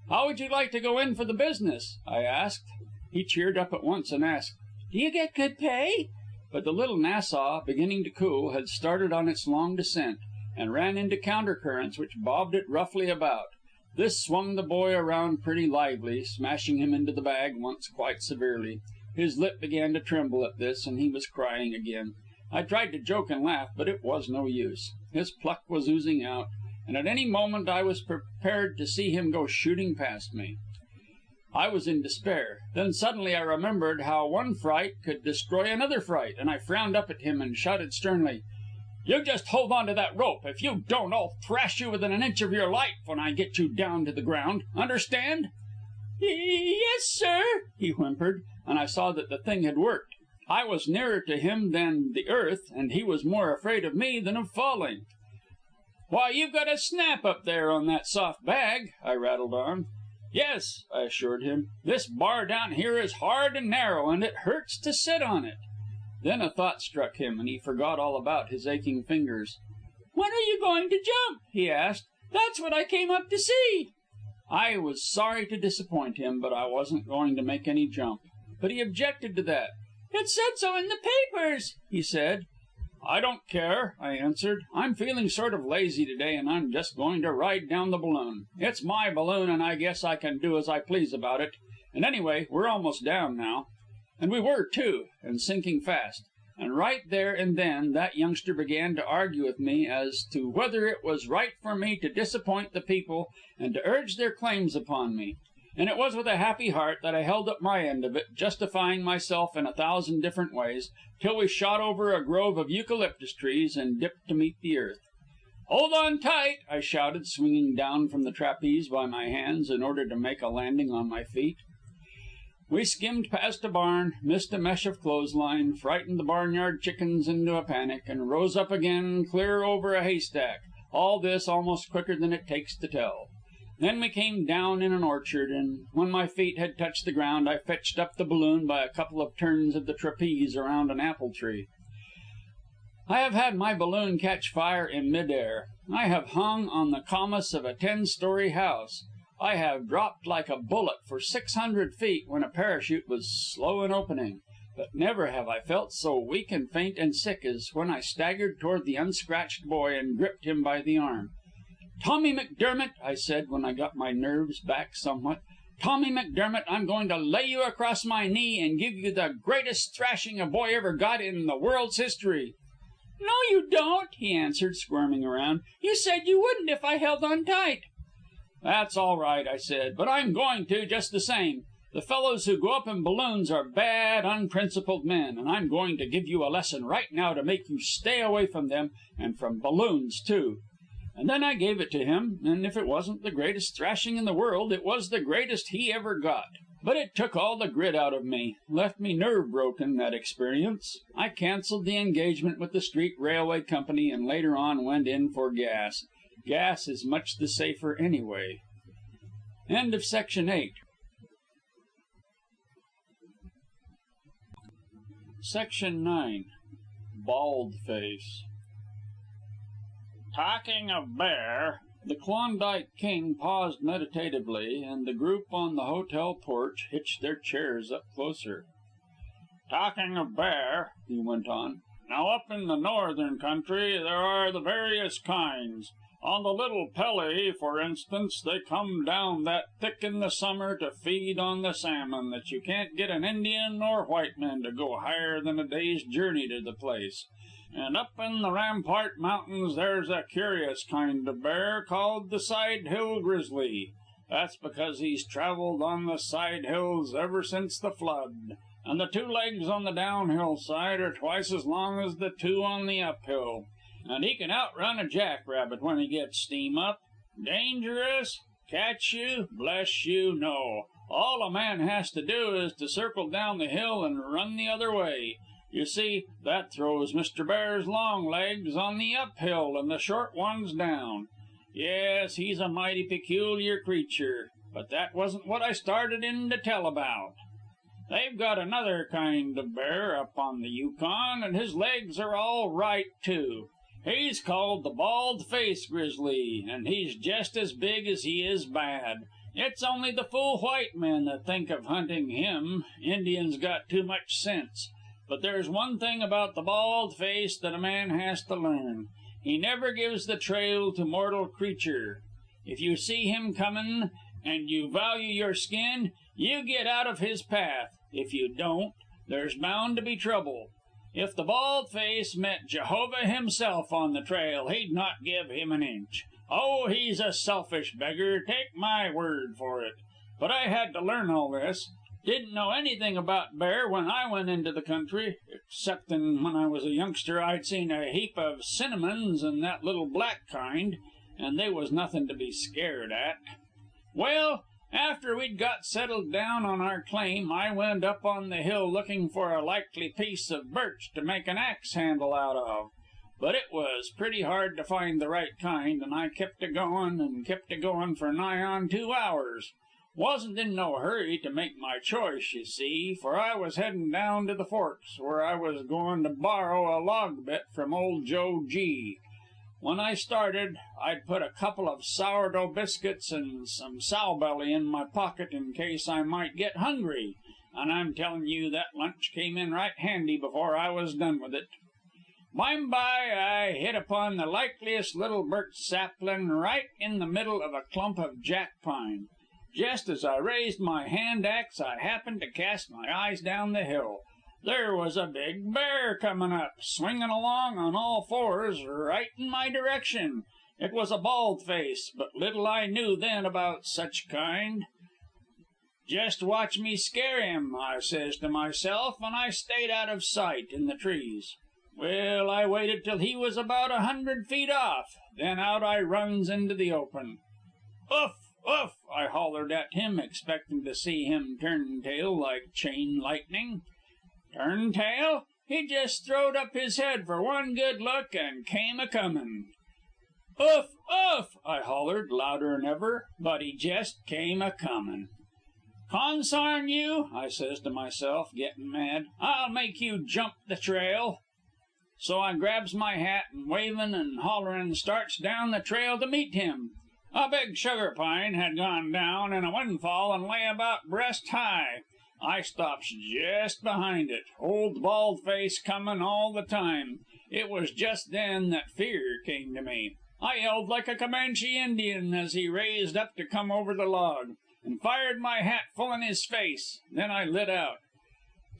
"How would you like to go in for the business?" I asked. He cheered up at once and asked, "Do you get good pay?" But the little Nassau, beginning to cool, had started on its long descent, and ran into counter-currents which bobbed it roughly about. This swung the boy around pretty lively, smashing him into the bag once quite severely. His lip began to tremble at this, and he was crying again. I tried to joke and laugh, but it was no use. His pluck was oozing out, and at any moment I was prepared to see him go shooting past me. I was in despair. Then suddenly I remembered how one fright could destroy another fright, and I frowned up at him and shouted sternly, "You just hold on to that rope. If you don't, I'll thrash you within an inch of your life when I get you down to the ground. Understand?" "Yes, sir," he whimpered, and I saw that the thing had worked. I was nearer to him than the earth, and he was more afraid of me than of falling. "Why, you've got a snap up there on that soft bag," I rattled on. "Yes," I assured him. "This bar down here is hard and narrow, and it hurts to sit on it." Then a thought struck him, and he forgot all about his aching fingers. "When are you going to jump?" he asked. "That's what I came up to see." I was sorry to disappoint him, but I wasn't going to make any jump. But he objected to that. "It said so in the papers," he said. "I don't care," I answered. "I'm feeling sort of lazy to day, and I'm just going to ride down the balloon. It's my balloon, and I guess I can do as I please about it. And anyway, we're almost down now." And we were, too, and sinking fast. And right there and then that youngster began to argue with me as to whether it was right for me to disappoint the people and to urge their claims upon me. And it was with a happy heart that I held up my end of it, justifying myself in 1,000 different ways, till we shot over a grove of eucalyptus trees and dipped to meet the earth. "Hold on tight!" I shouted, swinging down from the trapeze by my hands in order to make a landing on my feet. We skimmed past a barn, missed a mesh of clothesline, frightened the barnyard chickens into a panic, and rose up again clear over a haystack. All this almost quicker than it takes to tell. Then we came down in an orchard, and when my feet had touched the ground, I fetched up the balloon by a couple of turns of the trapeze around an apple tree. I have had my balloon catch fire in mid-air. I have hung on the cornice of a 10-story house. I have dropped like a bullet for 600 feet when a parachute was slow in opening, but never have I felt so weak and faint and sick as when I staggered toward the unscratched boy and gripped him by the arm. "Tommy McDermott," I said when I got my nerves back somewhat, "Tommy McDermott, I'm going to lay you across my knee and give you the greatest thrashing a boy ever got in the world's history." "No, you don't," he answered, squirming around. "You said you wouldn't if I held on tight." "That's all right," I said, "but I'm going to just the same. The fellows who go up in balloons are bad, unprincipled men, and I'm going to give you a lesson right now to make you stay away from them and from balloons, too." And then I gave it to him, and if it wasn't the greatest thrashing in the world, it was the greatest he ever got. But it took all the grit out of me, left me nerve broken, that experience. I canceled the engagement with the street railway company and later on went in for gas. Gas is much the safer anyway. End of Section 8. Section 9. Bald Face. Talking of bear. The Klondike King paused meditatively, and the group on the hotel porch hitched their chairs up closer. Talking of bear, he went on. Now up in the northern country there are the various kinds. On the Little Pelly, for instance, they come down that thick in the summer to feed on the salmon that you can't get an Indian or white man to go higher than a day's journey to the place. And up in the Rampart Mountains there's a curious kind of bear called the Side Hill Grizzly. That's because he's traveled on the side hills ever since the flood. And the two legs on the downhill side are twice as long as the two on the uphill. And he can outrun a jackrabbit when he gets steam up. Dangerous? Catch you? Bless you, no. All a man has to do is to circle down the hill and run the other way. You see, that throws Mr. Bear's long legs on the uphill and the short ones down. Yes, he's a mighty peculiar creature, but that wasn't what I started in to tell about. They've got another kind of bear up on the Yukon, and his legs are all right, too. He's called the Bald Face Grizzly, and he's just as big as he is bad. It's only the fool white men that think of hunting him. Indians got too much sense. But there's one thing about the bald face that a man has to learn. He never gives the trail to mortal creature. If you see him comin' and you value your skin, you get out of his path. If you don't, there's bound to be trouble. If the bald face met Jehovah himself on the trail, he'd not give him an inch. Oh, he's a selfish beggar, take my word for it. But I had to learn all this. Didn't know anything about bear when I went into the country, exceptin' when I was a youngster I'd seen a heap of cinnamons and that little black kind, and they was nothin' to be scared at. Well, after we'd got settled down on our claim, I went up on the hill looking for a likely piece of birch to make an axe handle out of. But it was pretty hard to find the right kind, and I kept a goin' for nigh on 2 hours. Wasn't in no hurry to make my choice, you see, for I was headin' down to the Forks, where I was goin' to borrow a log bit from old Joe G. When I started, I'd put a couple of sourdough biscuits and some sow belly in my pocket in case I might get hungry, and I'm tellin' you that lunch came in right handy before I was done with it. Bime by I hit upon the likeliest little birch saplin' right in the middle of a clump of jack pine. Just as I raised my hand axe, I happened to cast my eyes down the hill. There was a big bear comin' up, swinging along on all fours, right in my direction. It was a bald face, but little I knew then about such kind. Just watch me scare him, I says to myself, and I stayed out of sight in the trees. Well, I waited till he was about 100 feet off, then out I runs into the open. "Oof! Oof!" I hollered at him, expectin' to see him turn tail like chain lightning. Turn tail? He just throwed up his head for one good look and came a-comin'. "Oof! Oof!" I hollered, louder'n ever, but he just came a-comin'. "Consarn you," I says to myself, gettin' mad. "I'll make you jump the trail." So I grabs my hat and wavin' and hollerin' starts down the trail to meet him. A big sugar pine had gone down in a windfall and lay about breast high. I stops just behind it, old bald face comin' all the time. It was just then that fear came to me. I yelled like a Comanche Indian as he raised up to come over the log, and fired my hat full in his face. Then I lit out.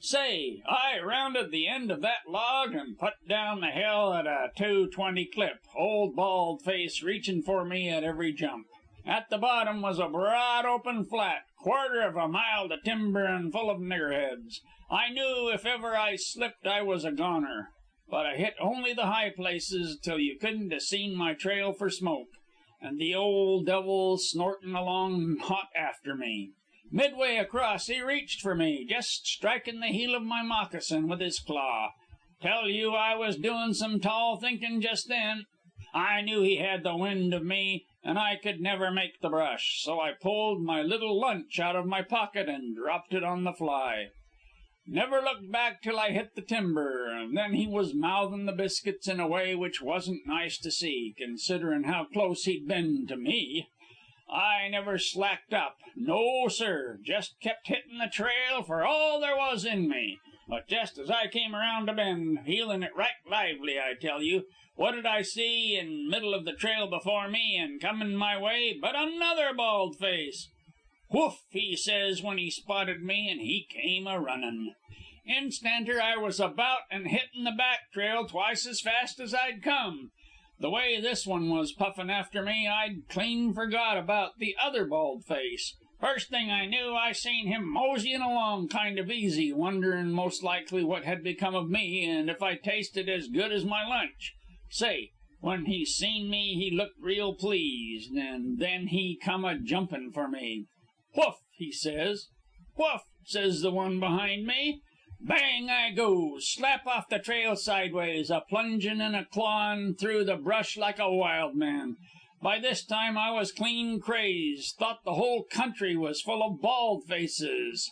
Say, I rounded the end of that log and put down the hill at a 2:20 clip, old bald face reachin' for me at every jump. At the bottom was a broad open flat, quarter of a mile to timber and full of niggerheads. I knew if ever I slipped I was a goner. But I hit only the high places till you couldn't 'a' seen my trail for smoke, and the old devil snortin' along hot after me. Midway across he reached for me, just strikin' the heel of my moccasin with his claw. Tell you I was doin' some tall thinkin' just then. I knew he had the wind of me, and I could never make the brush, so I pulled my little lunch out of my pocket and dropped it on the fly. Never looked back till I hit the timber, and then he was mouthin' the biscuits in a way which wasn't nice to see, considerin' how close he'd been to me. I never slacked up. No, sir. Just kept hittin' the trail for all there was in me. But just as I came around a bend, feelin' it right lively, I tell you, what did I see in middle of the trail before me and comin' my way but another bald face. Whoof, he says when he spotted me, and he came a runnin'. Instanter I was about and hittin' the back trail twice as fast as I'd come. The way this one was puffin' after me, I'd clean forgot about the other bald face. First thing I knew, I seen him moseying along kind of easy, wonderin' most likely what had become of me and if I tasted as good as my lunch. Say, when he seen me, he looked real pleased, and then he come a jumpin' for me. Whoof, he says. Whoof, says the one behind me. Bang I goes, slap off the trail sideways, a plungin' and a clawin' through the brush like a wild man. By this time I was clean crazed, thought the whole country was full of bald faces.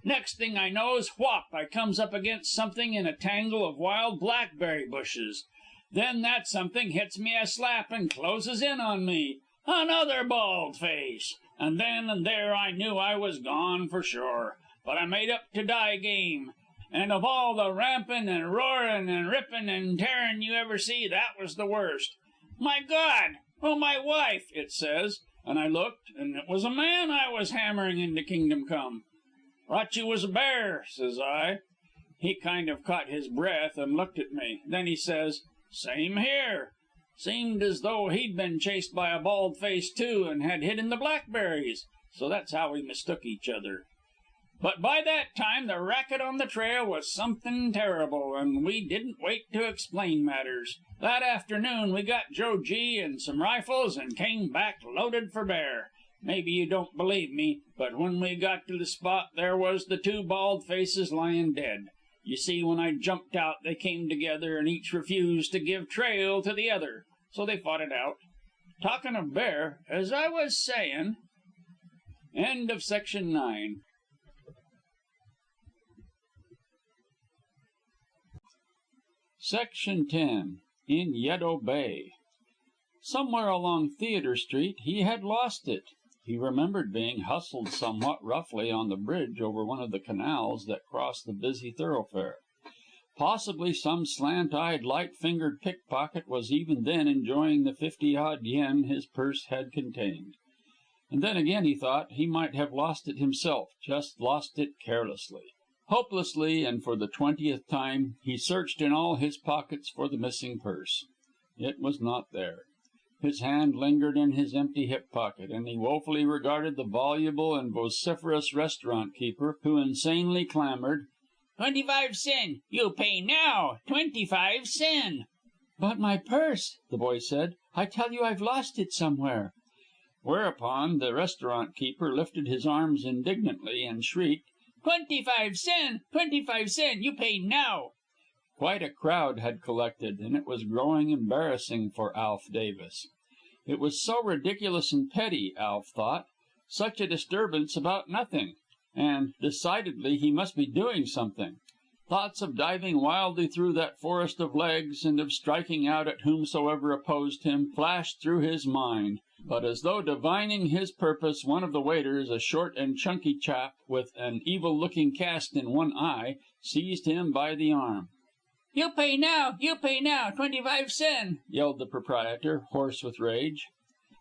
Next thing I knows, whop, I comes up against something in a tangle of wild blackberry bushes. Then that something hits me a slap and closes in on me. Another bald face. And then and there I knew I was gone for sure. But I made up to die game. And of all the rampin' and roarin' and rippin' and tearin' you ever see, that was the worst. My God! Oh, my wife, it says. And I looked, and it was a man I was hammering into Kingdom Come. Thought you was a bear, says I. He kind of caught his breath and looked at me. Then he says, same here. Seemed as though he'd been chased by a bald face, too, and had hidden the blackberries. So that's how we mistook each other. But by that time the racket on the trail was something terrible, and we didn't wait to explain matters. That afternoon we got Joe G. and some rifles and came back loaded for bear. Maybe you don't believe me, but when we got to the spot there was the two bald faces lying dead. You see, when I jumped out they came together and each refused to give trail to the other, so they fought it out. Talking of bear, as I was sayin'. End of section 9. Section 10. In Yedo Bay. Somewhere along Theater Street he had lost it. He remembered being hustled somewhat roughly on the bridge over one of the canals that crossed the busy thoroughfare. Possibly some slant-eyed, light-fingered pickpocket was even then enjoying the 50-odd yen his purse had contained. And then again, he thought, he might have lost it himself, just lost it carelessly. Hopelessly, and for the 20th time, he searched in all his pockets for the missing purse. It was not there. His hand lingered in his empty hip pocket, and he woefully regarded the voluble and vociferous restaurant keeper, who insanely clamored, 25 sen. You pay now. 25 sen. "But my purse," the boy said. "I tell you I've lost it somewhere." Whereupon the restaurant keeper lifted his arms indignantly and shrieked, 25 sen. 25 sen. You pay now. Quite a crowd had collected, and it was growing embarrassing for Alf Davis. It was so ridiculous and petty, Alf thought. Such a disturbance about nothing. And, decidedly, he must be doing something. Thoughts of diving wildly through that forest of legs and of striking out at whomsoever opposed him flashed through his mind, but as though divining his purpose, one of the waiters, a short and chunky chap with an evil-looking cast in one eye, seized him by the arm. You pay now, 25 sen," yelled the proprietor, hoarse with rage.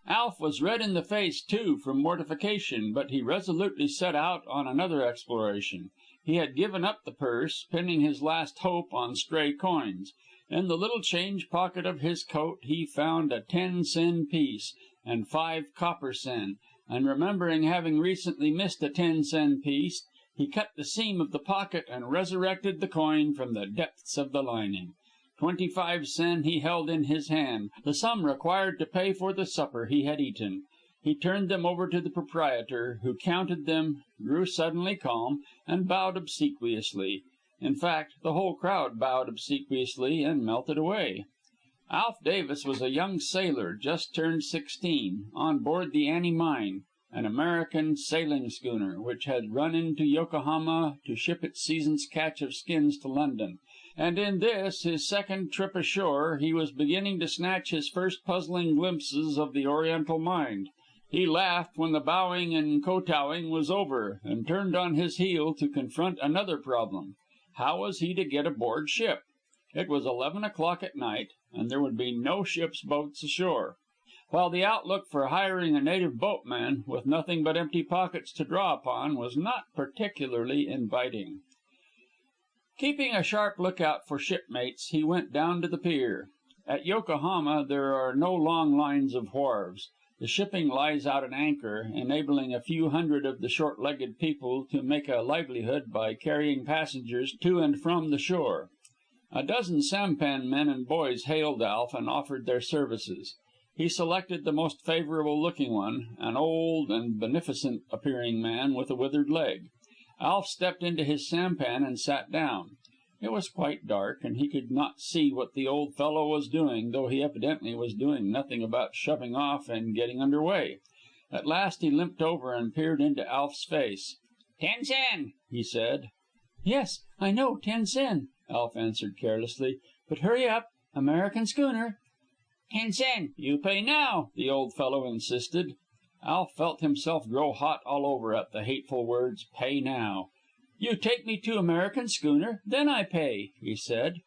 Alf was red in the face, too, from mortification, but he resolutely set out on another exploration. He had given up the purse, pinning his last hope on stray coins. In the little change pocket of his coat he found a 10-sen piece and 5 copper sen, and remembering having recently missed a 10-sen piece, he cut the seam of the pocket and resurrected the coin from the depths of the lining. 25 sen he held in his hand, the sum required to pay for the supper he had eaten. He turned them over to the proprietor, who counted them, grew suddenly calm, and bowed obsequiously. In fact, the whole crowd bowed obsequiously and melted away. Alf Davis was a young sailor, just turned 16, on board the Annie Mine, an American sailing schooner, which had run into Yokohama to ship its season's catch of skins to London. And in this, his second trip ashore, he was beginning to snatch his first puzzling glimpses of the Oriental mind. He laughed when the bowing and kowtowing was over, and turned on his heel to confront another problem. How was he to get aboard ship? It was 11 o'clock at night, and there would be no ship's boats ashore, while the outlook for hiring a native boatman, with nothing but empty pockets to draw upon, was not particularly inviting. Keeping a sharp lookout for shipmates, he went down to the pier. At Yokohama there are no long lines of wharves. The shipping lies out at anchor, enabling a few hundred of the short-legged people to make a livelihood by carrying passengers to and from the shore. A dozen sampan men and boys hailed Alf and offered their services. He selected the most favourable-looking one, an old and beneficent-appearing man with a withered leg. Alf stepped into his sampan and sat down. It was quite dark, and he could not see what the old fellow was doing, though he evidently was doing nothing about shoving off and getting under way. At last he limped over and peered into Alf's face. 10 sen," he said. "Yes, I know, 10 sen," Alf answered carelessly. "But hurry up. American schooner." 10 sen. You pay now," the old fellow insisted. Alf felt himself grow hot all over at the hateful words, "pay now." "You take me to American schooner, then I pay," he said.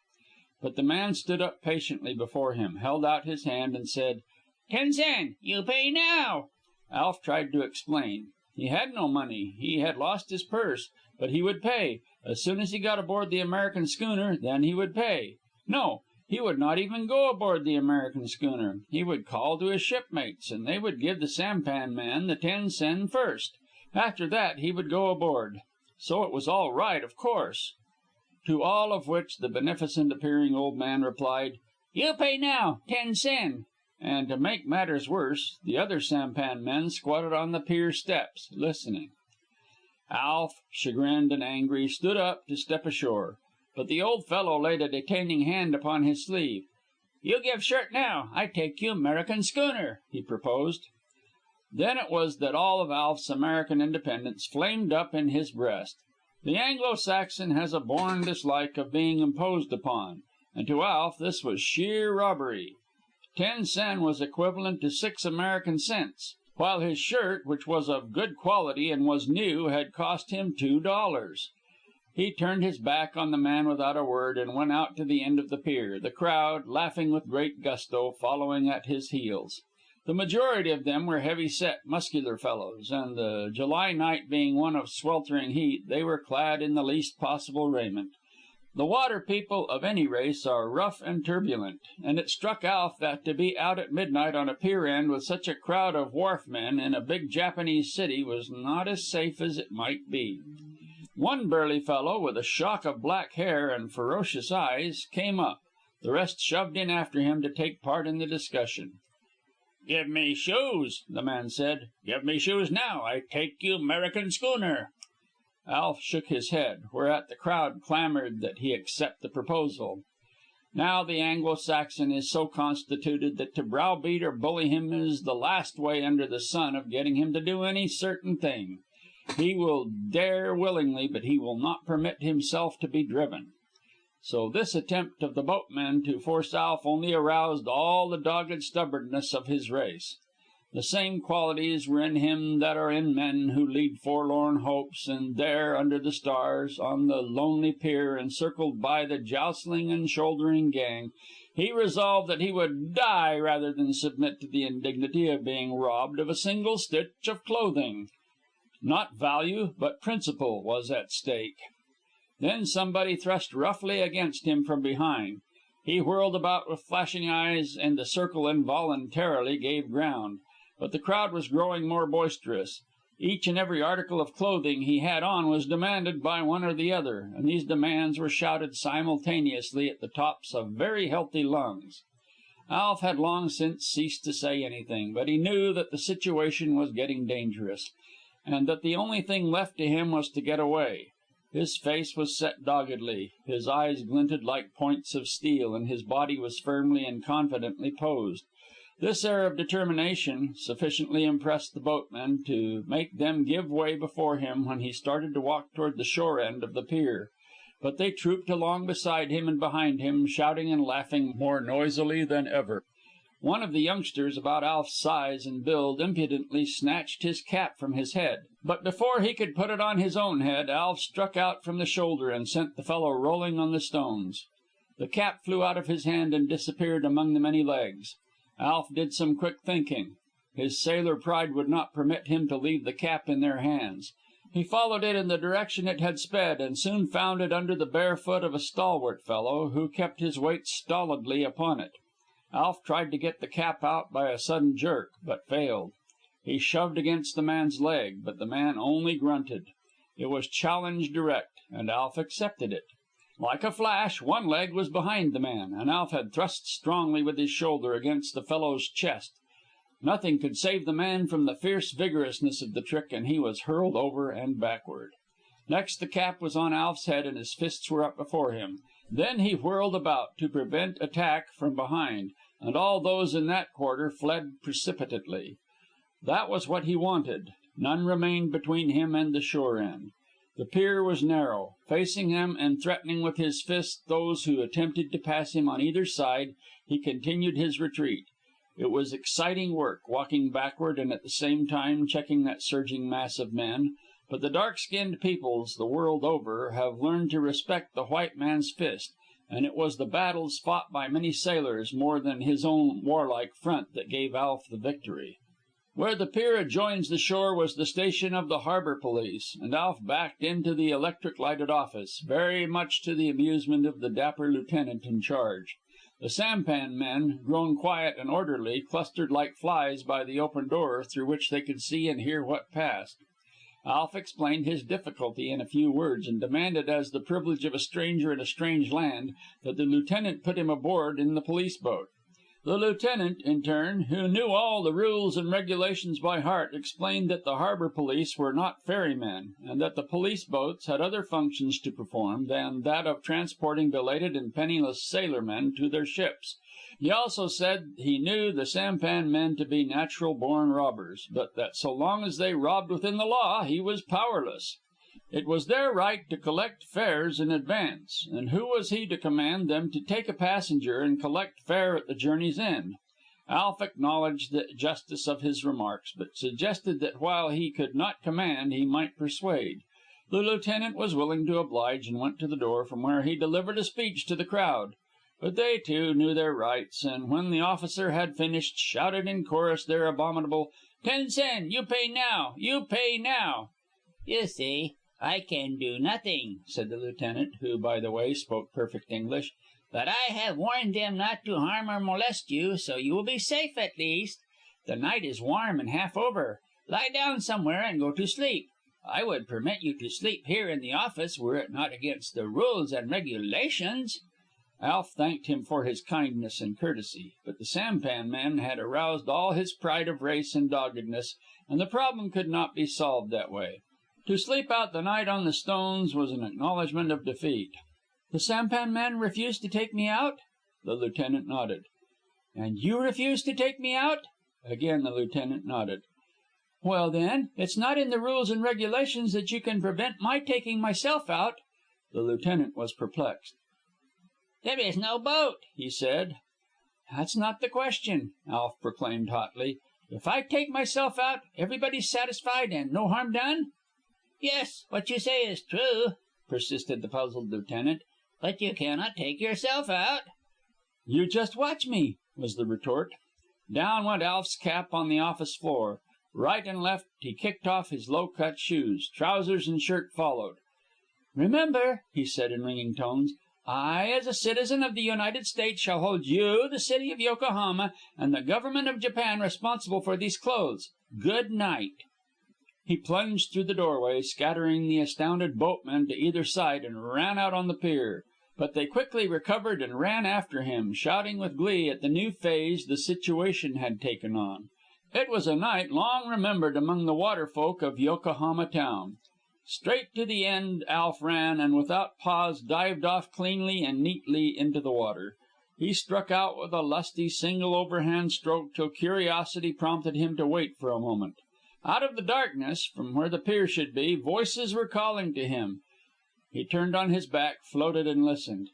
But the man stood up patiently before him, held out his hand, and said, 10 sen. You pay now." Alf tried to explain. He had no money. He had lost his purse. But he would pay. As soon as he got aboard the American schooner, then he would pay. No, he would not even go aboard the American schooner. He would call to his shipmates, and they would give the sampan man the 10 sen first. After that he would go aboard. So it was all right, of course. To all of which the beneficent-appearing old man replied, "You pay now, 10 sen." And to make matters worse, the other sampan men squatted on the pier steps, listening. Alf, chagrined and angry, stood up to step ashore. But the old fellow laid a detaining hand upon his sleeve. "You give short now. I take you American schooner," he proposed. Then it was that all of Alf's American independence flamed up in his breast. The Anglo-Saxon has a born dislike of being imposed upon, and to Alf this was sheer robbery. 10 sen was equivalent to 6 American cents, while his shirt, which was of good quality and was new, had cost him $2. He turned his back on the man without a word and went out to the end of the pier, the crowd, laughing with great gusto, following at his heels. The majority of them were heavy-set, muscular fellows, and the July night being one of sweltering heat, they were clad in the least possible raiment. The water people of any race are rough and turbulent, and it struck Alf that to be out at midnight on a pier end with such a crowd of wharf men in a big Japanese city was not as safe as it might be. One burly fellow, with a shock of black hair and ferocious eyes, came up. The rest shoved in after him to take part in the discussion. "Give me shoes," the man said. "Give me shoes now. I take you 'Merican schooner." Alf shook his head, whereat the crowd clamored that he accept the proposal. Now the Anglo-Saxon is so constituted that to browbeat or bully him is the last way under the sun of getting him to do any certain thing. He will dare willingly, but he will not permit himself to be driven. So this attempt of the boatmen to force Alf only aroused all the dogged stubbornness of his race. The same qualities were in him that are in men who lead forlorn hopes, and there, under the stars, on the lonely pier, encircled by the jostling and shouldering gang, he resolved that he would die rather than submit to the indignity of being robbed of a single stitch of clothing. Not value, but principle, was at stake. Then somebody thrust roughly against him from behind. He whirled about with flashing eyes, and the circle involuntarily gave ground. But the crowd was growing more boisterous. Each and every article of clothing he had on was demanded by one or the other, and these demands were shouted simultaneously at the tops of very healthy lungs. Alf had long since ceased to say anything, but he knew that the situation was getting dangerous, and that the only thing left to him was to get away. His face was set doggedly, his eyes glinted like points of steel, and his body was firmly and confidently posed. This air of determination sufficiently impressed the boatmen to make them give way before him when he started to walk toward the shore end of the pier. But they trooped along beside him and behind him, shouting and laughing more noisily than ever. One of the youngsters, about Alf's size and build, impudently snatched his cap from his head. But before he could put it on his own head, Alf struck out from the shoulder and sent the fellow rolling on the stones. The cap flew out of his hand and disappeared among the many legs. Alf did some quick thinking. His sailor pride would not permit him to leave the cap in their hands. He followed it in the direction it had sped, and soon found it under the bare foot of a stalwart fellow, who kept his weight stolidly upon it. Alf tried to get the cap out by a sudden jerk, but failed. He shoved against the man's leg, but the man only grunted. It was challenge direct, and Alf accepted it. Like a flash, one leg was behind the man, and Alf had thrust strongly with his shoulder against the fellow's chest. Nothing could save the man from the fierce vigorousness of the trick, and he was hurled over and backward. Next the cap was on Alf's head, and his fists were up before him. Then he whirled about to prevent attack from behind, and all those in that quarter fled precipitately. That was what he wanted. None remained between him and the shore end. The pier was narrow. Facing him and threatening with his fists those who attempted to pass him on either side, he continued his retreat. It was exciting work, walking backward and at the same time checking that surging mass of men. But the dark-skinned peoples, the world over, have learned to respect the white man's fist, and it was the battles fought by many sailors more than his own warlike front that gave Alf the victory. Where the pier adjoins the shore was the station of the harbor police, and Alf backed into the electric-lighted office, very much to the amusement of the dapper lieutenant in charge. The sampan men, grown quiet and orderly, clustered like flies by the open door through which they could see and hear what passed. Alf explained his difficulty in a few words, and demanded, as the privilege of a stranger in a strange land, that the lieutenant put him aboard in the police boat. The lieutenant, in turn, who knew all the rules and regulations by heart, explained that the harbor police were not ferrymen, and that the police boats had other functions to perform than that of transporting belated and penniless sailormen to their ships. He also said he knew the sampan men to be natural-born robbers, but that so long as they robbed within the law, he was powerless. It was their right to collect fares in advance, and who was he to command them to take a passenger and collect fare at the journey's end? Alf acknowledged the justice of his remarks, but suggested that while he could not command, he might persuade. The lieutenant was willing to oblige, and went to the door, from where he delivered a speech to the crowd. But they, too, knew their rights, and when the officer had finished, shouted in chorus their abominable, "10 sen, you pay now! You pay now!" "You see, I can do nothing," said the lieutenant, who, by the way, spoke perfect English. "But I have warned them not to harm or molest you, so you will be safe at least. The night is warm and half over. Lie down somewhere and go to sleep. I would permit you to sleep here in the office were it not against the rules and regulations." Alf thanked him for his kindness and courtesy, but the sampan men had aroused all his pride of race and doggedness, and the problem could not be solved that way. To sleep out the night on the stones was an acknowledgment of defeat. "The sampan men refused to take me out?" The lieutenant nodded. "And you refused to take me out?" Again the lieutenant nodded. "Well, then, it's not in the rules and regulations that you can prevent my taking myself out." The lieutenant was perplexed. "There is no boat," he said. "That's not the question," Alf proclaimed hotly. "If I take myself out, everybody's satisfied and no harm done?" "Yes, what you say is true," persisted the puzzled lieutenant, "but you cannot take yourself out." "You just watch me," was the retort. Down went Alf's cap on the office floor. Right and left he kicked off his low cut shoes. Trousers and shirt followed. "Remember," he said in ringing tones, "I, as a citizen of the United States, shall hold you, the city of Yokohama, and the government of Japan responsible for these clothes. Good night." He plunged through the doorway, scattering the astounded boatmen to either side, and ran out on the pier. But they quickly recovered and ran after him, shouting with glee at the new phase the situation had taken on. It was a night long remembered among the water folk of Yokohama town. Straight to the end Alf ran, and without pause dived off cleanly and neatly into the water. He struck out with a lusty single overhand stroke till curiosity prompted him to wait for a moment. Out of the darkness, from where the pier should be, voices were calling to him. He turned on his back, floated, and listened.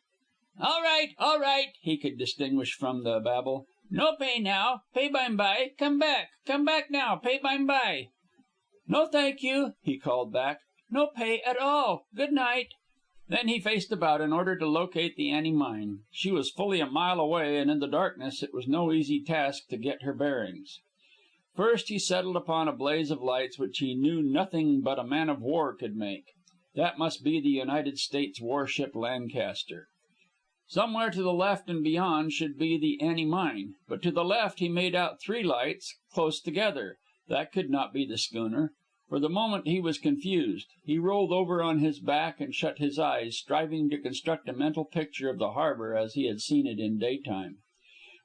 All right," he could distinguish from the babble. "No pay now. Pay bime-by. Come back now. Pay bime-by." "No, thank you," he called back. "No pay at all. Good night." Then he faced about in order to locate the Annie Mine. She was fully a mile away, and in the darkness it was no easy task to get her bearings. First he settled upon a blaze of lights which he knew nothing but a man of war could make. That must be the United States warship Lancaster. Somewhere to the left and beyond should be the Annie Mine, but to the left he made out three lights close together. That could not be the schooner. For the moment he was confused. He rolled over on his back and shut his eyes, striving to construct a mental picture of the harbor as he had seen it in daytime.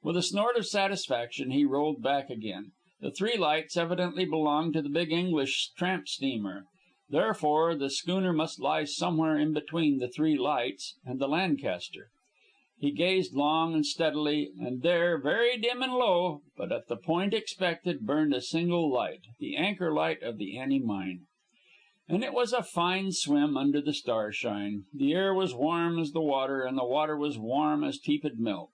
With a snort of satisfaction he rolled back again. The three lights evidently belonged to the big English tramp steamer. Therefore, the schooner must lie somewhere in between the three lights and the Lancaster. He gazed long and steadily, and there, very dim and low, but at the point expected, burned a single light, the anchor light of the Annie Mine. And it was a fine swim under the starshine. The air was warm as the water, and the water was warm as tepid milk.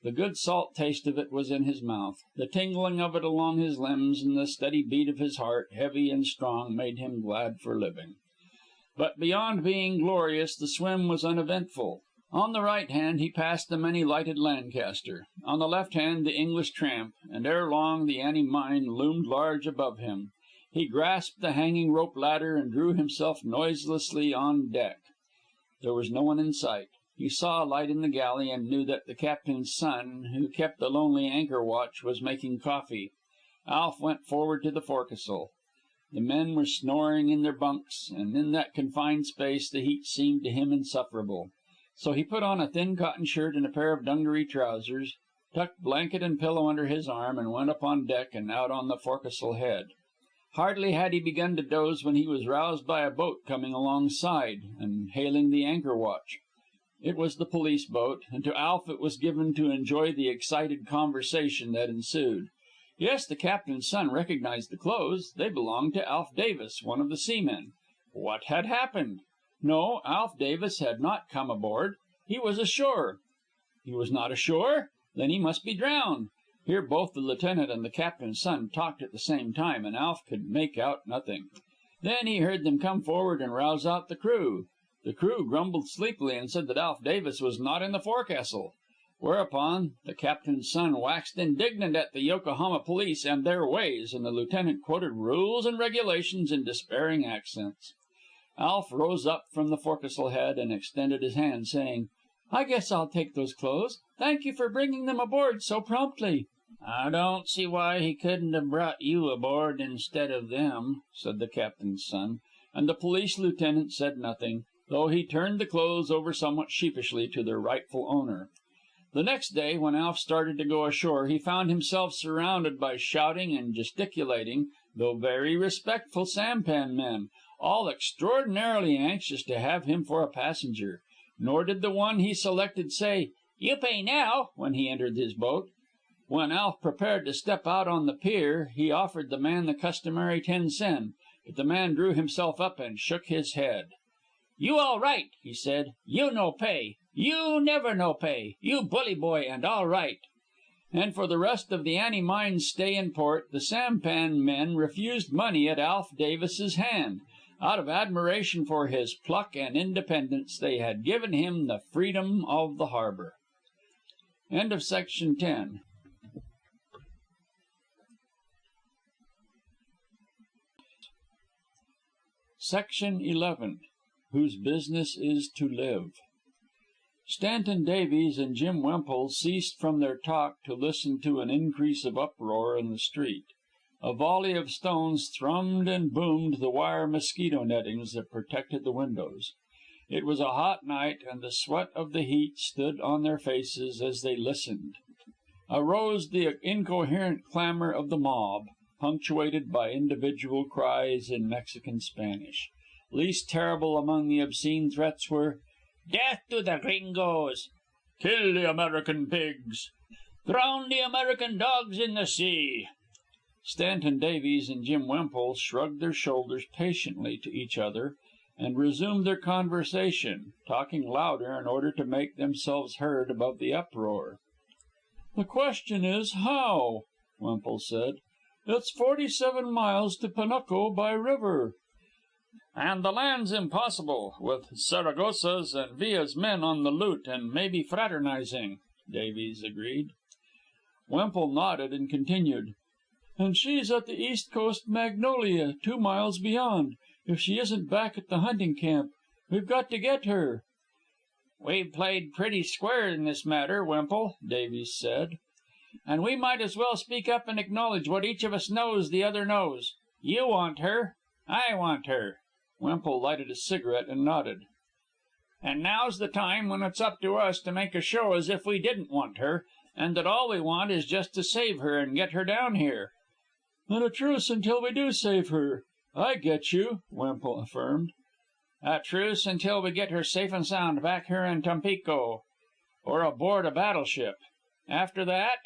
The good salt taste of it was in his mouth. The tingling of it along his limbs and the steady beat of his heart, heavy and strong, made him glad for living. But beyond being glorious, the swim was uneventful. On the right hand he passed the many lighted Lancaster, on the left hand the English tramp, and ere long the Annie Mine loomed large above him. He grasped the hanging rope ladder and drew himself noiselessly on deck. There was no one in sight. He saw a light in the galley and knew that the captain's son, who kept the lonely anchor watch, was making coffee. Alf went forward to the forecastle. The men were snoring in their bunks, and in that confined space the heat seemed to him insufferable. So he put on a thin cotton shirt and a pair of dungaree trousers, tucked blanket and pillow under his arm, and went up on deck and out on the forecastle head. Hardly had he begun to doze when he was roused by a boat coming alongside and hailing the anchor watch. It was the police boat, and to Alf it was given to enjoy the excited conversation that ensued. Yes, the captain's son recognized the clothes. They belonged to Alf Davis, one of the seamen. What had happened? No, Alf Davis had not come aboard. He was ashore. He was not ashore? Then he must be drowned. Here both the lieutenant and the captain's son talked at the same time, and Alf could make out nothing. Then he heard them come forward and rouse out the crew. The crew grumbled sleepily and said that Alf Davis was not in the forecastle. Whereupon the captain's son waxed indignant at the Yokohama police and their ways, and the lieutenant quoted rules and regulations in despairing accents. Alf rose up from the forecastle head and extended his hand, saying, "I guess I'll take those clothes. Thank you for bringing them aboard so promptly." "I don't see why he couldn't have brought you aboard instead of them," said the captain's son, and the police lieutenant said nothing, though he turned the clothes over somewhat sheepishly to their rightful owner. The next day, when Alf started to go ashore, he found himself surrounded by shouting and gesticulating, though very respectful sampan men, all extraordinarily anxious to have him for a passenger. Nor did the one he selected say, "You pay now," when he entered his boat. When Alf prepared to step out on the pier, he offered the man the customary 10 sen, but the man drew himself up and shook his head. "You all right," he said. "You no pay. You never no pay. You bully boy and all right." And for the rest of the Annie Mine's stay in port, the sampan men refused money at Alf Davis's hand. Out of admiration for his pluck and independence, they had given him the freedom of the harbor. Section 11. Whose business is to live. Stanton Davies and Jim Wemple ceased from their talk to listen to an increase of uproar in the street. A volley of stones thrummed and boomed the wire mosquito nettings that protected the windows. It was a hot night, and the sweat of the heat stood on their faces as they listened. Arose the incoherent clamor of the mob, punctuated by individual cries in Mexican Spanish. Least terrible among the obscene threats were, "Death to the gringos!" "Kill the American pigs!" "Drown the American dogs in the sea!" Stanton Davies and Jim Wemple shrugged their shoulders patiently to each other, and resumed their conversation, talking louder in order to make themselves heard above the uproar. "The question is, how?" Wemple said. "It's 47 miles to Panuco by river." "And the land's impossible, with Zaragossa's and Villa's men on the loot and maybe fraternizing," Davies agreed. Wemple nodded and continued. "And she's at the East Coast Magnolia, 2 miles beyond, if she isn't back at the hunting camp. We've got to get her." "We've played pretty square in this matter, Wemple," Davies said. "And we might as well speak up and acknowledge what each of us knows the other knows. You want her. I want her." Wemple lighted a cigarette and nodded. "And now's the time when it's up to us to make a show as if we didn't want her, and that all we want is just to save her and get her down here." "And a truce until we do save her. I get you," Wemple affirmed. "A truce until we get her safe and sound back here in Tampico, or aboard a battleship. After that?"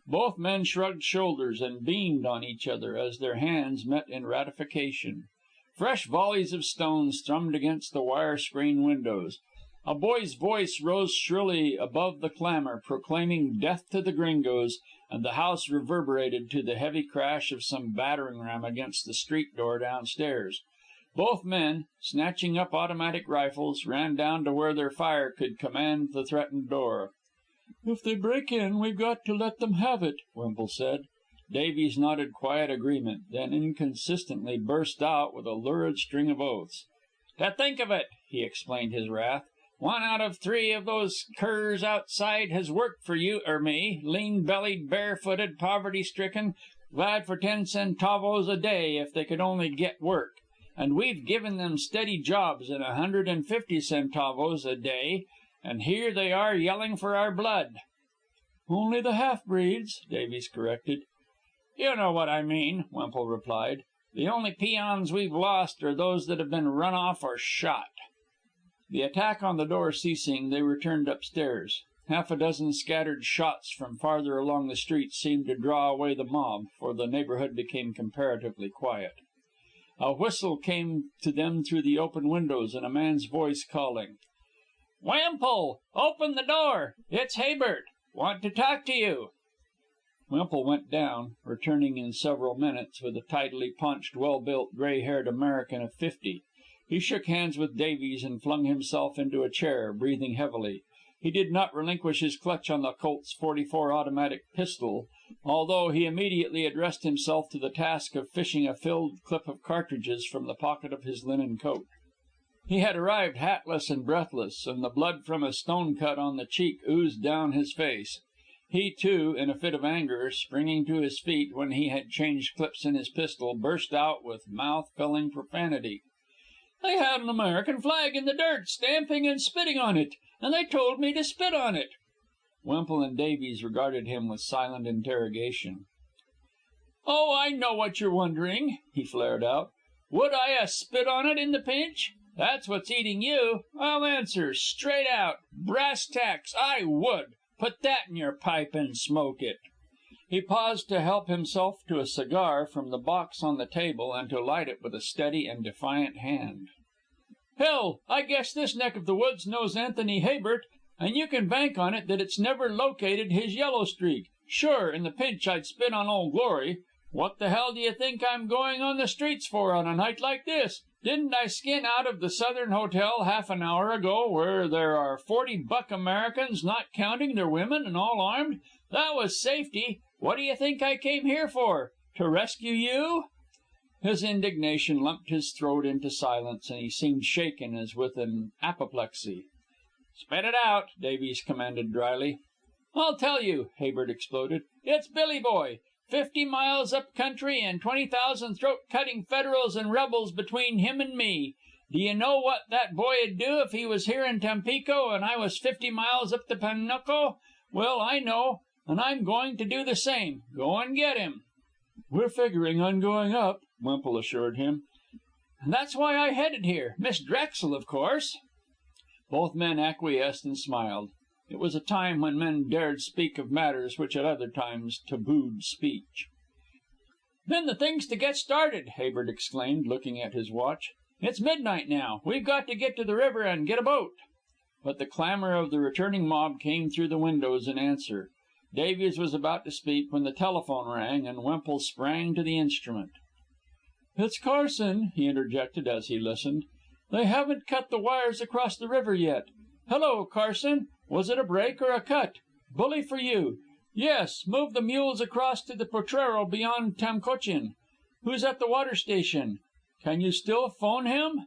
Both men shrugged shoulders and beamed on each other as their hands met in ratification. Fresh volleys of stones thrummed against the wire screen windows. A boy's voice rose shrilly above the clamor, proclaiming death to the gringos, and the house reverberated to the heavy crash of some battering ram against the street door downstairs. Both men, snatching up automatic rifles, ran down to where their fire could command the threatened door. "If they break in, we've got to let them have it," Wemple said. Davies nodded quiet agreement, then inconsistently burst out with a lurid string of oaths. "To think of it!" he explained his wrath. "1 out of 3 of those curs outside has worked for you or me, lean-bellied, barefooted, poverty-stricken, glad for 10 centavos a day if they could only get work. And we've given them steady jobs and 150 centavos a day, and here they are yelling for our blood." "Only the half-breeds," Davies corrected. "You know what I mean," Wemple replied. "The only peons we've lost are those that have been run off or shot." The attack on the door ceasing, they returned upstairs. Half a dozen scattered shots from farther along the street seemed to draw away the mob, for the neighborhood became comparatively quiet. A whistle came to them through the open windows, and a man's voice calling. "Wemple, open the door. It's Habert. Want to talk to you." Wemple went down, returning in several minutes with a tidily paunched, well-built, gray-haired American of 50. He shook hands with Davies and flung himself into a chair, breathing heavily. He did not relinquish his clutch on the Colt's .44 automatic pistol, although he immediately addressed himself to the task of fishing a filled clip of cartridges from the pocket of his linen coat. He had arrived hatless and breathless, and the blood from a stone cut on the cheek oozed down his face. He, too, in a fit of anger, springing to his feet when he had changed clips in his pistol, burst out with mouth-filling profanity. "They had an American flag in the dirt, stamping and spitting on it, and they told me to spit on it." Wemple and Davies regarded him with silent interrogation. "Oh, I know what you're wondering," he flared out. "Would I spit on it in the pinch? That's what's eating you. I'll answer, straight out, brass tacks, I would. Put that in your pipe and smoke it." He paused to help himself to a cigar from the box on the table and to light it with a steady and defiant hand. "Hell, I guess this neck of the woods knows Anthony Habert, and you can bank on it that it's never located his yellow streak. Sure, in the pinch I'd spit on Old Glory. What the hell do you think I'm going on the streets for on a night like this? Didn't I skin out of the Southern Hotel half an hour ago, where there are 40 buck Americans, not counting their women, and all armed? That was safety. What do you think I came here for? To rescue you?" His indignation lumped his throat into silence, and he seemed shaken as with an apoplexy. "Spit it out," Davies commanded dryly. "I'll tell you," Habert exploded. "It's Billy Boy. 50 miles up country and 20,000 throat-cutting Federals and rebels between him and me. Do you know what that boy'd do if he was here in Tampico and I was 50 miles up the Panuco? Well, I know, and I'm going to do the same. Go and get him." "We're figuring on going up," Wemple assured him. "And that's why I headed here. Miss Drexel, of course." Both men acquiesced and smiled. It was a time when men dared speak of matters which at other times tabooed speech. "Then the thing's to get started," Habert exclaimed, looking at his watch. "It's midnight now. We've got to get to the river and get a boat." But the clamor of the returning mob came through the windows in answer. Davies was about to speak when the telephone rang, and Wemple sprang to the instrument. "It's Carson," he interjected as he listened. "They haven't cut the wires across the river yet. Hello, Carson. Was it a break or a cut? Bully for you. Yes, move the mules across to the potrero beyond Tamcochin. Who's at the water station? Can you still phone him?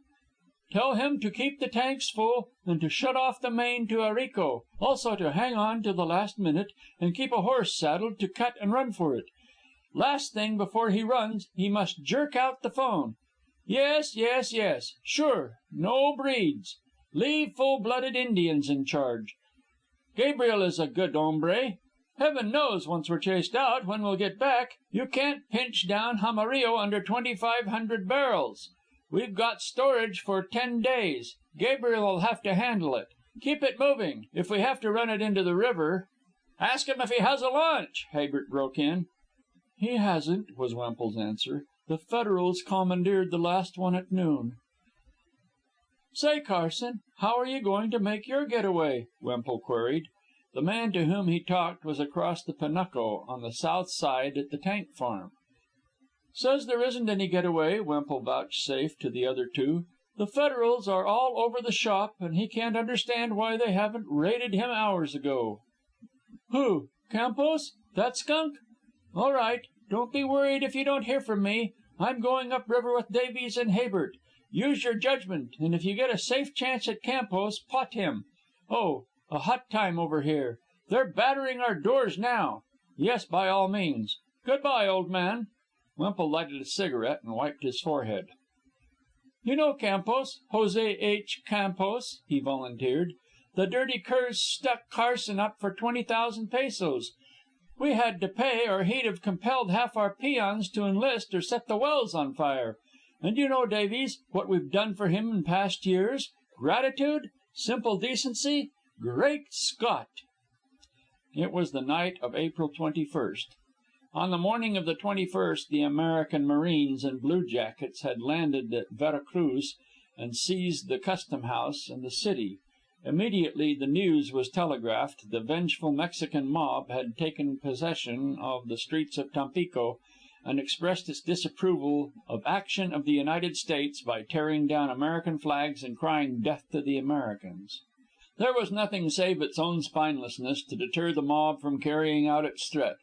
Tell him to keep the tanks full and to shut off the main to Arico. Also to hang on till the last minute and keep a horse saddled to cut and run for it. Last thing before he runs, he must jerk out the phone. Yes. Sure. No breeds. Leave full-blooded Indians in charge. Gabriel is a good hombre. Heaven knows, once we're chased out, when we'll get back. You can't pinch down Jamarillo under 2,500 barrels. We've got storage for 10 days. Gabriel'll have to handle it. Keep it moving. If we have to run it into the river." "Ask him if he has a launch," Habert broke in. "He hasn't," was Wemple's answer. "The Federals commandeered the last one at noon." "Say, Carson, how are you going to make your getaway?" Wemple queried. The man to whom he talked was across the Panuco, on the south side at the tank farm. "Says there isn't any getaway," Wemple vouchsafed to the other two. "The Federals are all over the shop, and he can't understand why they haven't raided him hours ago." "Who? Campos? That skunk? All right. Don't be worried if you don't hear from me. I'm going up river with Davies and Habert. Use your judgment, and if you get a safe chance at Campos, pot him. Oh, a hot time over here. They're battering our doors now. Yes, by all means. Good-bye, old man." Wemple lighted a cigarette and wiped his forehead. "You know Campos, Jose H. Campos," he volunteered. "The dirty curs stuck Carson up for 20,000 pesos. We had to pay, or he'd have compelled half our peons to enlist or set the wells on fire. And you know, Davies, what we've done for him in past years? Gratitude? Simple decency? Great Scott!" It was the night of April 21st. On the morning of the 21st, the American Marines and bluejackets had landed at Vera Cruz and seized the custom house and the city. Immediately the news was telegraphed. The vengeful Mexican mob had taken possession of the streets of Tampico and expressed its disapproval of action of the United States by tearing down American flags and crying death to the Americans. There was nothing save its own spinelessness to deter the mob from carrying out its threat.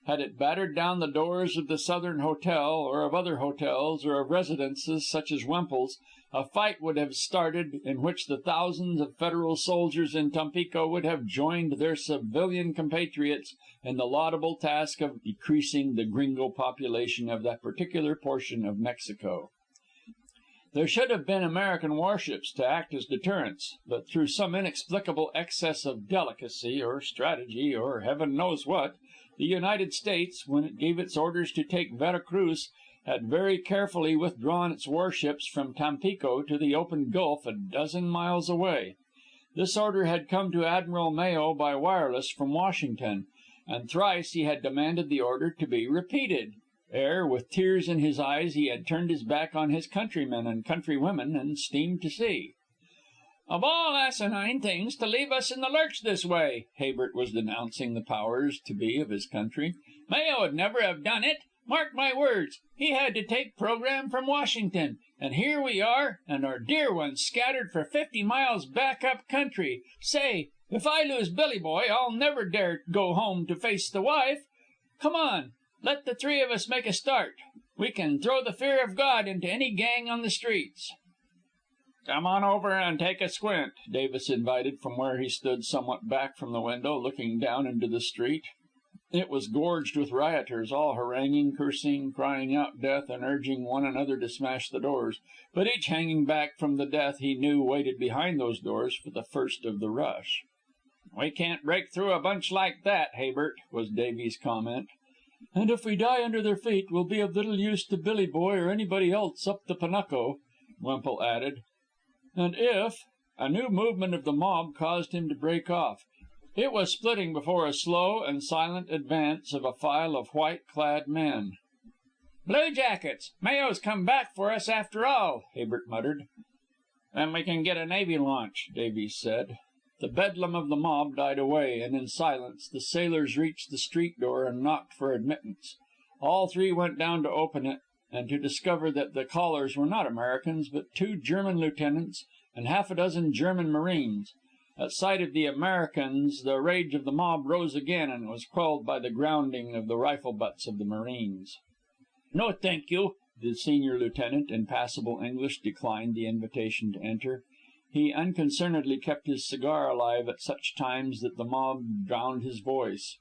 Had it battered down the doors of the Southern Hotel, or of other hotels, or of residences such as Wemple's, a fight would have started in which the thousands of Federal soldiers in Tampico would have joined their civilian compatriots in the laudable task of decreasing the gringo population of that particular portion of Mexico. There should have been American warships to act as deterrents, but through some inexplicable excess of delicacy, or strategy, or heaven knows what, the United States, when it gave its orders to take Vera Cruz, had very carefully withdrawn its warships from Tampico to the open Gulf a dozen miles away. This order had come to Admiral Mayo by wireless from Washington, and thrice he had demanded the order to be repeated, ere, with tears in his eyes, he had turned his back on his countrymen and countrywomen and steamed to sea. "Of all asinine things to leave us in the lurch this way," Habert was denouncing the powers to be of his country. "Mayo would never have done it. Mark my words, he had to take program from Washington, and here we are, and our dear ones scattered for 50 miles back up country. Say, if I lose Billy Boy, I'll never dare go home to face the wife. Come on, let the three of us make a start. We can throw the fear of God into any gang on the streets." "Come on over and take a squint," Davis invited from where he stood somewhat back from the window, looking down into the street. It was gorged with rioters, all haranguing, cursing, crying out death, and urging one another to smash the doors, but each hanging back from the death he knew waited behind those doors for the first of the rush. "We can't break through a bunch like that, Habert," was Davies' comment. "And if we die under their feet, we'll be of little use to Billy Boy or anybody else up the Panuco," Wemple added. "And if..." A new movement of the mob caused him to break off. It was splitting before a slow and silent advance of a file of white-clad men. "Blue Jackets! Mayo's come back for us after all," Habert muttered. "Then we can get a Navy launch," Davies said. The bedlam of the mob died away, and in silence the sailors reached the street door and knocked for admittance. All three went down to open it, and to discover that the callers were not Americans, but two German lieutenants and half a dozen German Marines. At sight of the Americans, the rage of the mob rose again and was quelled by the grounding of the rifle butts of the Marines. "No, thank you." The senior lieutenant, in passable English, declined the invitation to enter. He unconcernedly kept his cigar alive at such times that the mob drowned his voice.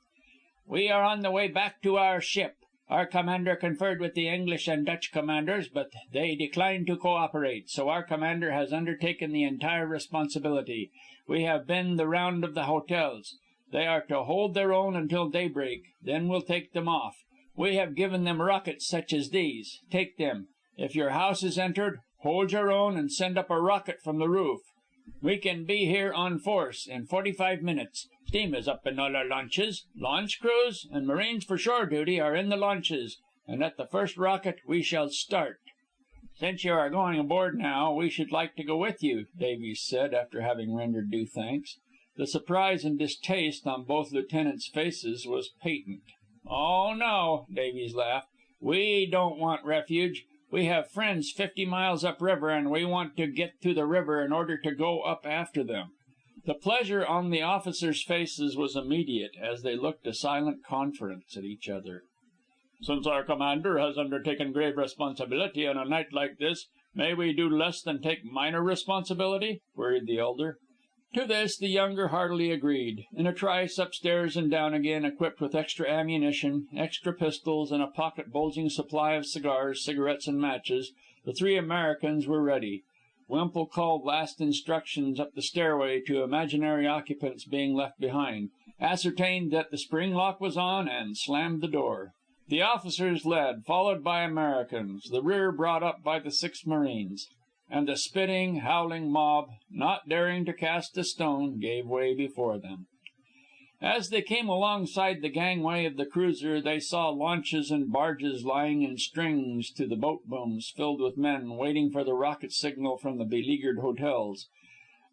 "We are on the way back to our ship. Our commander conferred with the English and Dutch commanders, but they declined to cooperate, so our commander has undertaken the entire responsibility. We have been the round of the hotels. They are to hold their own until daybreak, then we'll take them off. We have given them rockets such as these. Take them. If your house is entered, hold your own and send up a rocket from the roof. We can be here en force in 45 minutes. Steam is up in all our launches. Launch crews and Marines for shore duty are in the launches, and at the first rocket we shall start." "Since you are going aboard now, we should like to go with you," Davies said, after having rendered due thanks. The surprise and distaste on both lieutenants' faces was patent. "Oh, no," Davies laughed. "We don't want refuge. We have friends 50 miles upriver, and we want to get to the river in order to go up after them." The pleasure on the officers' faces was immediate, as they looked a silent conference at each other. "Since our commander has undertaken grave responsibility on a night like this, may we do less than take minor responsibility?" queried the elder. To this the younger heartily agreed. In a trice, upstairs and down again, equipped with extra ammunition, extra pistols, and a pocket-bulging supply of cigars, cigarettes, and matches, the three Americans were ready. Wemple called last instructions up the stairway to imaginary occupants being left behind, ascertained that the spring lock was on, and slammed the door. The officers led, followed by Americans, the rear brought up by the 6 Marines. And the spitting, howling mob, not daring to cast a stone, gave way before them. As they came alongside the gangway of the cruiser, they saw launches and barges lying in strings to the boat booms filled with men waiting for the rocket signal from the beleaguered hotels.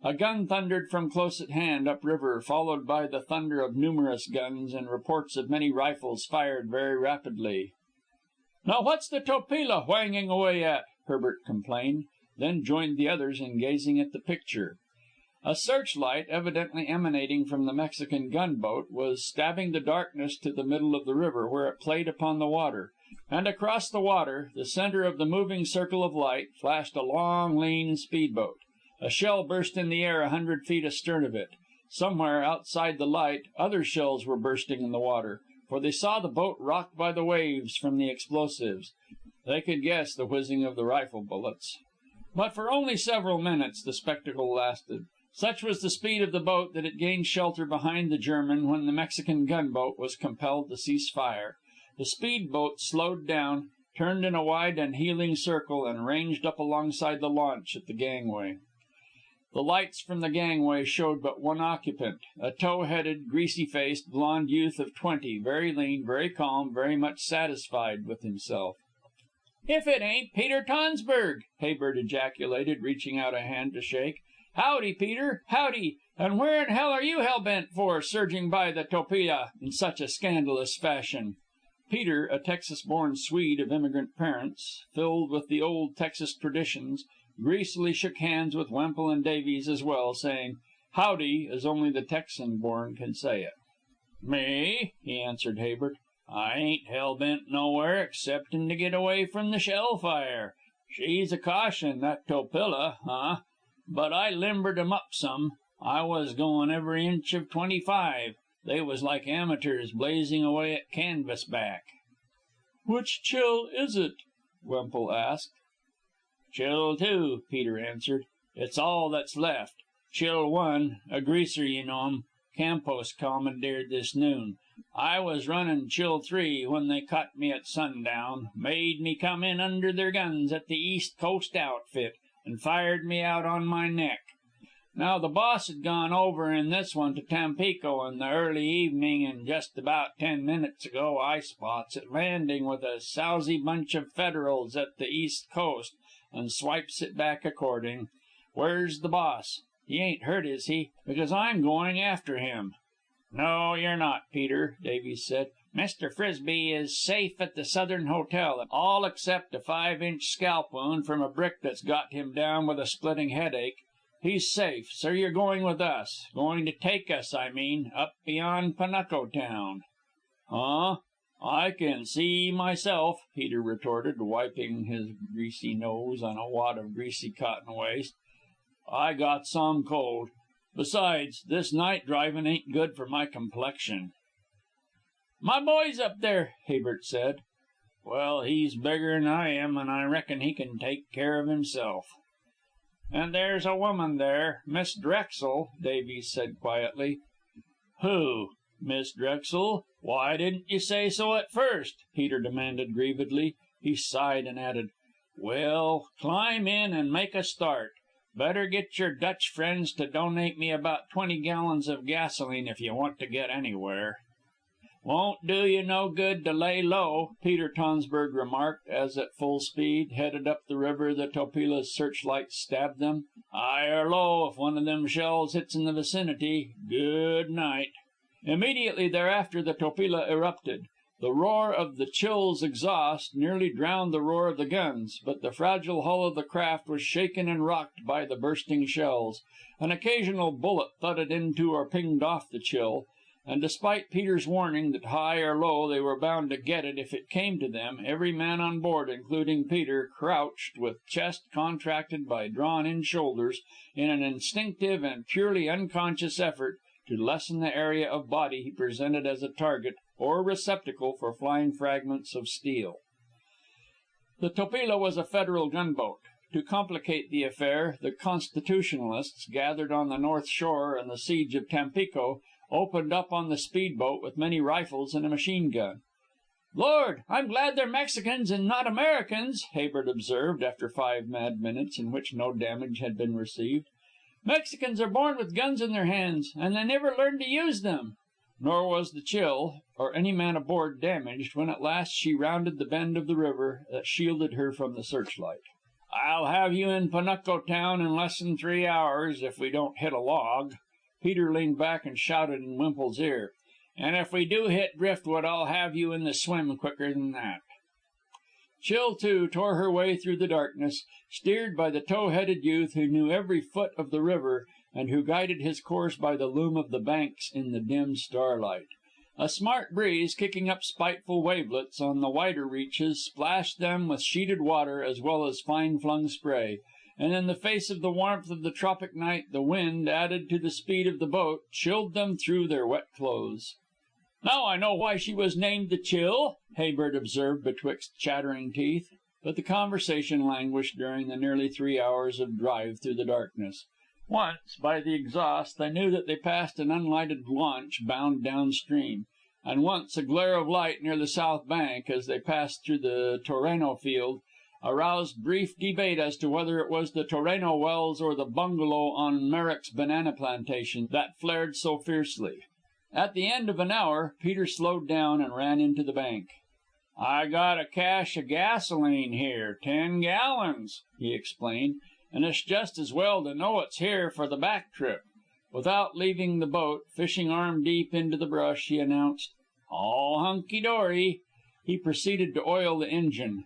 A gun thundered from close at hand, upriver, followed by the thunder of numerous guns and reports of many rifles fired very rapidly. "Now what's the Topila whanging away at?" Herbert complained, then joined the others in gazing at the picture. A searchlight, evidently emanating from the Mexican gunboat, was stabbing the darkness to the middle of the river, where it played upon the water. And across the water, the center of the moving circle of light, flashed a long, lean speedboat. A shell burst in the air 100 feet astern of it. Somewhere outside the light, other shells were bursting in the water, for they saw the boat rocked by the waves from the explosives. They could guess the whizzing of the rifle bullets. But for only several minutes the spectacle lasted. Such was the speed of the boat that it gained shelter behind the German when the Mexican gunboat was compelled to cease fire. The speedboat slowed down, turned in a wide and heeling circle, and ranged up alongside the launch at the gangway. The lights from the gangway showed but one occupant, a tow-headed, greasy-faced, blond youth of 20, very lean, very calm, very much satisfied with himself. "If it ain't Peter Tonsberg!" Habert ejaculated, reaching out a hand to shake. "Howdy, Peter, howdy! And where in hell are you hell-bent for, surging by the Topila in such a scandalous fashion?" Peter, a Texas-born Swede of immigrant parents, filled with the old Texas traditions, greasily shook hands with Wemple and Davies as well, saying "howdy" as only the Texan-born can say it. "Me?" he answered Habert. "I ain't hell-bent nowhere exceptin' to get away from the shell fire. She's a caution, that Topila, huh? But I limbered 'em up some. I was goin' every inch of 25. They was like amateurs blazing away at canvasback." "Which chill is it?" Wemple asked. "Chill 2," Peter answered. "It's all that's left. Chill 1, a greaser, you know'm, Campos commandeered this noon. I was runnin' Chill 3 when they caught me at sundown, made me come in under their guns at the East Coast outfit, and fired me out on my neck. Now, the boss had gone over in this one to Tampico in the early evening, and just about 10 minutes ago I spots it landing with a sousy bunch of Federals at the East Coast, and swipes it back according. Where's the boss? He ain't hurt, is he? Because I'm going after him." "No, you're not, Peter," Davies said. "Mr. Frisbie is safe at the Southern Hotel, all except a 5-inch scalp wound from a brick that's got him down with a splitting headache. He's safe, so you're going with us. Going to take us, I mean, up beyond Panuco town." "Huh? I can see myself," Peter retorted, wiping his greasy nose on a wad of greasy cotton waste. "I got some cold. Besides, this night drivin' ain't good for my complexion." "My boy's up there," Habert said. "Well, he's bigger'n I am, and I reckon he can take care of himself." "And there's a woman there, Miss Drexel," Davies said quietly. "Who? Miss Drexel? Why didn't you say so at first?" Peter demanded grievedly. He sighed and added, "Well, climb in and make a start. Better get your Dutch friends to donate me about 20 gallons of gasoline if you want to get anywhere." "Won't do you no good to lay low," Peter Tonsberg remarked, as at full speed, headed up the river, the Topila's searchlights stabbed them. "High or low, if one of them shells hits in the vicinity. Good night." Immediately thereafter the Topila erupted. The roar of the Chill's exhaust nearly drowned the roar of the guns, but the fragile hull of the craft was shaken and rocked by the bursting shells. An occasional bullet thudded into or pinged off the Chill, and despite Peter's warning that high or low they were bound to get it if it came to them, every man on board, including Peter, crouched, with chest contracted by drawn-in shoulders, in an instinctive and purely unconscious effort to lessen the area of body he presented as a target or receptacle for flying fragments of steel. The Topila was a Federal gunboat. To complicate the affair, the Constitutionalists, gathered on the north shore in the siege of Tampico, opened up on the speedboat with many rifles and a machine gun. "Lord, I'm glad they're Mexicans and not Americans," Habert observed, after 5 mad minutes in which no damage had been received. "Mexicans are born with guns in their hands, and they never learn to use them." Nor was the Chill, or any man aboard, damaged when at last she rounded the bend of the river that shielded her from the searchlight. "I'll have you in Panuco town in less'n 3 hours, if we don't hit a log." Peter leaned back and shouted in Wimple's ear, "And if we do hit driftwood, I'll have you in the swim quicker than that." Chill, too, tore her way through the darkness, steered by the tow-headed youth who knew every foot of the river and who guided his course by the loom of the banks in the dim starlight. A smart breeze, kicking up spiteful wavelets on the wider reaches, splashed them with sheeted water as well as fine-flung spray, and in the face of the warmth of the tropic night the wind, added to the speed of the boat, chilled them through their wet clothes. "Now I know why she was named the Chill," Habert observed betwixt chattering teeth. But the conversation languished during the nearly 3 hours of drive through the darkness. Once, by the exhaust, they knew that they passed an unlighted launch bound downstream, and once a glare of light near the south bank as they passed through the Torreno field, aroused brief debate as to whether it was the Toreno wells or the bungalow on Merrick's banana plantation that flared so fiercely. At the end of an hour, Peter slowed down and ran into the bank. "I got a cache of gasoline here, 10 gallons," he explained, "and it's just as well to know it's here for the back trip." Without leaving the boat, fishing arm deep into the brush, he announced, "All hunky dory." He proceeded to oil the engine.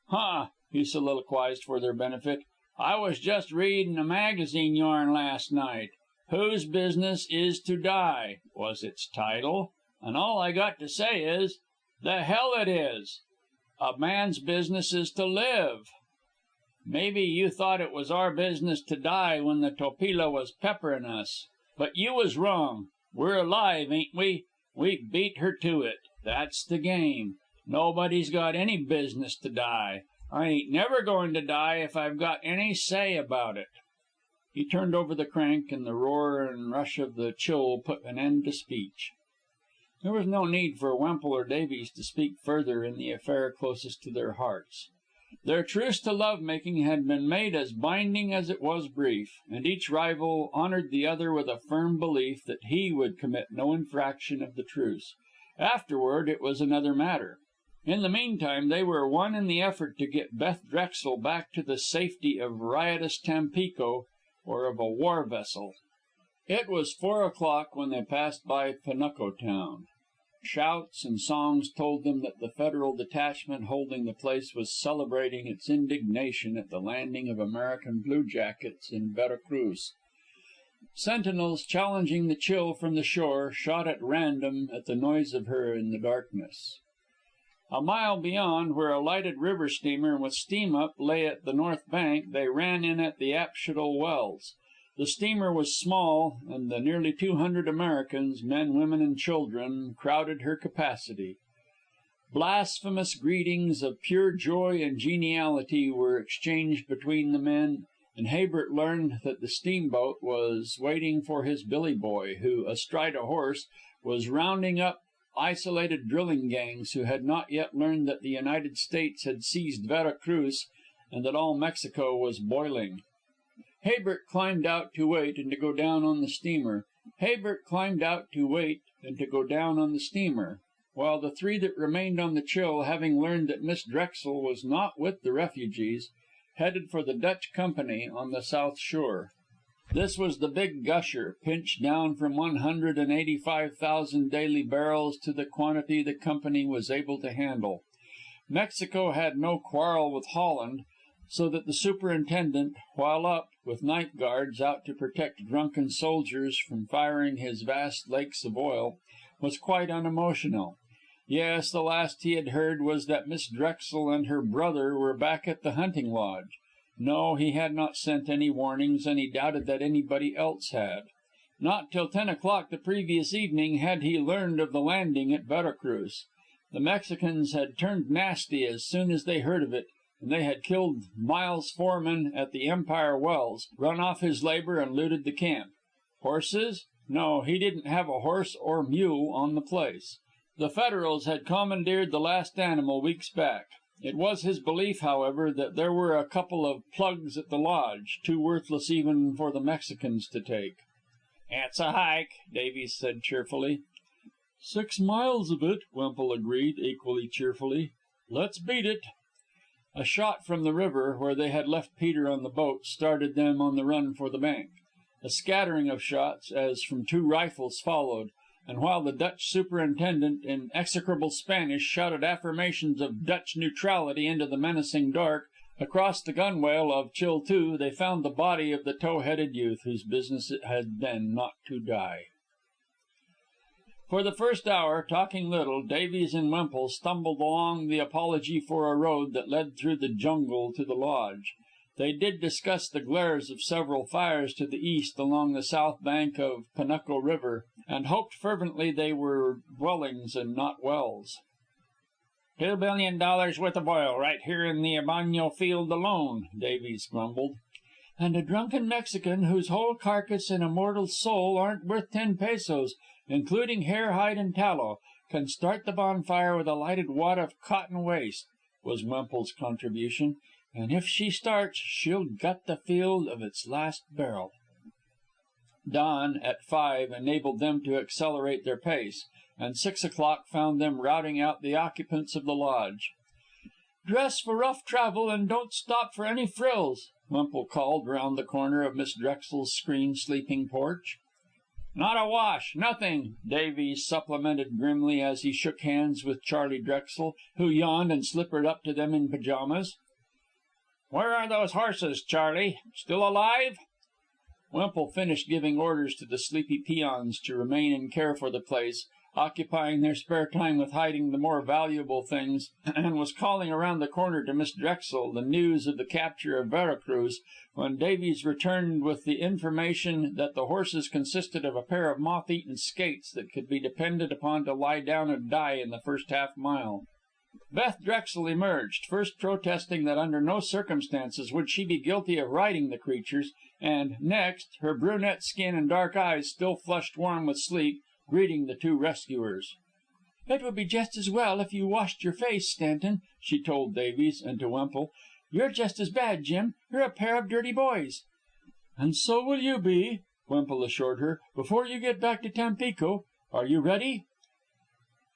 "Huh," he soliloquized for their benefit. "I was just readin' a magazine yarn last night. 'Whose Business Is to Die' was its title. And all I got to say is, the hell it is. A man's business is to live. Maybe you thought it was our business to die when the Topila was pepperin' us. But you was wrong. We're alive, ain't we? We beat her to it. That's the game. Nobody's got any business to die. I ain't never going to die if I've got any say about it." He turned over the crank, and the roar and rush of the Chill put an end to speech. There was no need for Wemple or Davies to speak further in the affair closest to their hearts. Their truce to love making had been made as binding as it was brief, and each rival honored the other with a firm belief that he would commit no infraction of the truce. Afterward, it was another matter. In the meantime, they were one in the effort to get Beth Drexel back to the safety of riotous Tampico or of a war vessel. It was 4 o'clock when they passed by Panuco town. Shouts and songs told them that the Federal detachment holding the place was celebrating its indignation at the landing of American bluejackets in Vera Cruz. Sentinels, challenging the Chill from the shore, shot at random at the noise of her in the darkness. A mile beyond, where a lighted river steamer with steam up lay at the north bank, they ran in at the Apshidal Wells. The steamer was small, and the nearly 200 Americans, men, women, and children, crowded her capacity. Blasphemous greetings of pure joy and geniality were exchanged between the men, and Habert learned that the steamboat was waiting for his Billy Boy, who, astride a horse, was rounding up isolated drilling gangs who had not yet learned that the United States had seized Vera Cruz and that all Mexico was boiling. Habert climbed out to wait and to go down on the steamer. While the three that remained on the Chill, having learned that Miss Drexel was not with the refugees, headed for the Dutch Company on the south shore. This was the Big Gusher, pinched down from 185,000 daily barrels to the quantity the Company was able to handle. Mexico had no quarrel with Holland, so that the superintendent, while up, with night guards out to protect drunken soldiers from firing his vast lakes of oil, was quite unemotional. Yes, the last he had heard was that Miss Drexel and her brother were back at the hunting lodge. No, he had not sent any warnings, and he doubted that anybody else had. Not till 10 o'clock the previous evening had he learned of the landing at Vera Cruz. The Mexicans had turned nasty as soon as they heard of it, and they had killed Miles' foreman at the Empire Wells, run off his labor, and looted the camp. Horses? No, he didn't have a horse or mule on the place. The Federals had commandeered the last animal weeks back. It was his belief, however, that there were a couple of plugs at the lodge, too worthless even for the Mexicans to take. "It's a hike," Davies said cheerfully. 6 miles of it, Wemple agreed equally cheerfully. "Let's beat it." A shot from the river, where they had left Peter on the boat, started them on the run for the bank. A scattering of shots, as from 2 rifles, followed, and while the Dutch superintendent, in execrable Spanish, shouted affirmations of Dutch neutrality into the menacing dark, across the gunwale of Chill II they found the body of the tow-headed youth whose business it had been not to die. For the first hour, talking little, Davies and Wemple stumbled along the apology for a road that led through the jungle to the lodge. They did discuss the glares of several fires to the east along the south bank of Panuco River, and hoped fervently they were dwellings and not wells. $2 billion worth of oil right here in the Ebano field alone, Davies grumbled. And a drunken Mexican whose whole carcass and immortal soul aren't worth 10 pesos, including hair, hide, and tallow, can start the bonfire with a lighted wad of cotton waste. was Wemple's contribution. "And if she starts, she'll gut the field of its last barrel." Dawn, at 5, enabled them to accelerate their pace, and 6 o'clock found them routing out the occupants of the lodge. "Dress for rough travel, and don't stop for any frills," Wemple called round the corner of Miss Drexel's screened sleeping porch. "Not a wash, nothing," Davies supplemented grimly as he shook hands with Charlie Drexel, who yawned and slippered up to them in pajamas. "Where are those horses, Charlie? Still alive?" Wemple finished giving orders to the sleepy peons to remain and care for the place, occupying their spare time with hiding the more valuable things, and was calling around the corner to Miss Drexel the news of the capture of Vera Cruz, when Davies returned with the information that the horses consisted of a pair of moth-eaten skates that could be depended upon to lie down and die in the first half mile. Beth Drexel emerged, first protesting that under no circumstances would she be guilty of riding the creatures, and next, her brunette skin and dark eyes still flushed warm with sleep, greeting the two rescuers. "It would be just as well if you washed your face, Stanton," she told Davies, and to Wemple, "You're just as bad, Jim. You're a pair of dirty boys." "And so will you be," Wemple assured her, "before you get back to Tampico. Are you ready?"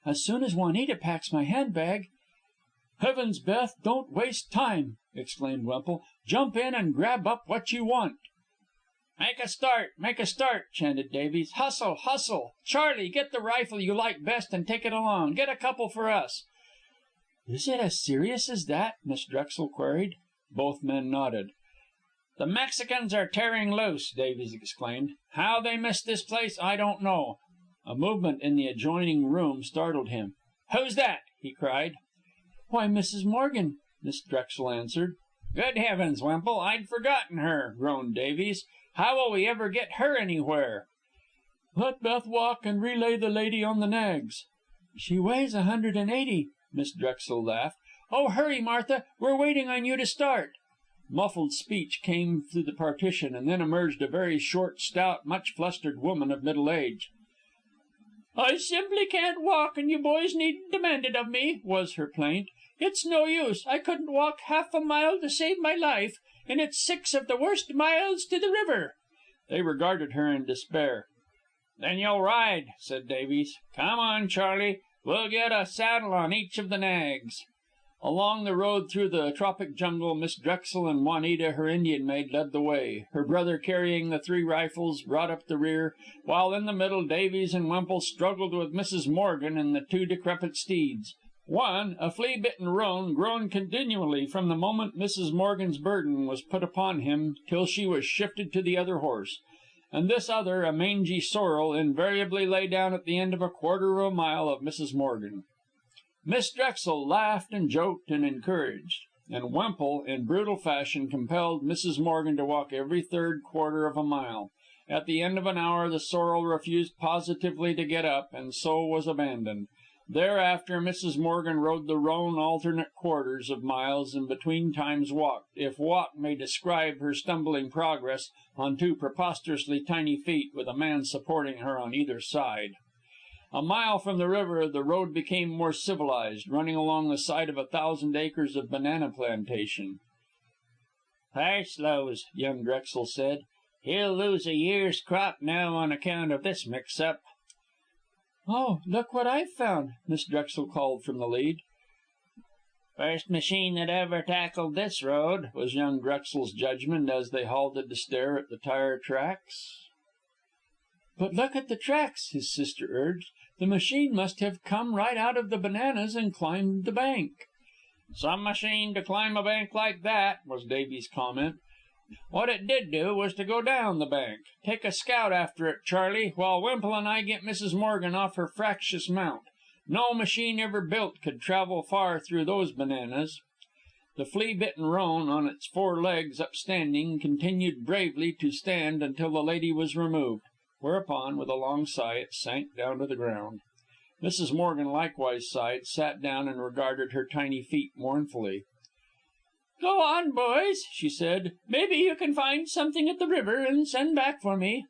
"As soon as Juanita packs my handbag." "Heavens, Beth, don't waste time!" exclaimed Wemple. "Jump in and grab up what you want." "Make a start! Make a start!" chanted Davies. "Hustle! Hustle! Charlie, get the rifle you like best and take it along. Get a couple for us." "Is it as serious as that?" Miss Drexel queried. Both men nodded. "The Mexicans are tearing loose!" Davies exclaimed. "How they missed this place, I don't know." A movement in the adjoining room startled him. "Who's that?" he cried. "Why, Mrs. Morgan," Miss Drexel answered. "Good heavens, Wemple, I'd forgotten her," groaned Davies. "How will we ever get her anywhere?" "Let Beth walk and relay the lady on the nags." "She weighs 180, Miss Drexel laughed. "Oh, hurry, Martha. We're waiting on you to start." Muffled speech came through the partition, and then emerged a very short, stout, much flustered woman of middle age. "I simply can't walk, and you boys needn't demand it of me," was her plaint. "It's no use. I couldn't walk half a mile to save my life, and it's 6 of the worst miles to the river." They regarded her in despair. "Then you'll ride," said Davies. "Come on, Charlie. We'll get a saddle on each of the nags." Along the road through the tropic jungle, Miss Drexel and Juanita, her Indian maid, led the way. Her brother, carrying the 3 rifles, brought up the rear, while in the middle Davies and Wemple struggled with Mrs. Morgan and the 2 decrepit steeds. One, a flea-bitten roan, groaned continually from the moment Mrs. Morgan's burden was put upon him till she was shifted to the other horse; and this other, a mangy sorrel, invariably lay down at the end of a quarter of a mile of Mrs. Morgan. Miss Drexel laughed and joked and encouraged, and Wemple, in brutal fashion, compelled Mrs. Morgan to walk every third quarter of a mile. At the end of an hour the sorrel refused positively to get up, and so was abandoned. Thereafter Mrs. Morgan rode the roan alternate quarters of miles, and between times walked, if walk may describe her stumbling progress, on 2 preposterously tiny feet, with a man supporting her on either side. A mile from the river the road became more civilized, running along the side of 1,000 acres of banana plantation. "They're slows," young Drexel said. "He'll lose a year's crop now on account of this mix-up." "Oh, look what I've found!" Miss Drexel called from the lead. "First machine that ever tackled this road," was young Drexel's judgment as they halted to stare at the tire tracks. "But look at the tracks," his sister urged. "The machine must have come right out of the bananas and climbed the bank." "Some machine to climb a bank like that," was Davies' comment. "What it did do was to go down the bank. Take a scout after it, Charlie, while Wemple and I get Mrs. Morgan off her fractious mount. No machine ever built could travel far through those bananas." The flea-bitten roan, on its 4 legs upstanding, continued bravely to stand until the lady was removed, whereupon, with a long sigh, it sank down to the ground. Mrs. Morgan likewise sighed, sat down, and regarded her tiny feet mournfully. "Go on, boys," she said. "Maybe you can find something at the river and send back for me."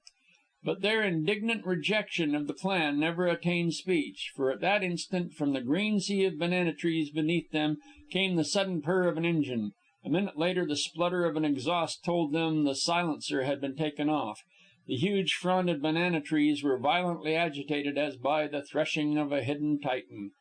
But their indignant rejection of the plan never attained speech, for at that instant, from the green sea of banana trees beneath them, came the sudden purr of an engine. A minute later, the splutter of an exhaust told them the silencer had been taken off. The huge fronted banana trees were violently agitated as by the threshing of a hidden Titan.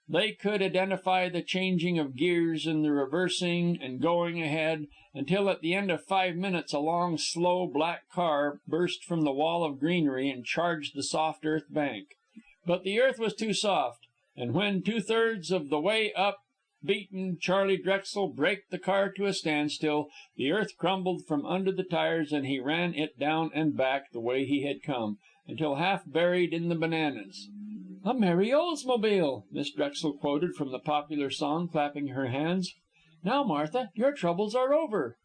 They could identify the changing of gears and the reversing and going ahead, until at the end of 5 minutes a long, slow, black car burst from the wall of greenery and charged the soft earth bank. But the earth was too soft, and when 2/3 of the way up beaten, Charlie Drexel braked the car to a standstill, the earth crumbled from under the tires, and he ran it down and back the way he had come, until half buried in the bananas. "A merry Oldsmobile," Miss Drexel quoted from the popular song, clapping her hands. "Now, Martha, your troubles are over."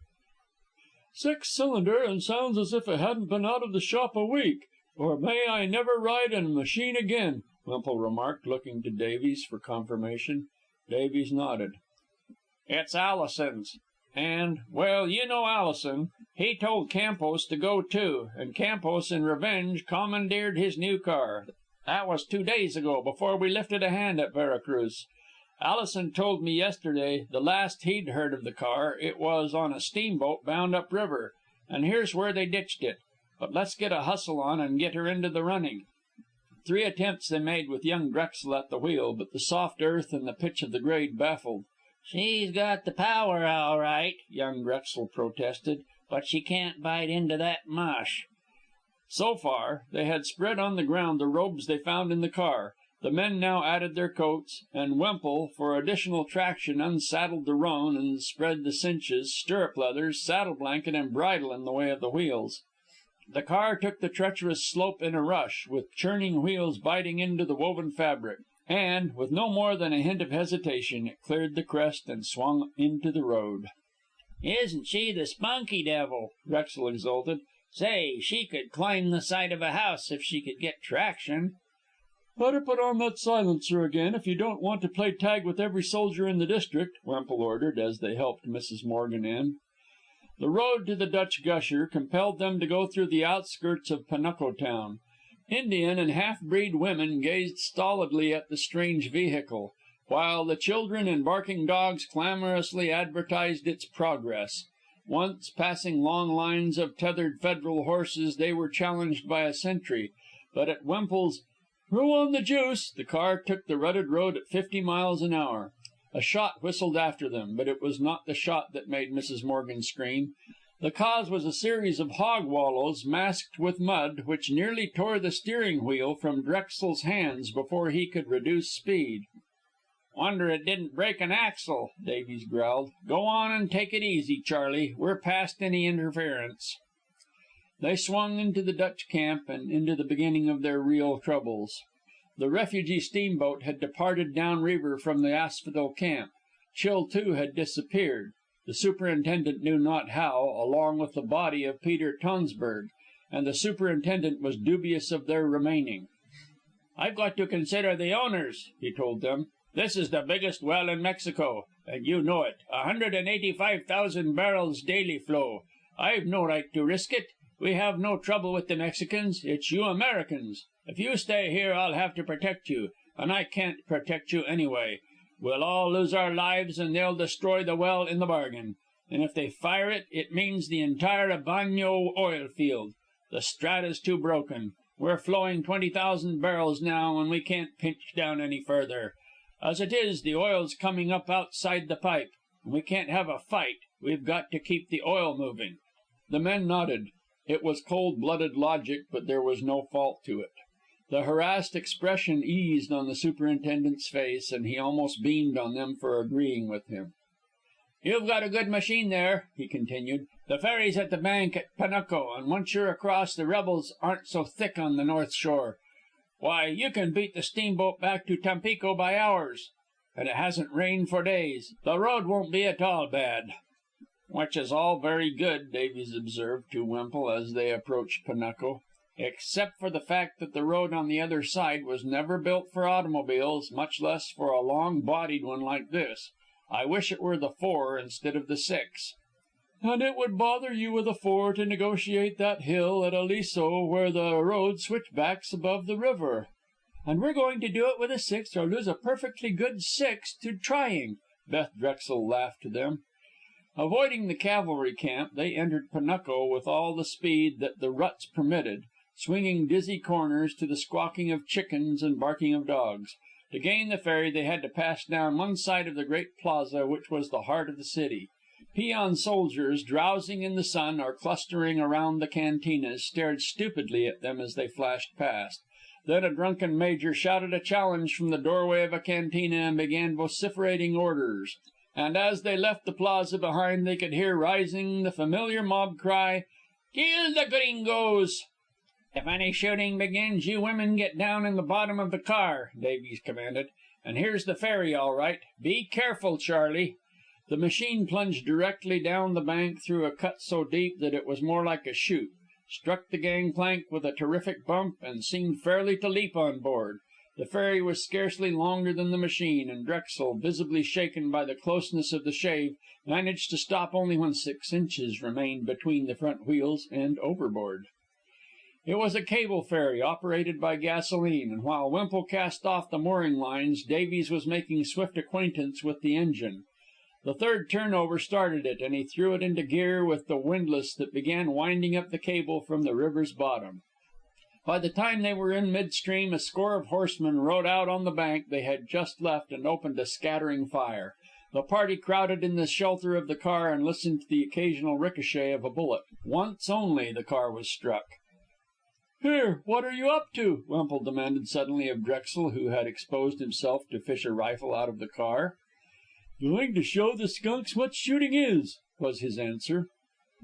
"6-cylinder, and sounds as if it hadn't been out of the shop a week, or may I never ride in a machine again," Wemple remarked, looking to Davies for confirmation. Davies nodded. "It's Allison's. And, well, you know Allison. He told Campos to go too, and Campos, in revenge, commandeered his new car. That was 2 days ago, before we lifted a hand at Vera Cruz. Allison told me yesterday, the last he'd heard of the car, it was on a steamboat bound up river, and here's where they ditched it. But let's get a hustle on and get her into the running." 3 attempts they made with young Drexel at the wheel, but the soft earth and the pitch of the grade baffled. "She's got the power, all right," young Drexel protested, "but she can't bite into that mush." So far, they had spread on the ground the robes they found in the car. The men now added their coats, and Wemple, for additional traction, unsaddled the roan and spread the cinches, stirrup leathers, saddle blanket, and bridle in the way of the wheels. The car took the treacherous slope in a rush, with churning wheels biting into the woven fabric, and, with no more than a hint of hesitation, it cleared the crest and swung into the road. "Isn't she the spunky devil?" Drexel exulted. "Say, she could climb the side of a house if she could get traction." "Better put on that silencer again if you don't want to play tag with every soldier in the district," Wemple ordered, as they helped Mrs. Morgan in. The road to the Dutch Gusher compelled them to go through the outskirts of Panuco town. Indian and half-breed women gazed stolidly at the strange vehicle, while the children and barking dogs clamorously advertised its progress. Once, passing long lines of tethered Federal horses, they were challenged by a sentry, but at Wemple's "Throw on the juice," the car took the rutted road at 50 miles an hour. A shot whistled after them, but it was not the shot that made Mrs. Morgan scream. The cause was a series of hog wallows masked with mud, which nearly tore the steering wheel from Drexel's hands before he could reduce speed. "Wonder it didn't break an axle," Davies growled. "Go on and take it easy, Charlie. We're past any interference." They swung into the Dutch camp and into the beginning of their real troubles. The refugee steamboat had departed down river from the Asphodel camp. Chill, too, had disappeared, the superintendent knew not how, along with the body of Peter Tonsberg, and the superintendent was dubious of their remaining. "I've got to consider the owners," he told them. "This is the biggest well in Mexico, and you know it. 185,000 barrels daily flow. I've no right to risk it. We have no trouble with the Mexicans. It's you Americans. If you stay here, I'll have to protect you, and I can't protect you anyway. We'll all lose our lives, and they'll destroy the well in the bargain. And if they fire it, it means the entire Baño oil field. The strata's too broken. We're flowing 20,000 barrels now, and we can't pinch down any further. As it is, the oil's coming up outside the pipe, and we can't have a fight. We've got to keep the oil moving." The men nodded. It was cold-blooded logic, but there was no fault to it. The harassed expression eased on the superintendent's face, and he almost beamed on them for agreeing with him. "You've got a good machine there," he continued. "The ferry's at the bank at Panuco, and once you're across, the rebels aren't so thick on the north shore. Why, you can beat the steamboat back to Tampico by hours. And it hasn't rained for days. The road won't be at all bad." "Which is all very good," Davies observed to Wemple as they approached Panuco, "except for the fact that the road on the other side was never built for automobiles, much less for a long-bodied one like this. I wish it were the 4 instead of the 6." And it would bother you with a 4 to negotiate that hill at Aliso where the road switchbacks above the river." "And we're going to do it with a 6 or lose a perfectly good 6 to trying," Beth Drexel laughed to them. Avoiding the cavalry camp, they entered Panuco with all the speed that the ruts permitted, swinging dizzy corners to the squawking of chickens and barking of dogs. To gain the ferry, they had to pass down one side of the great plaza, which was the heart of the city. Peon soldiers, drowsing in the sun or clustering around the cantinas, stared stupidly at them as they flashed past. Then a drunken major shouted a challenge from the doorway of a cantina and began vociferating orders. And as they left the plaza behind, they could hear rising the familiar mob cry, "Kill the gringos!" "If any shooting begins, you women get down in the bottom of the car," Davies commanded. "And here's the ferry, all right. Be careful, Charlie." The machine plunged directly down the bank through a cut so deep that it was more like a chute, struck the gangplank with a terrific bump, and seemed fairly to leap on board. The ferry was scarcely longer than the machine, and Drexel, visibly shaken by the closeness of the shave, managed to stop only when 6 inches remained between the front wheels and overboard. It was a cable ferry operated by gasoline, and while Wemple cast off the mooring lines, Davies was making swift acquaintance with the engine. The third turnover started it, and he threw it into gear with the windlass that began winding up the cable from the river's bottom. By the time they were in midstream, a score of horsemen rode out on the bank they had just left and opened a scattering fire. The party crowded in the shelter of the car and listened to the occasional ricochet of a bullet. Once only the car was struck. "Here, what are you up to?" Wemple demanded suddenly of Drexel, who had exposed himself to fish a rifle out of the car. "Going to show the skunks what shooting is," was his answer.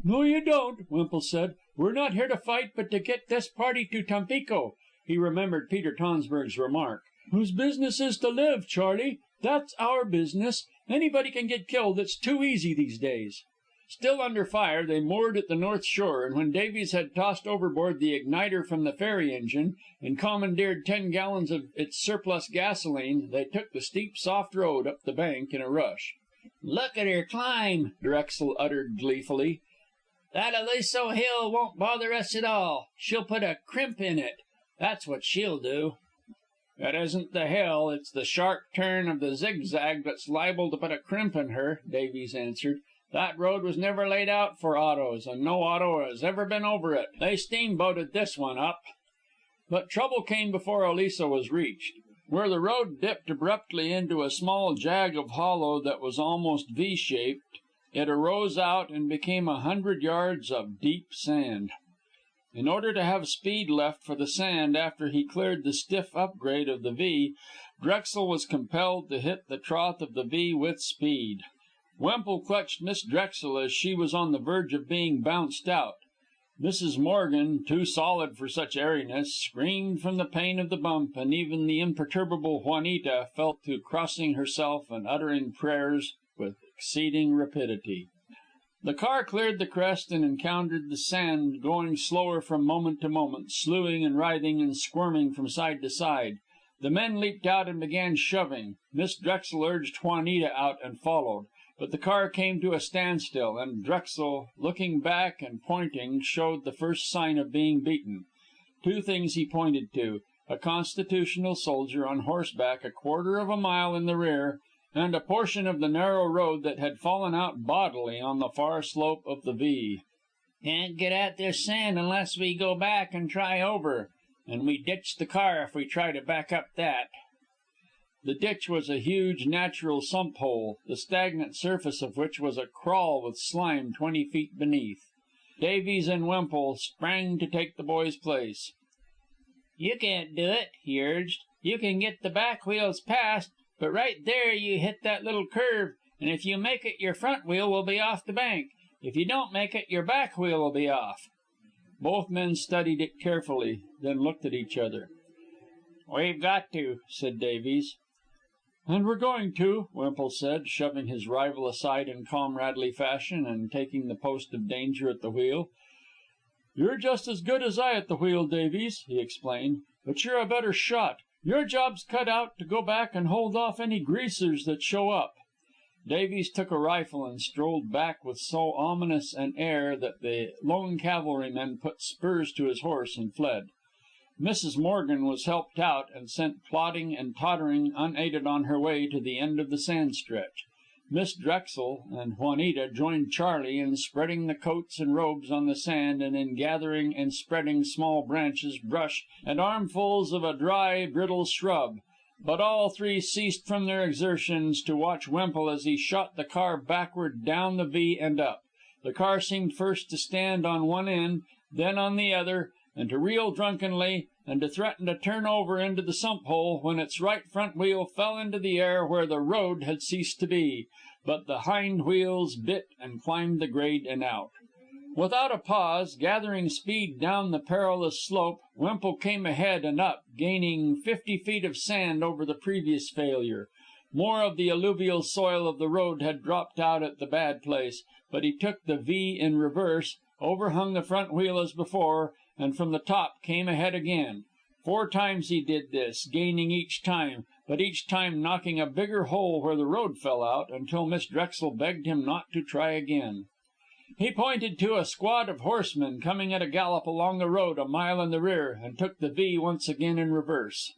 "No, you don't," Wemple said. "We're not here to fight, but to get this party to Tampico." He remembered Peter Tonsberg's remark. "Whose business is to live, Charlie? That's our business. Anybody can get killed. It's too easy these days." Still under fire, they moored at the north shore, and when Davies had tossed overboard the igniter from the ferry engine and commandeered 10 gallons of its surplus gasoline, they took the steep, soft road up the bank in a rush. "Look at her climb," Drexel uttered gleefully. "That Aliso hill won't bother us at all. She'll put a crimp in it. That's what she'll do." "It isn't the hill, it's the sharp turn of the zigzag that's liable to put a crimp in her," Davies answered. "That road was never laid out for autos, and no auto has ever been over it. They steamboated this one up." But trouble came before Aliso was reached. Where the road dipped abruptly into a small jag of hollow that was almost V-shaped, it arose out and became 100 yards of deep sand. In order to have speed left for the sand after he cleared the stiff upgrade of the V, Drexel was compelled to hit the trough of the V with speed. Wemple clutched Miss Drexel as she was on the verge of being bounced out. Mrs. Morgan, too solid for such airiness, screamed from the pain of the bump, and even the imperturbable Juanita fell to crossing herself and uttering prayers with exceeding rapidity. The car cleared the crest and encountered the sand, going slower from moment to moment, slewing and writhing and squirming from side to side. The men leaped out and began shoving. Miss Drexel urged Juanita out and followed. But the car came to a standstill, and Drexel, looking back and pointing, showed the first sign of being beaten. 2 things he pointed to: a constitutional soldier on horseback a quarter of a mile in the rear, and a portion of the narrow road that had fallen out bodily on the far slope of the V. "Can't get at this sand unless we go back and try over. And we ditch the car if we try to back up that." The ditch was a huge natural sump hole, the stagnant surface of which was a crawl with slime 20 feet beneath. Davies and Wemple sprang to take the boy's place. "You can't do it," he urged. "You can get the back wheels past, but right there you hit that little curve, and if you make it, your front wheel will be off the bank. If you don't make it, your back wheel will be off." Both men studied it carefully, then looked at each other. "We've got to," said Davies. "And we're going to," Wemple said, shoving his rival aside in comradely fashion and taking the post of danger at the wheel. "You're just as good as I at the wheel, Davies," he explained, "but you're a better shot. Your job's cut out to go back and hold off any greasers that show up." Davies took a rifle and strolled back with so ominous an air that the lone cavalryman put spurs to his horse and fled. Mrs. Morgan was helped out and sent plodding and tottering unaided on her way to the end of the sand stretch. Miss Drexel and Juanita joined Charley in spreading the coats and robes on the sand and in gathering and spreading small branches, brush, and armfuls of a dry, brittle shrub. But all three ceased from their exertions to watch Wemple as he shot the car backward down the V and up. The car seemed first to stand on one end, then on the other, and to reel drunkenly, and to threaten to turn over into the sump hole when its right front wheel fell into the air where the road had ceased to be. But the hind wheels bit and climbed the grade and out. Without a pause, gathering speed down the perilous slope, Wemple came ahead and up, gaining 50 feet of sand over the previous failure. More of the alluvial soil of the road had dropped out at the bad place, but he took the V in reverse, overhung the front wheel as before, and from the top came ahead again. 4 times he did this, gaining each time, but each time knocking a bigger hole where the road fell out, until Miss Drexel begged him not to try again. He pointed to a squad of horsemen coming at a gallop along the road a mile in the rear, and took the V once again in reverse.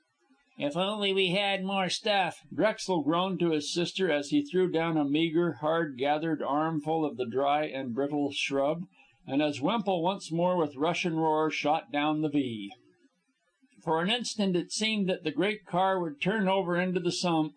"If only we had more stuff," Drexel groaned to his sister as he threw down a meager, hard-gathered armful of the dry and brittle shrub, and as Wemple once more with rush and roar shot down the V. For an instant it seemed that the great car would turn over into the sump,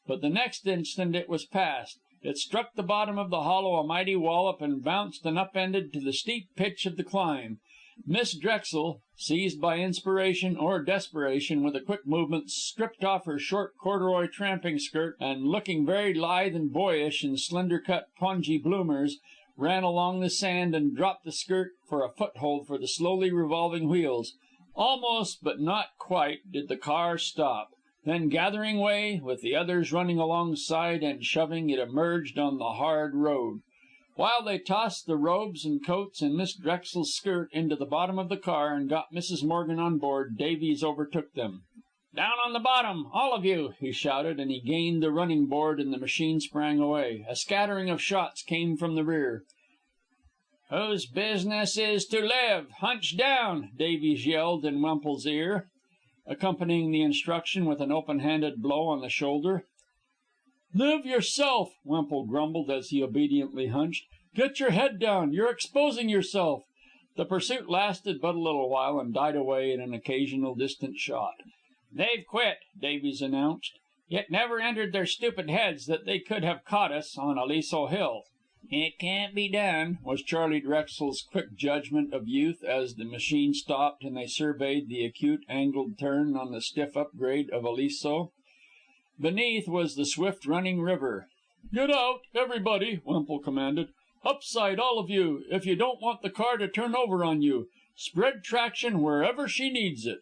but the next instant it was past. It struck the bottom of the hollow a mighty wallop and bounced and upended to the steep pitch of the climb. Miss Drexel, seized by inspiration or desperation, with a quick movement stripped off her short corduroy tramping skirt, and looking very lithe and boyish in slender-cut pongee bloomers, ran along the sand and dropped the skirt for a foothold for the slowly revolving wheels. Almost, but not quite, did the car stop. Then, gathering way, with the others running alongside and shoving, it emerged on the hard road. While they tossed the robes and coats and Miss Drexel's skirt into the bottom of the car and got Mrs. Morgan on board, Davies overtook them. "Down on the bottom, all of you!" he shouted, and he gained the running board and the machine sprang away. A scattering of shots came from the rear. "Whose business is to live? Hunch down!" Davies yelled in Wemple's ear, accompanying the instruction with an open-handed blow on the shoulder. "Live yourself!" Wemple grumbled as he obediently hunched. "Get your head down! You're exposing yourself!" The pursuit lasted but a little while and died away in an occasional distant shot. "They've quit," Davies announced. "It never entered their stupid heads that they could have caught us on Aliso Hill." "It can't be done," was Charlie Drexel's quick judgment of youth as the machine stopped and they surveyed the acute angled turn on the stiff upgrade of Aliso. Beneath was the swift running river. "Get out, everybody!" Wemple commanded. "Upside, all of you, if you don't want the car to turn over on you. Spread traction wherever she needs it."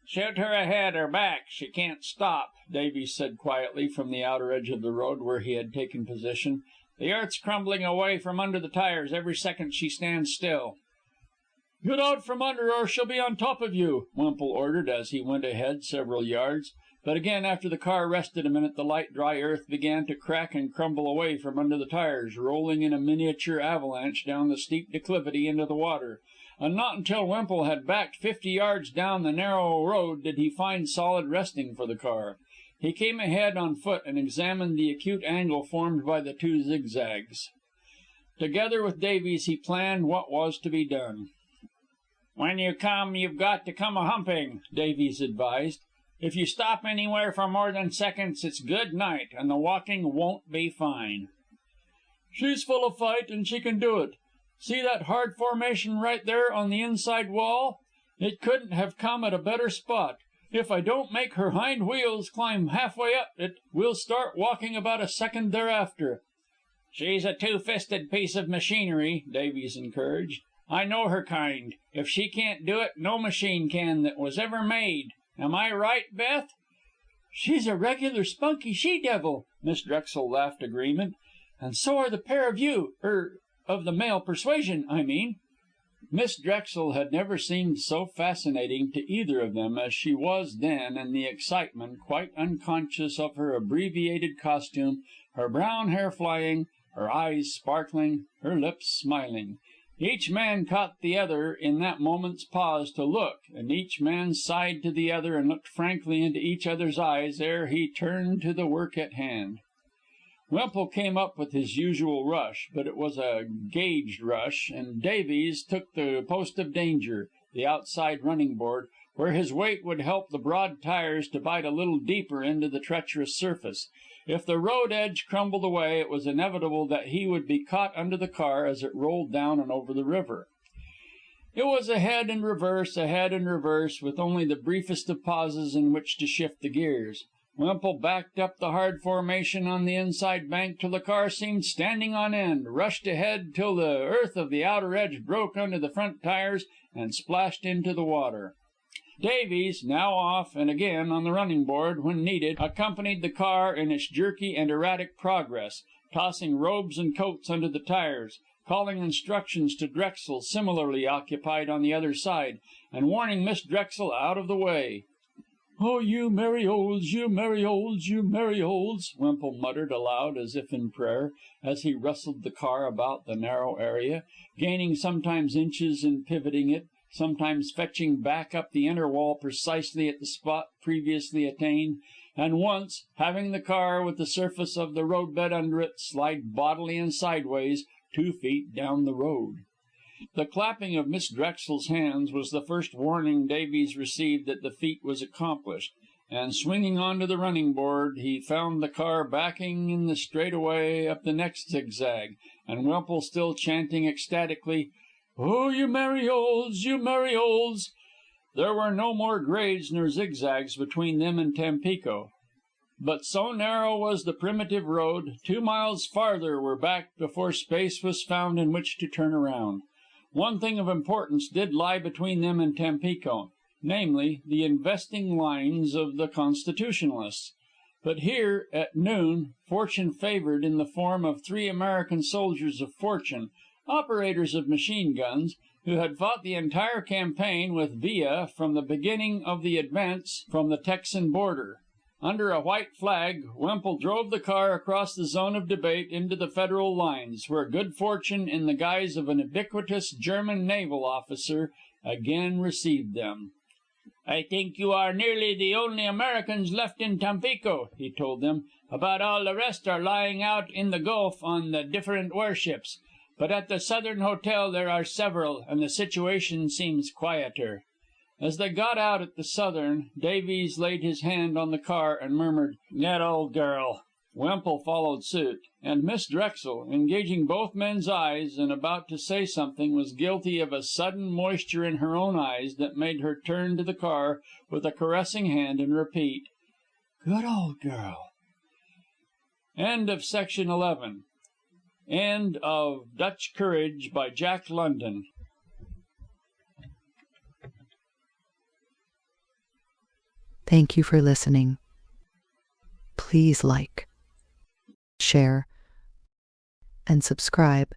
"Shoot her ahead or back. She can't stop," Davies said quietly from the outer edge of the road where he had taken position. "The earth's crumbling away from under the tires every second she stands still." "Get out from under or she'll be on top of you," Wemple ordered as he went ahead several yards. But again, after the car rested a minute, the light, dry earth began to crack and crumble away from under the tires, rolling in a miniature avalanche down the steep declivity into the water. And not until Wemple had backed 50 yards down the narrow road did he find solid resting for the car. He came ahead on foot and examined the acute angle formed by the 2 zigzags. Together with Davies, he planned what was to be done. "When you come, you've got to come a-humping," Davies advised. "If you stop anywhere for more than seconds, it's good night, and the walking won't be fine." "She's full of fight, and she can do it. See that hard formation right there on the inside wall? It couldn't have come at a better spot. If I don't make her hind wheels climb halfway up it, we'll start walking about a second thereafter." "She's a 2-fisted piece of machinery," Davies encouraged. "I know her kind. If she can't do it, no machine can that was ever made. Am I right, Beth?" "She's a regular spunky she-devil," Miss Drexel laughed agreement. "And so are the pair of you of the male persuasion, I mean." Miss Drexel had never seemed so fascinating to either of them as she was then in the excitement, quite unconscious of her abbreviated costume, her brown hair flying, her eyes sparkling, her lips smiling. Each man caught the other in that moment's pause to look, and each man sighed to the other and looked frankly into each other's eyes ere he turned to the work at hand. Wemple came up with his usual rush, but it was a gauged rush, and Davies took the post of danger, the outside running board, where his weight would help the broad tires to bite a little deeper into the treacherous surface. If the road edge crumbled away, it was inevitable that he would be caught under the car as it rolled down and over the river. It was ahead and reverse, with only the briefest of pauses in which to shift the gears. Wemple backed up the hard formation on the inside bank till the car seemed standing on end, rushed ahead till the earth of the outer edge broke under the front tires and splashed into the water. Davies, now off and again on the running board when needed, accompanied the car in its jerky and erratic progress, tossing robes and coats under the tires, calling instructions to Drexel, similarly occupied on the other side, and warning Miss Drexel out of the way. "Oh, you Marioles, you Marioles, you Marioles," Wemple muttered aloud as if in prayer, as he rustled the car about the narrow area, gaining sometimes inches in pivoting it, sometimes fetching back up the inner wall precisely at the spot previously attained, and once having the car, with the surface of the roadbed under it, slide bodily and sideways 2 feet down the road. The clapping of Miss Drexel's hands was the first warning Davies received that the feat was accomplished, and swinging on to the running board, he found the car backing in the straightaway up the next zigzag, and Wemple still chanting ecstatically, "Oh, you Marioles, you Marioles." There were no more grades nor zigzags between them and Tampico, but so narrow was the primitive road, 2 miles farther were backed before space was found in which to turn around. One thing of importance did lie between them and Tampico, namely, the investing lines of the Constitutionalists. But here, at noon, fortune favored in the form of 3 American soldiers of fortune, operators of machine guns, who had fought the entire campaign with Villa from the beginning of the advance from the Texan border. Under a white flag, Wemple drove the car across the zone of debate into the Federal lines, where good fortune, in the guise of an ubiquitous German naval officer, again received them. "I think you are nearly the only Americans left in Tampico," he told them. "About all the rest are lying out in the Gulf on the different warships. But at the Southern Hotel there are several, and the situation seems quieter." As they got out at the Southern, Davies laid his hand on the car and murmured, "That old girl." Wemple followed suit, and Miss Drexel, engaging both men's eyes and about to say something, was guilty of a sudden moisture in her own eyes that made her turn to the car with a caressing hand and repeat, "Good old girl." End of Section 11. End of Dutch Courage by Jack London. Thank you for listening. Please like, share, and subscribe